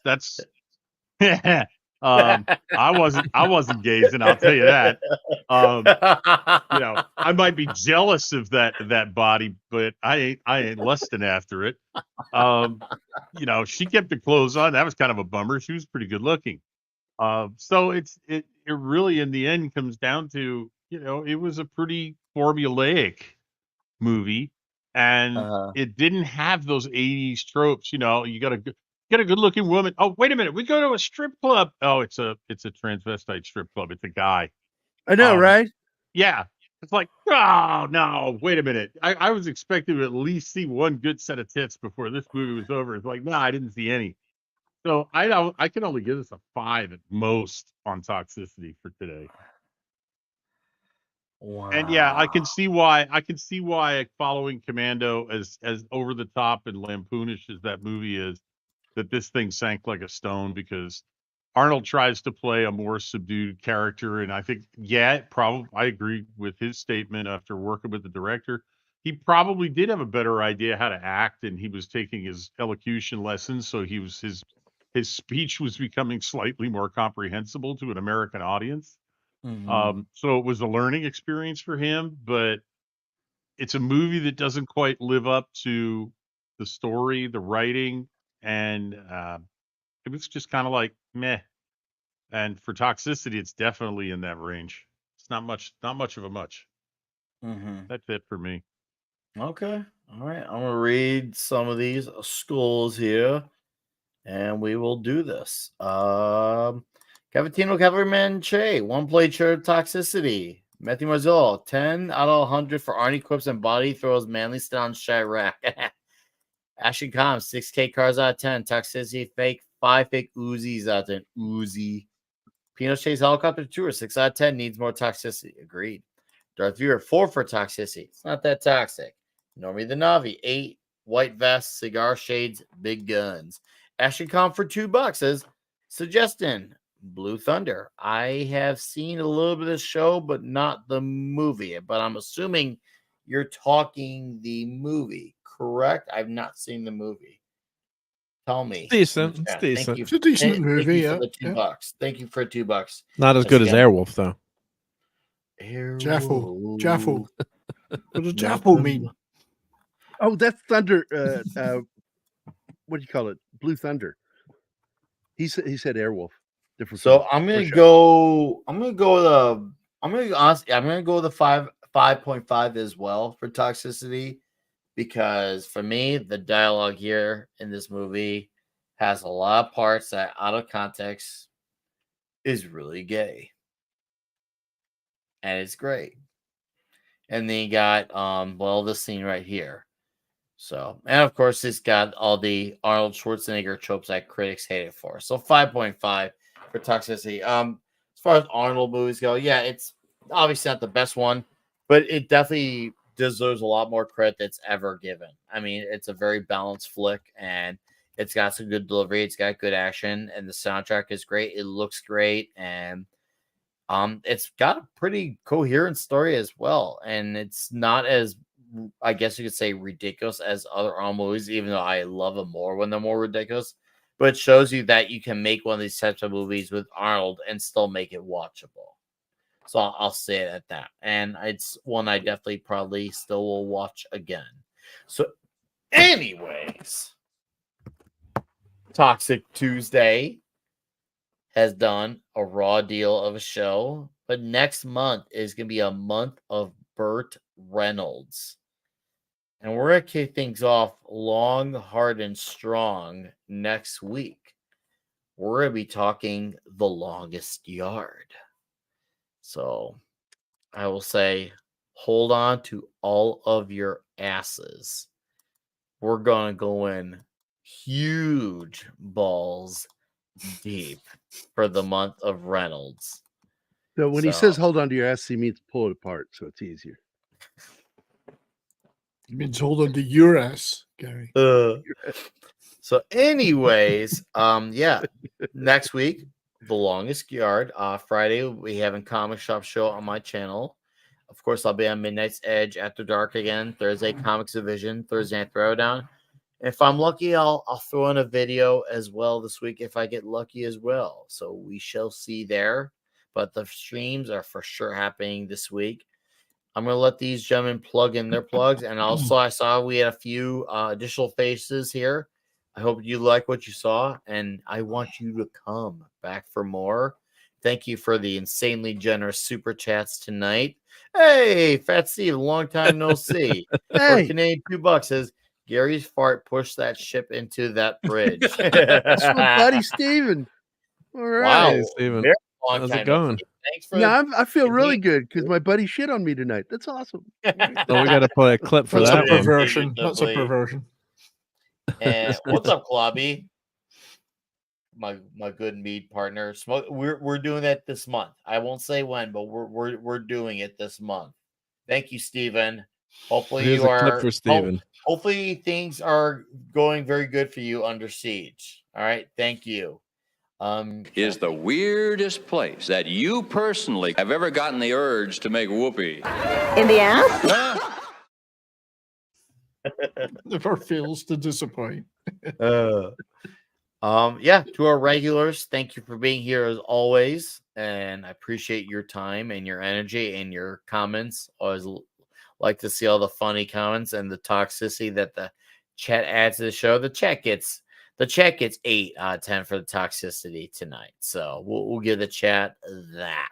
that's I wasn't gazing, I'll tell you that. I might be jealous of that body, but I ain't lusting after it. She kept her clothes on. That was kind of a bummer. She was pretty good looking. So it really in the end comes down to, it was a pretty formulaic movie, and it didn't have those 80s tropes. You got a good looking woman. Oh, wait a minute, we go to a strip club. Oh, it's a transvestite strip club. It's a guy. I know, right? Yeah. It's like, oh no, wait a minute. I was expecting to at least see one good set of tits before this movie was over. It's like, no, I didn't see any. So I can only give this a 5 at most on toxicity for today. Wow. And yeah, I can see why following Commando, as over the top and lampoonish as that movie is, that this thing sank like a stone, because Arnold tries to play a more subdued character, and I think, I agree with his statement after working with the director. He probably did have a better idea how to act, and he was taking his elocution lessons, so his speech was becoming slightly more comprehensible to an American audience. So it was a learning experience for him, but it's a movie that doesn't quite live up to the story, the writing, and it was just kind of like meh. And for toxicity, it's definitely in that range. It's not much of a much. That's it for me. Okay. All right. I'm gonna read some of these schools here, and we will do this. Cavatino Cavalryman Che, 1 plate shirt toxicity. Matthew Marzullo, 10 out of 100 for Arnie quips and body throws manly style on Chirac. Ashton Com, 6K cars out of 10. Toxicity fake, 5 fake Uzis out of 10. Uzi. Pinochet's helicopter tour, 6 out of 10. Needs more toxicity. Agreed. Darth Vader, 4 for toxicity. It's not that toxic. Normie the Navi, 8. White vest, cigar shades, big guns. Ashton Com for $2 says, suggesting Blue Thunder. I have seen a little bit of the show, but not the movie. But I'm assuming you're talking the movie, correct? I've not seen the movie. Tell me. Decent. It's decent. Thank you. It's a decent movie. Thank you Yeah. for the $2. Thank you for $2. Not as good as Airwolf, though. Jaffo. Jaffo. What does Jaffo mean? Oh, that's Thunder. What do you call it? Blue Thunder. He said Airwolf. Different. So I'm gonna go. I'm gonna go with the 5.5 as well for toxicity, because for me the dialogue here in this movie has a lot of parts that out of context is really gay, and it's great. And then you got this scene right here. So, and of course, it's got all the Arnold Schwarzenegger tropes that critics hate it for. So 5.5 for toxicity. As far as Arnold movies go, yeah, it's obviously not the best one, but it definitely deserves a lot more credit that's ever given. I mean, it's a very balanced flick, and it's got some good delivery. It's got good action, and the soundtrack is great. It looks great, and it's got a pretty coherent story as well. And it's not as, I guess you could say, ridiculous as other Arnold movies, even though I love them more when they're more ridiculous. But it shows you that you can make one of these types of movies with Arnold and still make it watchable. So I'll say it at that. And it's one I definitely probably still will watch again. So anyways, Toxic Tuesday has done a raw deal of a show. But next month is going to be a month of Burt Reynolds. And we're going to kick things off long, hard, and strong next week. We're going to be talking The Longest Yard. So I will say, hold on to all of your asses. We're going to go in huge balls deep for the month of Reynolds. So when he says hold on to your ass, he means pull it apart, so it's easier. It means hold on to your ass, Gary. So anyways, next week, The Longest Yard. Friday, we have a comic shop show on my channel. Of course, I'll be on Midnight's Edge after dark again. Thursday, Comics Division. Thursday, Throwdown. If I'm lucky, I'll throw in a video as well this week if I get lucky as well. So we shall see there. But the streams are for sure happening this week. I'm going to let these gentlemen plug in their plugs. And also, I saw we had a few additional faces here. I hope you like what you saw, and I want you to come back for more. Thank you for the insanely generous super chats tonight. Hey, Fat Steve, long time no see. For Canadian $2 says Gary's fart pushed that ship into that bridge. That's my buddy Steven. All right. Wow, Hey, Steven. very long How's time it no going? see. Thanks for Yeah, I feel the really good because my buddy shit on me tonight. That's awesome. So we got to play a clip for That's a that one. perversion. That's a perversion. And what's up, Klobby? My good mead partner. Smoke. We're doing that this month. I won't say when, but we're doing it this month. Thank you, Steven. Hopefully Here's you a clip are. for Steven. Hopefully things are going very good for you under siege. All right. Thank you. Is the weirdest place that you personally have ever gotten the urge to make whoopee? In the ass? Never fails to disappoint. Yeah, to our regulars, thank you for being here as always, and I appreciate your time and your energy and your comments. Always like to see all the funny comments and the toxicity that the chat adds to the show. The chat gets 8 out of 10 for the toxicity tonight, so we'll give the chat that.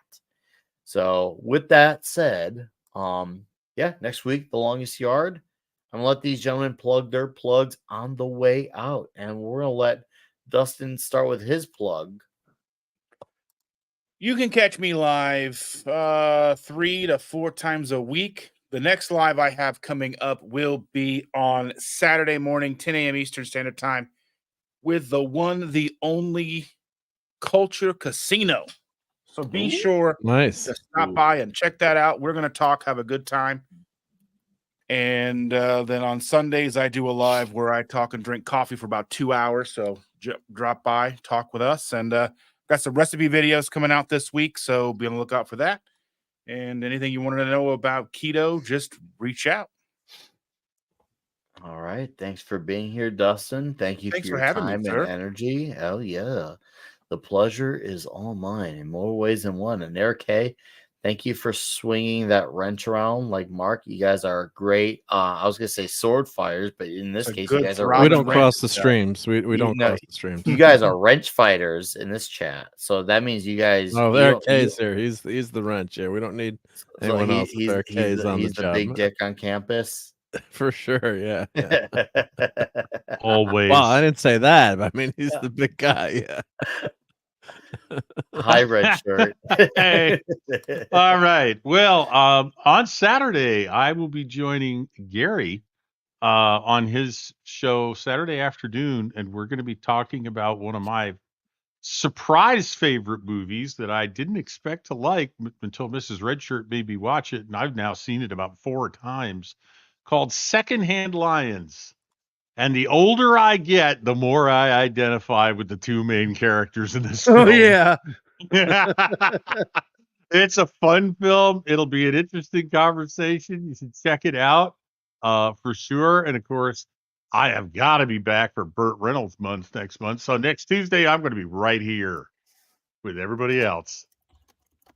So with that said, yeah, next week the longest yard. I'm gonna let these gentlemen plug their plugs on the way out, and we're gonna let Dustin start with his plug. You can catch me live 3 to 4 times a week. The next live I have coming up will be on Saturday morning, 10 a.m. Eastern Standard Time, with the one, the only Culture Casino. So be sure to stop by and check that out. We're going to talk, have a good time. And then on Sundays, I do a live where I talk and drink coffee for about 2 hours. So drop by, talk with us. And got some recipe videos coming out this week. So be on the lookout for that. And anything you wanted to know about keto, just reach out. All right. Thanks for being here, Dustin. Thank you Thanks for for your having me, time and sir. energy. Hell yeah. The pleasure is all mine in more ways than one. And Eric K, thank you for swinging that wrench around like Mark. You guys are great. I was going to say sword fighters, but in this case, you guys are. We don't cross the streams. We don't cross the streams. You guys are wrench fighters in this chat. So that means you guys. Oh, Eric K's here. He's the wrench. Yeah, we don't need anyone else. If Eric K's on the He's the job. big dick on campus. For sure, yeah. Always. Well, I didn't say that, but I mean he's the big guy. Yeah. High red shirt. Hey. All right. Well, on Saturday, I will be joining Gerry on his show Saturday afternoon, and we're going to be talking about one of my surprise favorite movies that I didn't expect to like until Mrs. Redshirt made me watch it, and I've now seen it about 4 times, called Secondhand Lions. And the older I get, the more I identify with the 2 main characters in this film. Oh, yeah. It's a fun film. It'll be an interesting conversation. You should check it out for sure. And of course, I have got to be back for Burt Reynolds month next month. So next Tuesday, I'm going to be right here with everybody else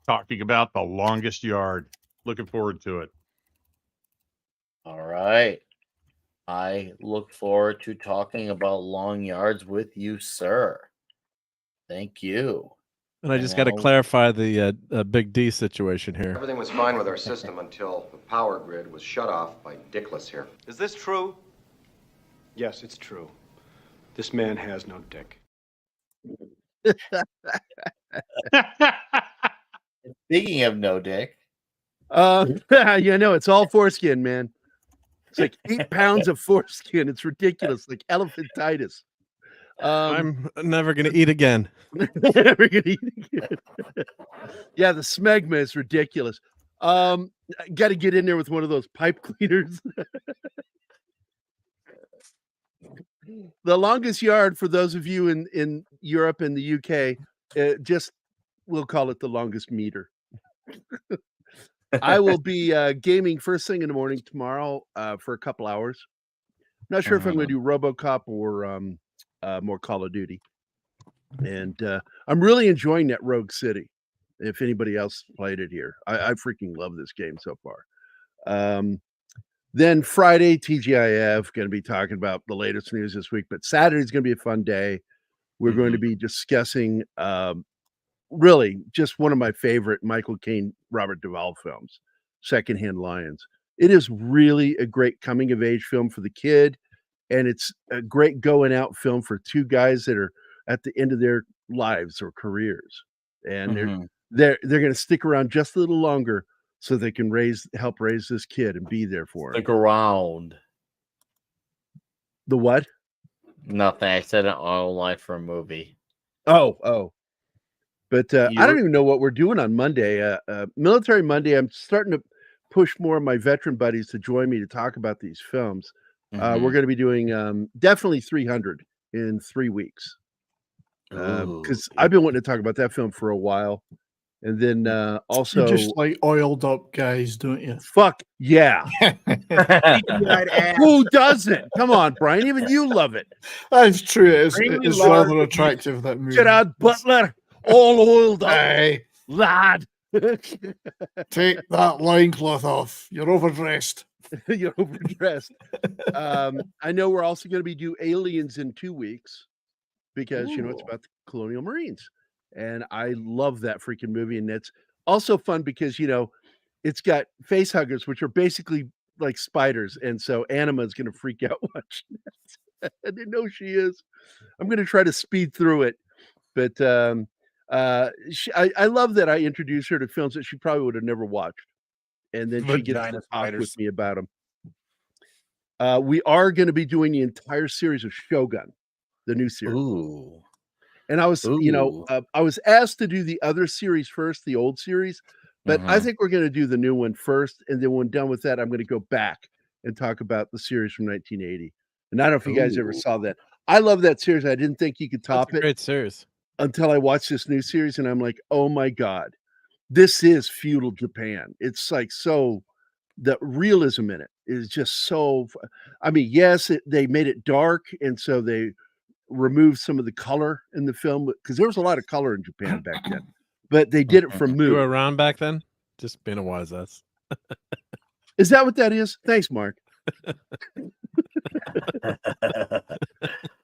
talking about The Longest Yard. Looking forward to it. All right. I look forward to talking about long yards with you, sir. Thank you. And I just got to clarify the Big D situation here. Everything was fine with our system until the power grid was shut off by Dickless here. Is this true? Yes, it's true. This man has no dick. Speaking of no dick. You know, it's all foreskin, man. It's like 8 pounds of foreskin. It's ridiculous, like elephantitis. I'm never gonna eat again. Never gonna eat again. Yeah, the smegma is ridiculous. Got to get in there with one of those pipe cleaners. The Longest Yard, for those of you in Europe and the UK, just we'll call it The Longest Meter. I will be gaming first thing in the morning tomorrow for a couple hours. Not sure if I'm going to do RoboCop or more Call of Duty. And I'm really enjoying that Rogue City. If anybody else played it here, I freaking love this game so far. Then Friday, TGIF, going to be talking about the latest news this week. But Saturday's going to be a fun day. We're going to be discussing really just one of my favorite Michael Caine, Robert Duvall films, Secondhand Lions. It is really a great coming of age film for the kid, and it's a great going out film for two guys that are at the end of their lives or careers, and they're going to stick around just a little longer so they can help raise this kid and be there for him. Stick around. The what? Nothing. I said an oil line for a movie. Oh. But I don't even know what we're doing on Monday. Military Monday, I'm starting to push more of my veteran buddies to join me to talk about these films. We're going to be doing definitely 300 in 3 weeks. Because I've been wanting to talk about that film for a while. And then also... You just like oiled up guys, don't you? Fuck, yeah. Who doesn't? Come on, Brian. Even you love it. That's true. It's rather attractive, that movie. Gerard Butler, all oiled up. Hey. Lad. Take that loincloth off. You're overdressed. You're overdressed. I know we're also going to be doing Aliens in 2 weeks because, it's about the Colonial Marines. And I love that freaking movie. And it's also fun because, it's got face huggers, which are basically like spiders. And so Anima is going to freak out watching that. I didn't know she is. I'm going to try to speed through it. But I love that I introduced her to films that she probably would have never watched. And then she gets to talk with me about them. We are going to be doing the entire series of Shogun, the new series. Ooh. And I was, I was asked to do the other series first, the old series, but I think we're going to do the new one first. And then when done with that, I'm going to go back and talk about the series from 1980. And I don't know if you guys ever saw that. I love that series. I didn't think you could top it. Great series. Until I watched this new series and I'm like, oh my God, this is feudal Japan. It's like the realism in it is just so, yes, they made it dark. And so they removed some of the color in the film because there was a lot of color in Japan back then, but they did it for movies. You were around back then? Just being a wise ass. Is that what that is? Thanks, Mark.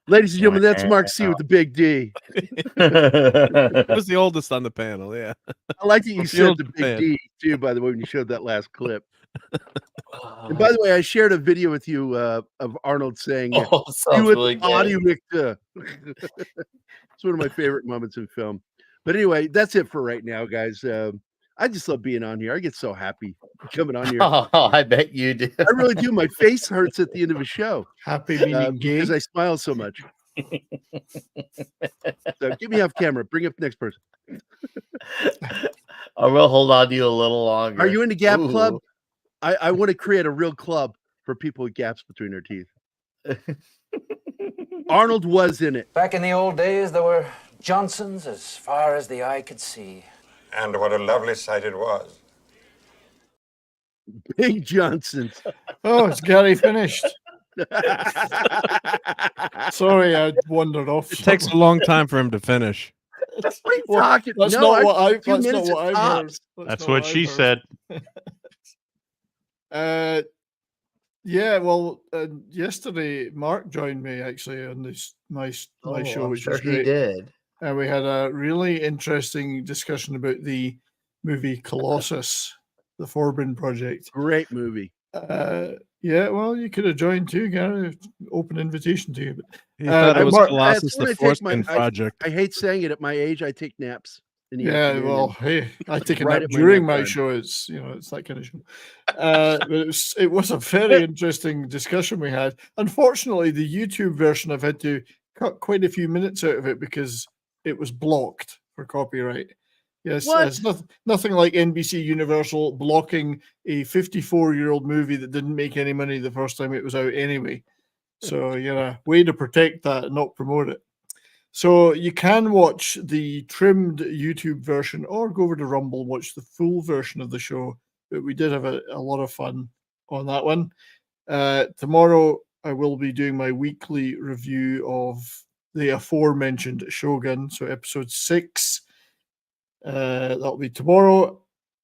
Ladies and gentlemen, that's Mark C with the big D. He was the oldest on the panel, yeah. I like that you said the big D too, by the way, when you showed that last clip. And by the way, I shared a video with you of Arnold saying, "You really body Victor." It's one of my favorite moments in film. But anyway, that's it for right now, guys. I just love being on here. I get so happy coming on here. Oh, I bet you do. I really do. My face hurts at the end of a show. Happy meaning gay because I smile so much. So get me off camera. Bring up the next person. I will hold on to you a little longer. Are you in the Gap Club? I want to create a real club for people with gaps between their teeth. Arnold was in it. Back in the old days, there were Johnsons as far as the eye could see. And what a lovely sight it was. Big Johnsons. Oh, it's Gerry finished. Sorry, I wandered off. It takes a long time for him to finish. That's not what I've heard. That's what she said. Yeah, well, yesterday Mark joined me actually on this my show, which was great. He did. And we had a really interesting discussion about the movie Colossus, the Forbin Project. Great movie. Yeah, well, you could have joined too, Gary. Open invitation to you. But, he thought it was Colossus, the Forbin Project. I hate saying it. At my age, I take naps. Yeah, well, hey, I take a nap during my show. It's it's that kind of show. But it was a very interesting discussion we had. Unfortunately, the YouTube version I've had to cut quite a few minutes out of it because it was blocked for copyright. Yes, it's nothing like NBC Universal blocking a 54-year-old movie that didn't make any money the first time it was out anyway. So, way to protect that and not promote it. So you can watch the trimmed YouTube version or go over to Rumble and watch the full version of the show. But we did have a lot of fun on that one. Tomorrow, I will be doing my weekly review of the aforementioned Shogun, so episode 6. That'll be tomorrow.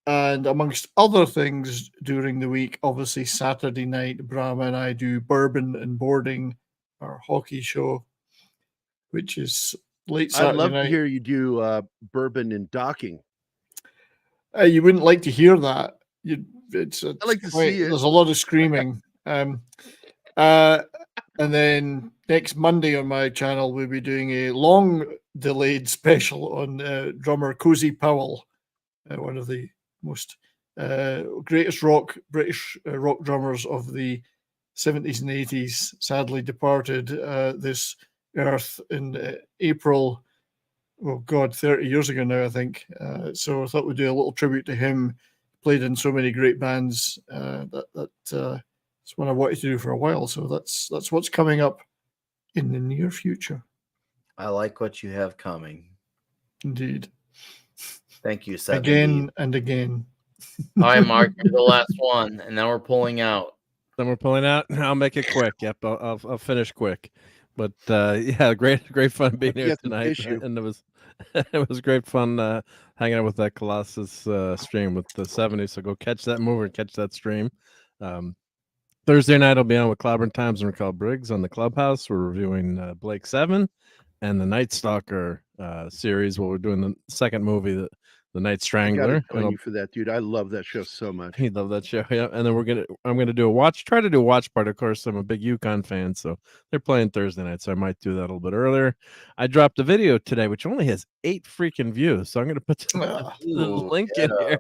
And amongst other things during the week, obviously Saturday night, Brahma and I do Bourbon and Boarding, our hockey show, which is late Saturday I'd love night. to hear you do Bourbon and Docking. You wouldn't like to hear that. It's I like to see it. There's a lot of screaming. And then next Monday on my channel, we'll be doing a long delayed special on drummer Cozy Powell, one of the most greatest British rock drummers of the 70s and 80s, sadly departed this earth in April. Oh God, 30 years ago now, I think. So I thought we'd do a little tribute to him. Played in so many great bands. That's what I wanted to do for a while. So that's what's coming up in the near future. I like what you have coming. Indeed. Thank you, Seth. Again and again. All right, Mark, you're the last one, and then we're pulling out. Then we're pulling out. I'll make it quick. Yep, I'll finish quick. But yeah, great fun being here tonight, and it was great fun hanging out with that Colossus stream with the 70s. So go catch that movie and catch that stream. Thursday night I'll be on with Clobberin Times and Raquel Briggs on the Clubhouse. We're reviewing Blake 7 and the Night Stalker series. Well, we're doing the second movie, the Night Strangler. I you for that, dude. I love that show so much. You love that show, yeah. And then I'm gonna try to do a watch part. Of course, I'm a big UConn fan, so they're playing Thursday night, so I might do that a little bit earlier. I dropped a video today, which only has 8 freaking views, so I'm gonna put the link in here.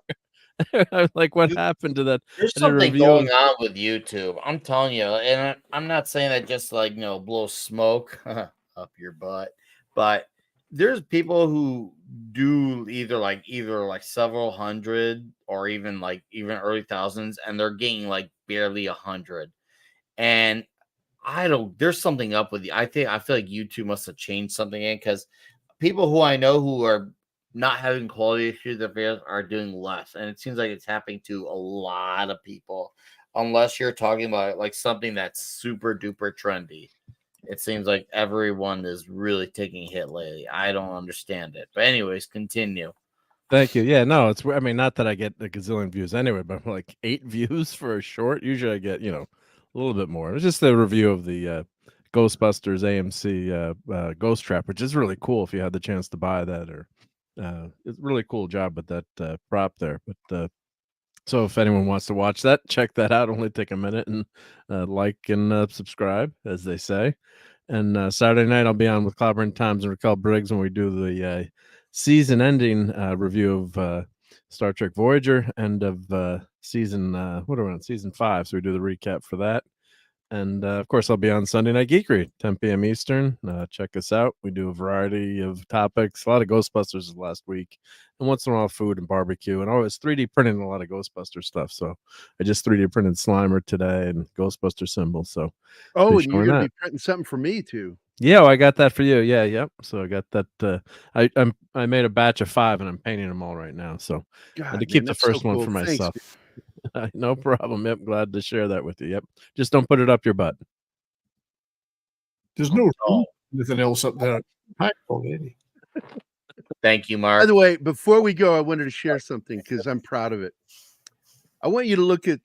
Like, what happened to that? There's something going on with YouTube. I'm telling you, and I'm not saying that just like blow smoke up your butt, but there's people who do either like several hundred or even early thousands, and they're getting like barely 100. And there's something up with you. I feel like YouTube must have changed something in, because people who I know who are not having quality issues of videos are doing less, and it seems like it's happening to a lot of people, unless you're talking about like something that's super duper trendy. It seems like everyone is really taking a hit lately. I don't understand it. But anyways, continue. Thank you. Yeah, no, I mean, not that I get a gazillion views anyway, but like 8 views for a short. Usually I get, a little bit more. It was just a review of the Ghostbusters AMC Ghost Trap, which is really cool if you had the chance to buy that. Or it's a really cool job with that prop there. But so if anyone wants to watch that, check that out. Only take a minute, and like and subscribe, as they say. And Saturday night I'll be on with Clobberin Times and Raquel Briggs when we do the season-ending review of Star Trek Voyager, and of season what are we on? Season 5. So we do the recap for that. And of course, I'll be on Sunday Night Geekery, 10 p.m. Eastern. Check us out. We do a variety of topics, a lot of Ghostbusters last week, and once in a while, food and barbecue. And I was 3D printing a lot of Ghostbuster stuff. So I just 3D printed Slimer today and Ghostbuster symbols. So and you're going to be printing something for me too. Yeah, well, I got that for you. Yeah, yep. So I got that. I made a batch of 5, and I'm painting them all right now. So I had to keep the first one for myself. Thanks. No problem. Yep, glad to share that with you. Yep, just don't put it up your butt. There's no anything else up there. Already. Thank you, Mark. By the way, before we go, I wanted to share something because I'm proud of it. I want you to look at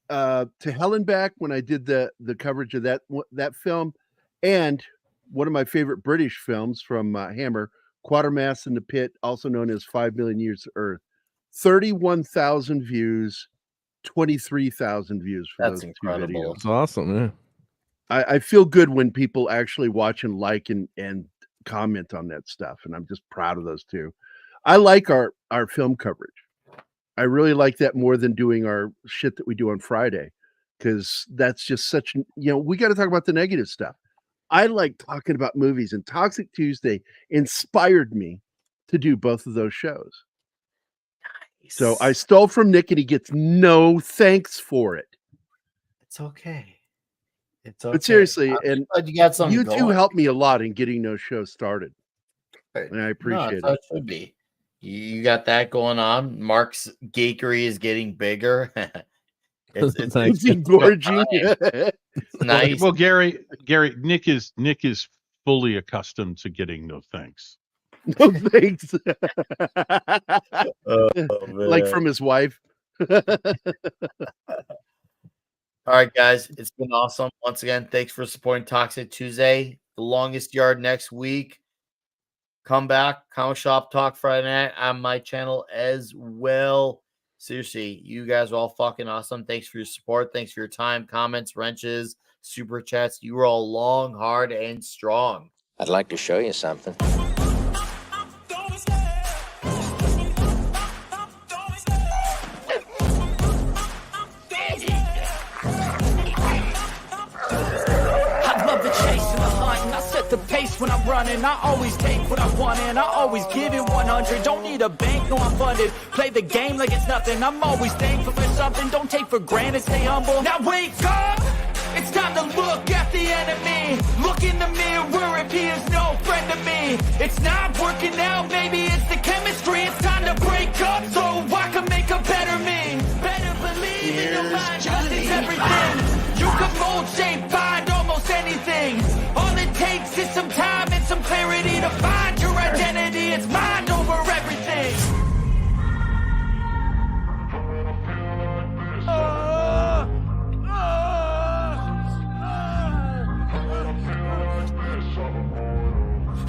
To Hell and Back, when I did the coverage of that film, and one of my favorite British films from Hammer, Quatermass in the Pit, also known as 5 Million Years to Earth. 31,000 views, 23,000 views for those incredible. 2 videos. That's awesome, yeah. I feel good when people actually watch and like and comment on that stuff, and I'm just proud of those two. I like our film coverage. I really like that more than doing our shit that we do on Friday, because that's just such, we got to talk about the negative stuff. I like talking about movies, and Toxic Tuesday inspired me to do both of those shows. So I stole from Nick, and he gets no thanks for it. It's okay. It's okay. But seriously, and you got something you going. two helped me a lot in getting those shows started. And I appreciate it. It should be. You got that going on. Mark's geekery is getting bigger. it's engorging. It's nice. Well, Gary, Nick is fully accustomed to getting no thanks. No thanks. Oh, Like man. from his wife. All right, guys, it's been awesome. Once again, thanks for supporting Toxic Tuesday. The longest yard next week. Come back, Comic Shop Talk Friday night on my channel as well. Seriously, you guys are all fucking awesome. Thanks for your support. Thanks for your time, comments, wrenches, super chats. You were all long, hard, and strong. I'd like to show you something. I love the chase and the hunt, and I set the pace when I'm running. I always take what I want, and I always give it 100. Don't need a bank, no, I'm funded. Play the game like it's nothing. I'm always thankful for something. Don't take for granted, stay humble. Now wake up! It's time to look at the enemy. Look in the mirror if he is no friend to me. It's not working out, maybe it's the chemistry. It's time to break up so I can make a better me. Better believe in your mind, nothing's everything. You can mold, shape, find almost anything. All it takes is some time and some clarity to find your identity. It's mind over everything.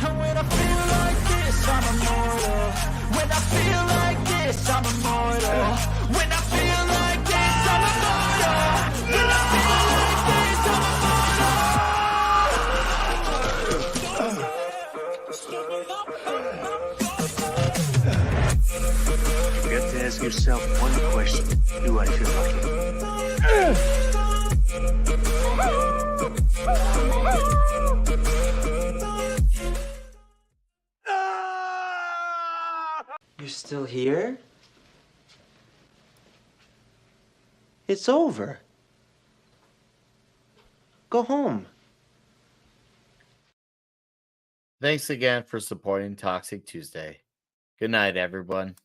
And when I feel like this, I'm immortal. When I feel like this, I'm immortal. When I feel like this, I'm immortal. When I feel like this, I'm You have to ask yourself one question. Do I feel You're still here? It's over. Go home. Thanks again for supporting Toxic Tuesday. Good night, everyone.